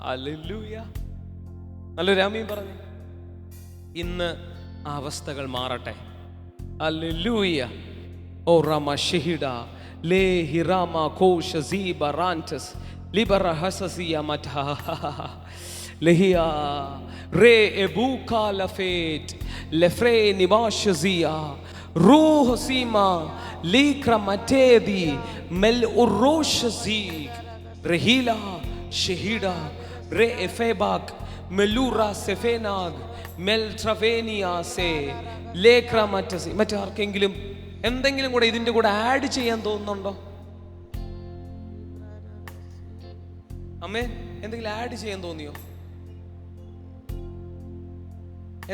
ഹല്ലേലൂയ. നല്ലൊരു ആമീൻ പറഞ്ഞു. ഇന്ന് ആ അവസ്ഥകൾ മാറട്ടെ. ഹല്ലേലൂയ. ഓ റമ ഷഹിഡ ലേ ഹിറാമ കോഷ സീബ റാൻറ്റസ് ലിബറ ഹസസിയ മത ലഹിയ റേ എബൂക ലഫേറ്റ് ലഫ്രേ നിബാഷസിയ റൂഹ സീമ ലീക്ര മറ്റേദി മെൽ ഉറോഷസീക് റഹീല ഷഹിഡ റേ എഫേബാക് മെലൂറ സെഫേനാഗ് മെൽ ട്രവേനിയാസേ ലേക്ര മറ്റസി. മറ്റാർക്കെങ്കിലും എന്തെങ്കിലും കൂടെ ഇതിന്റെ കൂടെ ആഡ് ചെയ്യാൻ തോന്നുന്നുണ്ടോ? അമ്മേ, എന്തെങ്കിലും ആഡ് ചെയ്യാൻ തോന്നിയോ?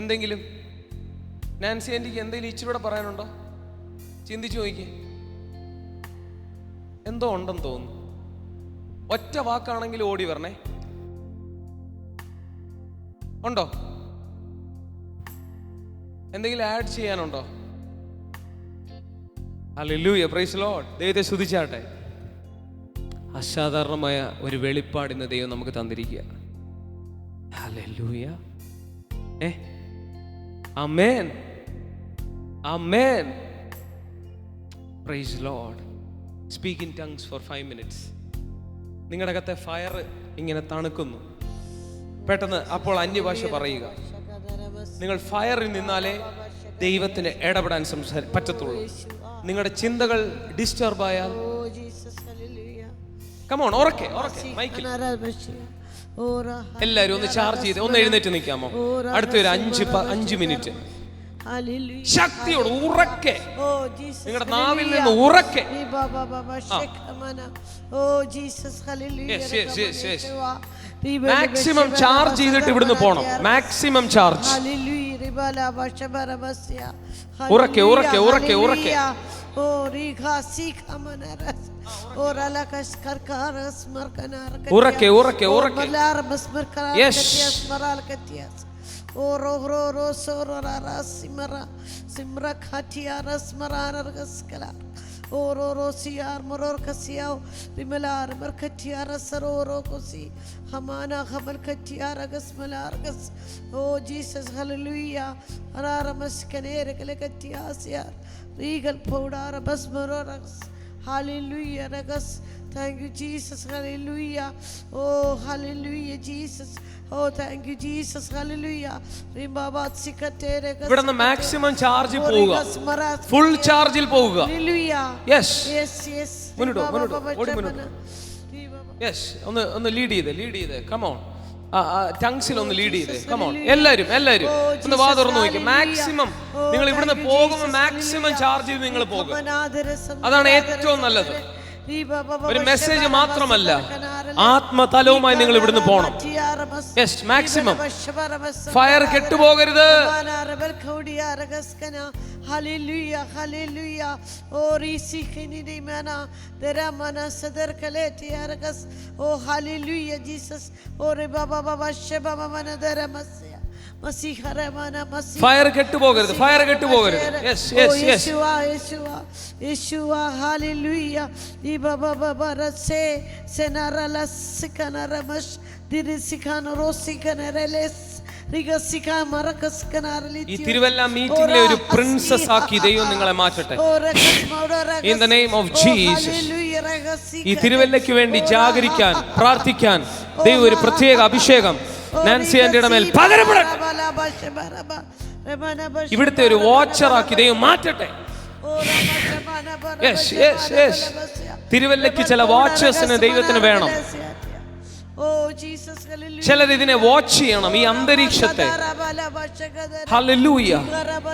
എന്തെങ്കിലും നാൻസി ആൻറ്റിക്ക് എന്തെങ്കിലും ഇച്ചിരൂടെ പറയാനുണ്ടോ? ചിന്തിച്ചു നോക്കി. എന്തോ ഉണ്ടെന്ന് തോന്നുന്നു. ഒറ്റ വാക്കാണെങ്കിൽ ഓടി വരണേ. ഉണ്ടോ? എന്തെങ്കിലും ആഡ് ചെയ്യാനുണ്ടോ? Hallelujah, praise lord. ദൈവത്തെ സ്തുതിച്ചാട്ടെ. അസാധാരണമായ ഒരു വെളിപ്പാട് ഇന്ന് ദൈവം നമുക്ക് തന്നിരിക്കുക. Hallelujah. Amen, amen, praise lord. Speak in tongues for 5 minutes. നിങ്ങളുടെ അകത്തെ ഫയർ ഇങ്ങനെ തണുക്കുന്നു. പെട്ടെന്ന് അപ്പോൾ അന്യഭാഷ പറയുക. നിങ്ങൾ ഫയറിൽ നിന്നാലേ ദൈവത്തിന് ഇടപെടാൻ പറ്റത്തുള്ളൂ. നിങ്ങളുടെ ചിന്തകൾ ഡിസ്റ്റർബ് ആയാൽ കമോൺ, ഉറക്കെ മൈക്കിൽ എല്ലാവരും ഒന്ന് ചാർജ് ചെയ്ത് ഒന്ന് എഴുന്നേറ്റ് നിൽക്കാമോ? അടുത്തൊരു 5 മിനിറ്റ് ശക്തിയോട് ഉറക്കെ നിങ്ങളുടെ നാവിൽ നിന്ന് ഉറക്കെ. മാക്സിമം ചാർജ് ചെയ്തിട്ട് ഇവിടുന്ന് പോണം. Maximum charge. ഉറക്കെ ഉറക്കെ ഉറക്കെ ഉറക്കെ. ഉറക്കെ ഉറക്കെ ഉറക്കെ. Yes. Oh Jesus, hallelujah. Regal powder basmaroras. Hallelujah, ragas. Thank you Jesus, hallelujah. Oh hallelujah Jesus. Oh thank you Jesus, hallelujah. ഇവിടുന്ന് മാക്സിമം ചാർജിൽ പോവുക. ഫുൾ ചാർജിൽ പോവുക. Yes yes. മുന്നോട്ട് ഓടി മുന്നോട്ട്. യെസ്. ഒന്ന് ലീഡ് ചെയ്ത് കമോൺ. ടങ്സിൽ ഒന്ന് ലീഡ് ചെയ്ത് കമോൺ. എല്ലാവരും ഒന്ന് വാ തുറന്നു നോക്കി. മാക്സിമം നിങ്ങൾ ഇവിടുന്ന് പോകുമ്പോൾ മാക്സിമം ചാർജ് ചെയ്ത് നിങ്ങൾ പോകുക. അതാണ് ഏറ്റവും നല്ലത്. ഒരു മെസ്സേജ് മാത്രമല്ല, ആത്മതലവുമായി നിങ്ങൾ ഇവിടുന്ന് പോകണം. യെസ്, മാക്സിമം ഫയർ കെട്ടുപോകരുത്. Hallelujah, hallelujah. Oh risikini di mana dera mana sadar kaleti aragas. Oh hallelujah Jesus. Oh re baba baba sheba mana dera masya. Masih haramana masih. Fire കെട്ടുപോകരുത്. ഫയർ കെട്ടുപോകരുത്. Yes yes yes. Yeshua hallelujah. Di baba baba rase senara lasikana ramash dirisikana rosikana reles. ഈ തിരുവല്ല മീറ്റിംഗിലെ ഒരു princess ആക്കി ദൈവം നിങ്ങളെ മാറ്റട്ടെ. In the name of Jesus. ഈ തിരുവല്ലയ്ക്ക് വേണ്ടി ജാഗരിക്കാൻ, പ്രാർത്ഥിക്കാൻ ദൈവം ഒരു പ്രത്യേക അഭിഷേകം നാൻസി ആന്റിയുടെ മേൽ പകരപ്പെടട്ടെ. ഇവിടുത്തെ ഒരു വാച്ചറാക്കി ദൈവം മാറ്റട്ടെ. Yes yes yes. തിരുവല്ലയ്ക്ക് ചില വാച്ചേഴ്സിന് ദൈവത്തിന് വേണം. ചിലർ ഇതിനെ വാച്ച് ചെയ്യണം. ഈ അന്തരീക്ഷത്തെ, ഹല്ലേലൂയ,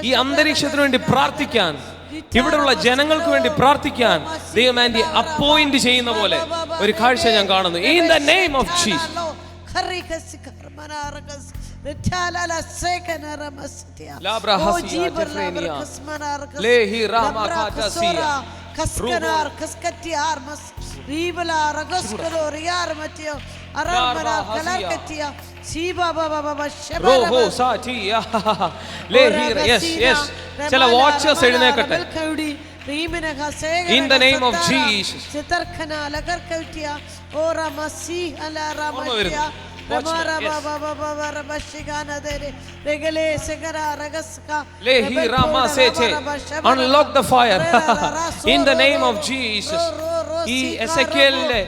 ഈ അന്തരീക്ഷത്തിന് വേണ്ടി പ്രാർത്ഥിക്കാൻ, ഇവിടെയുള്ള ജനങ്ങൾക്ക് വേണ്ടി പ്രാർത്ഥിക്കാൻ ദൈവം ആന്റി അപ്പോയിന്റ് ചെയ്യുന്ന പോലെ ഒരു കാഴ്ച ഞാൻ കാണുന്നു. In the name of Jesus. ചില watchers എഴുന്നേക്കട്ടെ. In the name of Jesus. Unlock the fire. In the name of Jesus. ഈ എസെക്കിയേലിന്റെ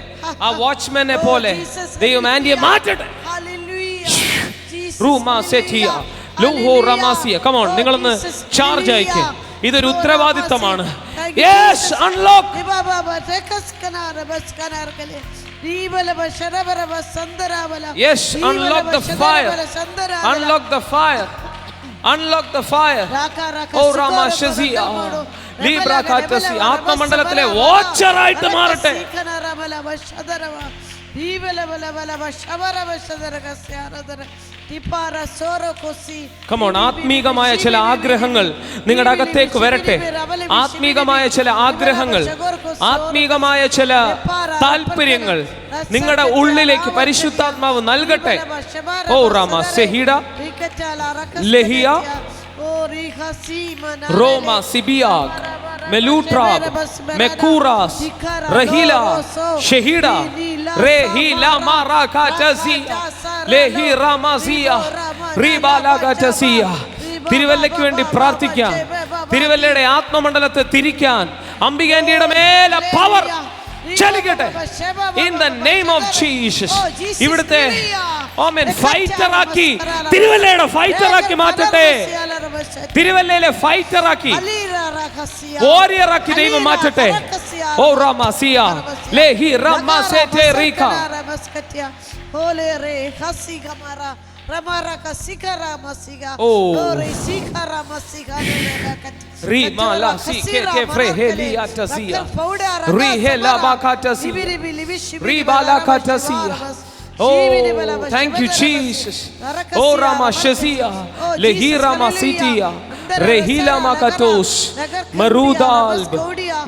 ആ വാച്ച്മാനെ പോലെ ദൈവം ആന്റിയെ മാറ്റട്ടെ. കമോൺ, നിങ്ങളൊന്ന് ചാർജ് ആയിക്കേ. ഇതൊരു ഉത്തരവാദിത്തമാണ്. Yes, unlock. Yes, unlock the fire. Unlock the fire. Unlock the fire. Oh Rama Shazia. Libra Katasi. ആത്മമണ്ഡലത്തിലെ വാച്ചറായിട്ട് മാറട്ടെ. Come on, ആത്മീകമായ ചില ആഗ്രഹങ്ങൾ നിങ്ങളുടെ അകത്തേക്ക് വരട്ടെ. ആത്മീകമായ ചില ആഗ്രഹങ്ങൾ, ആത്മീകമായ ചില താല്പര്യങ്ങൾ നിങ്ങളുടെ ഉള്ളിലേക്ക് പരിശുദ്ധാത്മാവ് നൽകട്ടെ. ഓ റാമ സെഹിഡ ലഹിയ റോമ സിബിയാഗ് മെലൂട്രാബ് മെക്കൂറാസ് റഹീല ഷഹീഡ റേഹില മാറാകാറ്റസിയ ലേഹി റാമസിയ റീബാലാകാറ്റസിയ. തിരുവല്ലയ്ക്ക് വേണ്ടി പ്രാർത്ഥിക്കാൻ, തിരുവല്ലയുടെ ആത്മമണ്ഡലത്തെ തിരിക്കാൻ അംബികാന്റിയുടെ മേലെ പവർ ചലിക്കട്ടെ in the name of Jesus. ഇവിടുത്തെ ആമേൻ ഫൈറ്ററാക്കി, തിരുവല്ലയുടെ ഫൈറ്ററാക്കി മാറ്റട്ടെ. തിരുവല്ലയിലെ ഫൈറ്ററാക്കി, വാരിയറാക്കി ദൈവം മാറ്റട്ടെ. ഓ റാമസിയ Leahy റാമസെറ്റെ Reeka Oh, thank you, Jesus. Oh, Rama Shazia, Lehira Masitia, Rehila Makatos, Marudal,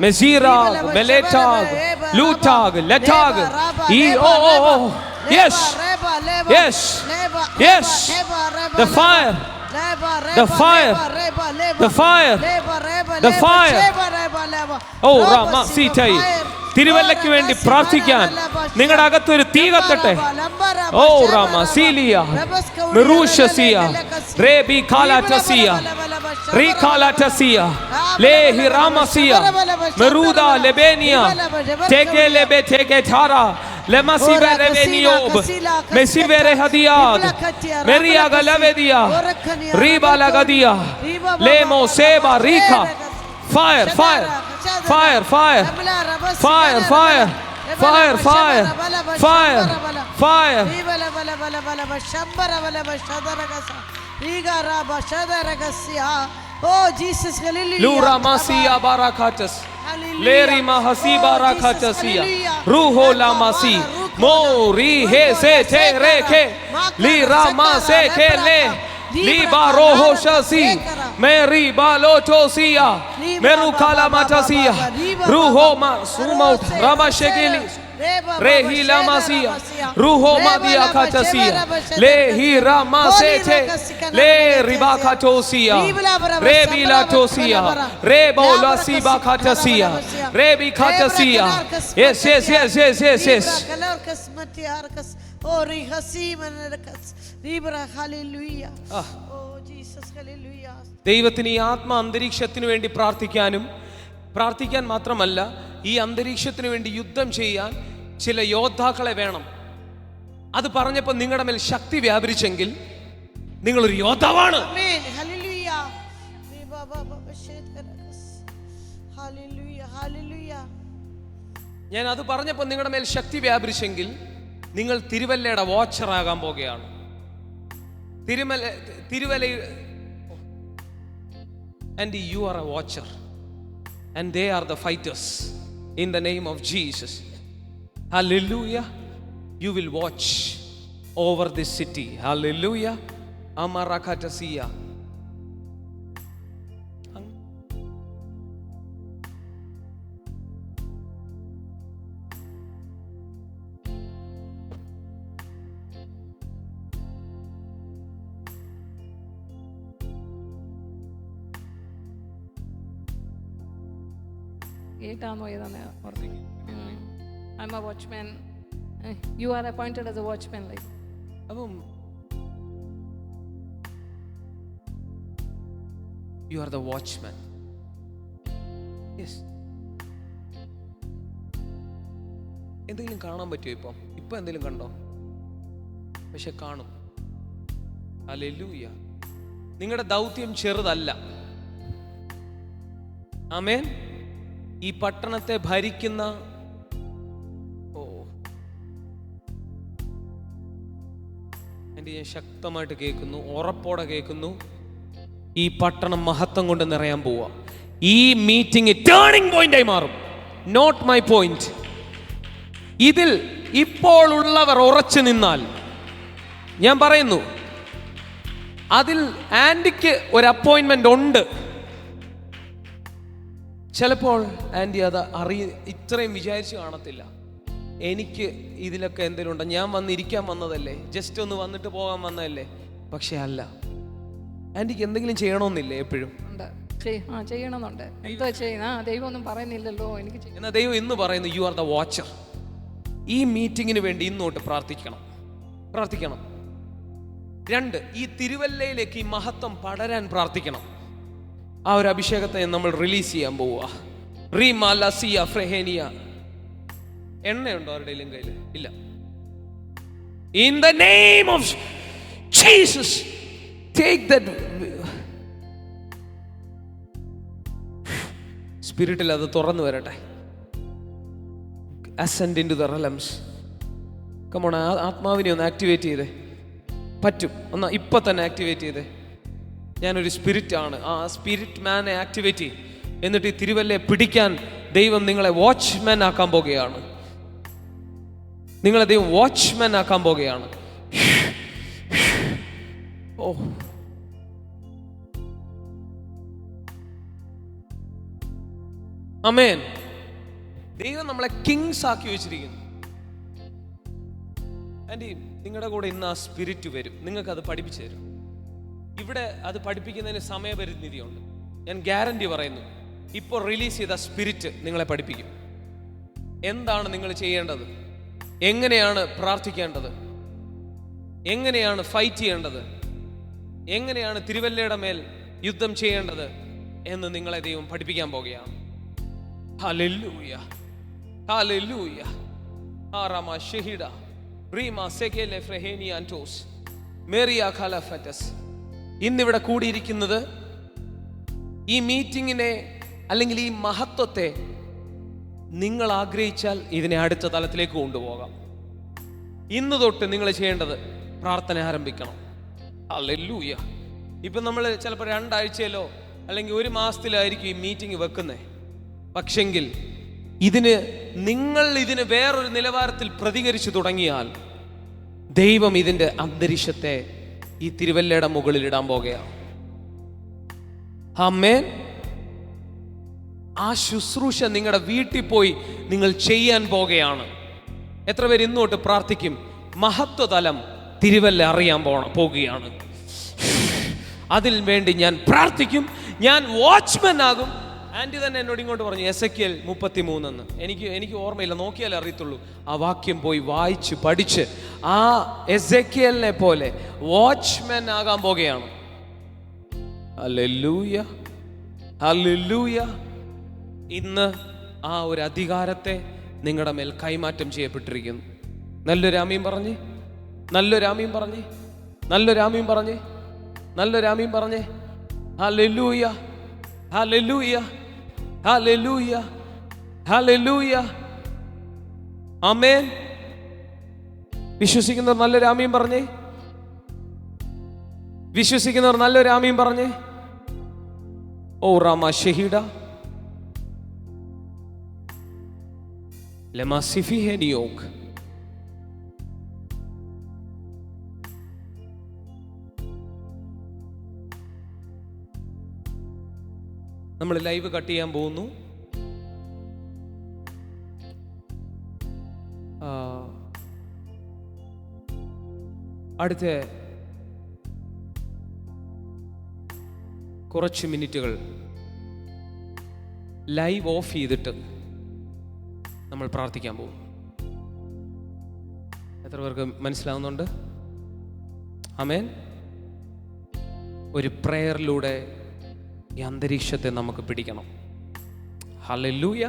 Mezirag, Meletag, Lutag, Letag. Oh, yes, yes, yes. The fire, the fire, the fire, the fire. Oh, Rama Sitai. തിരുവല്ലയ്ക്ക് വേണ്ടി പ്രാർത്ഥിക്കാൻ നിങ്ങളുടെ അകത്തൊരു തീ കത്തട്ടെ. ഓ റാമ cilia മെറൂഷസിയ റേബി കാലാറ്റസിയ റീകാലാറ്റസിയ Leahy റാമസിയ മെറൂദ ലെബേനിയ തേകെ ലെബെ തേകെ ധാര ലെമസിബെ ലെബേനിയോബ് മെസിബെരെ ഹദിയാദ് മെറിയ ഗലവെദിയ റീബാല ഗദിയ ലേമോ സേബ റീഖ. Fire, fire, fire, fire, fire, fire, fire, fire, fire, fire. Oh Jesus, hallelujah. Lura Masia Barakatas, Leri Mahasi Barakatasia, Ruho Lamasi, Mori He Se Te Reke, Lira Mase Kele. Libaro Hoshasi, Mary Balotosia, Merukala Matasia, Ruhoma Sumaut, Ramashegili, Rehi Lamasia, Ruho Madia Katasia, Lehi Ramasete, Le Ribakatosia, Rebila Tosia, Rebo Lasiba Katasia, Rebi Katasia. Yes, yes, yes, yes, yes, yes. Oh, hallelujah. Oh, Jesus, hallelujah. ദൈവത്തിന് ഈ ആത്മ അന്തരീക്ഷത്തിന് വേണ്ടി പ്രാർത്ഥിക്കാൻ മാത്രമല്ല, ഈ അന്തരീക്ഷത്തിന് വേണ്ടി യുദ്ധം ചെയ്യാൻ ചില യോദ്ധാക്കളെ വേണം. അത് പറഞ്ഞപ്പോൾ നിങ്ങളുടെ മേൽ ശക്തി വ്യാപരിച്ചെങ്കിൽ നിങ്ങളൊരു യോദ്ധാവാണ്. ഞാൻ അത് പറഞ്ഞപ്പോൾ നിങ്ങളുടെ മേൽ ശക്തി വ്യാപരിച്ചെങ്കിൽ നിങ്ങൾ തിരുവല്ലയുടെ വാച്ചറാകാൻ പോകുകയാണ്. Thiruvalla and you are a watcher and they are the fighters in the name of Jesus. Hallelujah. You will watch over this city. Hallelujah. Amarakatasiya. I'm a watchman. You are appointed as a watchman, like. You are the watchman. Yes. എന്തെങ്കിലും കാണാൻ പറ്റുമോ? ഇപ്പൊ എന്തെങ്കിലും കണ്ടോ? പക്ഷെ കാണും. Hallelujah. നിങ്ങളുടെ ദൗത്യം ചെറുതല്ല. ആമേൻ. ഈ പട്ടണത്തെ ഭരിക്കുന്ന ഞാൻ ശക്തമായിട്ട് കേൾക്കുന്നു, ഉറപ്പോടെ കേൾക്കുന്നു, ഈ പട്ടണം മഹത്വം കൊണ്ട് നിറയാൻ പോവാ. ഈ മീറ്റിംഗ് ടേണിംഗ് പോയിന്റ് ആയി മാറും. Not my point. ഇതിൽ ഇപ്പോൾ ഉള്ളവർ ഉറച്ചു നിന്നാൽ, ഞാൻ പറയുന്നു, അതിൽ ആൻറ്റിക്ക് ഒരു അപ്പോയിൻമെൻ്റ് ഉണ്ട്. ചിലപ്പോൾ ആൻറ്റി അത് ഇത്രയും വിചാരിച്ച് കാണത്തില്ല. എനിക്ക് ഇതിലൊക്കെ എന്തെങ്കിലും ഉണ്ടോ, ഞാൻ വന്നിരിക്കാൻ വന്നതല്ലേ, ജസ്റ്റ് ഒന്ന് വന്നിട്ട് പോകാൻ വന്നതല്ലേ. പക്ഷെ അല്ല, ആൻറ്റിക്ക് എന്തെങ്കിലും ചെയ്യണമെന്നില്ലേ എപ്പോഴും? ചെയ്യണമെന്നുണ്ട്. എന്തോ ചെയ്യുന്ന ദൈവം ഒന്നും പറയുന്നില്ലല്ലോ എനിക്ക്. എന്നാൽ ദൈവം ഇന്ന് പറയുന്നു, യു ആർ ദ വാച്ചർ. ഈ മീറ്റിങ്ങിന് വേണ്ടി ഇന്നോട്ട് പ്രാർത്ഥിക്കണം. 2, ഈ തിരുവല്ലയിലേക്ക് ഈ മഹത്വം പടരാൻ പ്രാർത്ഥിക്കണം. ആ ഒരു അഭിഷേകത്തെ നമ്മൾ റിലീസ് ചെയ്യാൻ പോവുക. റീമ ലസിയ ഫ്രെഹേനിയ. എണ്ണയുണ്ടോ ആരുടെയും കയ്യിൽ? ഇല്ല. In the name of Jesus take that. സ്പിരിറ്റിൽ അത് തുറന്നു വരട്ടെ. Ascend in to the realms. Come on, ആത്മാവിനെ ഒന്ന് ആക്ടിവേറ്റ് ചെയ്തേ. പറ്റും, ഒന്ന് ഇപ്പം തന്നെ ആക്ടിവേറ്റ് ചെയ്തേ. ഞാനൊരു സ്പിരിറ്റ് ആണ്. ആ സ്പിരിറ്റ് മാനെ ആക്ടിവേറ്റ് ചെയ്യും. എന്നിട്ട് ഈ തിരുവല്ലയെ പിടിക്കാൻ ദൈവം നിങ്ങളെ വാച്ച്മാൻ ആക്കാൻ പോകുകയാണ്. നിങ്ങളെ ദൈവം വാച്ച്മാൻ ആക്കാൻ പോകുകയാണ്. ഓ, ആമേൻ. ദൈവം നമ്മളെ കിങ്സ് ആക്കി വെച്ചിരിക്കുന്നു. ആൻറ്റി, നിങ്ങളുടെ കൂടെ ഇന്ന് ആ സ്പിരിറ്റ് വരും. നിങ്ങൾക്ക് അത് പഠിപ്പിച്ചു തരും. ഇവിടെ അത് പഠിപ്പിക്കുന്നതിന് സമയപരിമിതിയുണ്ട്. ഞാൻ ഗ്യാരണ്ടി പറയുന്നു, ഇപ്പോൾ റിലീസ് ചെയ്ത സ്പിരിറ്റ് നിങ്ങളെ പഠിപ്പിക്കും. എന്താണ് നിങ്ങൾ ചെയ്യേണ്ടത്, എങ്ങനെയാണ് പ്രാർത്ഥിക്കേണ്ടത്, എങ്ങനെയാണ് ഫൈറ്റ് ചെയ്യേണ്ടത്, എങ്ങനെയാണ് തിരുവല്ലയുടെ മേൽ യുദ്ധം ചെയ്യേണ്ടത് എന്ന് നിങ്ങളെ ദൈവം പഠിപ്പിക്കാൻ പോകുകയാണ്. Hallelujah, hallelujah. ആറാമ ഷഹീഡ റീമ സെകേലെ ഫ്രെഹേനി ആന്റോസ് മേരിയ ഖലഫറ്റസ്. ഇന്നിവിടെ കൂടിയിരിക്കുന്നത് ഈ മീറ്റിങ്ങിനെ അല്ലെങ്കിൽ ഈ മഹത്വത്തെ നിങ്ങൾ ആഗ്രഹിച്ചാൽ ഇതിനെ അടുത്ത തലത്തിലേക്ക് കൊണ്ടുപോകാം. ഇന്ന് തൊട്ട് നിങ്ങൾ ചെയ്യേണ്ടത് പ്രാർത്ഥന ആരംഭിക്കണം. ഹല്ലേലൂയ. ഇപ്പം നമ്മൾ ചിലപ്പോൾ 2 ആഴ്ചയിലോ അല്ലെങ്കിൽ 1 മാസത്തിലായിരിക്കും ഈ മീറ്റിംഗ് വെക്കുന്നത്. പക്ഷെങ്കിൽ നിങ്ങൾ ഇതിന് വേറൊരു നിലവാരത്തിൽ പ്രതികരിച്ചു തുടങ്ങിയാൽ ദൈവം ഇതിൻ്റെ അന്തരീക്ഷത്തെ ഈ തിരുവല്ലയുടെ മുകളിൽ ഇടാൻ പോകുകയാണ്. ആമേൻ. ആ ശുശ്രൂഷ നിങ്ങളുടെ വീട്ടിൽ പോയി നിങ്ങൾ ചെയ്യാൻ പോകുകയാണ്. എത്ര പേര് ഇന്നോട്ട് പ്രാർത്ഥിക്കും, മഹത്വതലം തിരുവല്ല അറിയാൻ പോകുകയാണ്, അതിൽ വേണ്ടി ഞാൻ പ്രാർത്ഥിക്കും, ഞാൻ വാച്ച്മാൻ ആകും. ആൻറ്റി തന്നെ എന്നോട് ഇങ്ങോട്ട് പറഞ്ഞു എസെക്കിയേൽ 33 എന്ന്. എനിക്ക് ഓർമ്മയില്ല, നോക്കിയാലേ അറിയത്തുള്ളൂ. ആ വാക്യം പോയി വായിച്ച് പഠിച്ച് ആ എസെക്കിയേലിനെ പോലെ വാച്ച്മാൻ ആകാൻ പോകുകയാണ്. Hallelujah, hallelujah. ഇന്ന് ആ ഒരു അധികാരത്തെ നിങ്ങളുടെ മേൽ കൈമാറ്റം ചെയ്യപ്പെട്ടിരിക്കുന്നു. നല്ലൊരു ആമീൻ പറഞ്ഞേ, നല്ലൊരു ആമീൻ പറഞ്ഞേ, നല്ലൊരു ആമീൻ പറഞ്ഞേ, നല്ലൊരു ആമീൻ പറഞ്ഞേ. Hallelujah, hallelujah, hallelujah, hallelujah. Amen. വിശ്വസിക്കുന്നവർ നല്ലൊരു ആമീൻ പറഞ്ഞേ, വിശ്വസിക്കുന്നവർ നല്ലൊരു ആമീൻ പറഞ്ഞേ. ഓ റാമ ഷഹീഡ ലമാ സിഫി ഹെനിയോക്. നമ്മൾ ലൈവ് കട്ട് ചെയ്യാൻ പോകുന്നു. അടുത്ത കുറച്ച് മിനിറ്റുകൾ ലൈവ് ഓഫ് ചെയ്തിട്ട് നമ്മൾ പ്രാർത്ഥിക്കാൻ പോകും. എത്ര പേർക്ക് മനസ്സിലാവുന്നുണ്ട്? ആമേൻ. ഒരു പ്രേയറിലൂടെ ഈ അന്തരീക്ഷത്തെ നമുക്ക് പിടിക്കണം. ഹല്ലേലൂയ,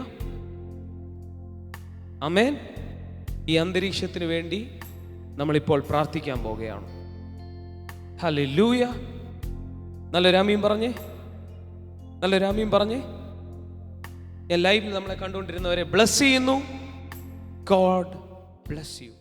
ആമേൻ. ഈ അന്തരീക്ഷത്തിന് വേണ്ടി നമ്മളിപ്പോൾ പ്രാർത്ഥിക്കാൻ പോകുകയാണ്. ഹല്ലേലൂയ. നല്ലൊരു ആമീൻ പറഞ്ഞേ, നല്ലൊരു ആമീൻ പറഞ്ഞേ. ഞാൻ ലൈവിൽ നമ്മളെ കണ്ടുകൊണ്ടിരുന്നവരെ ബ്ലസ് ചെയ്യുന്നു. God bless you.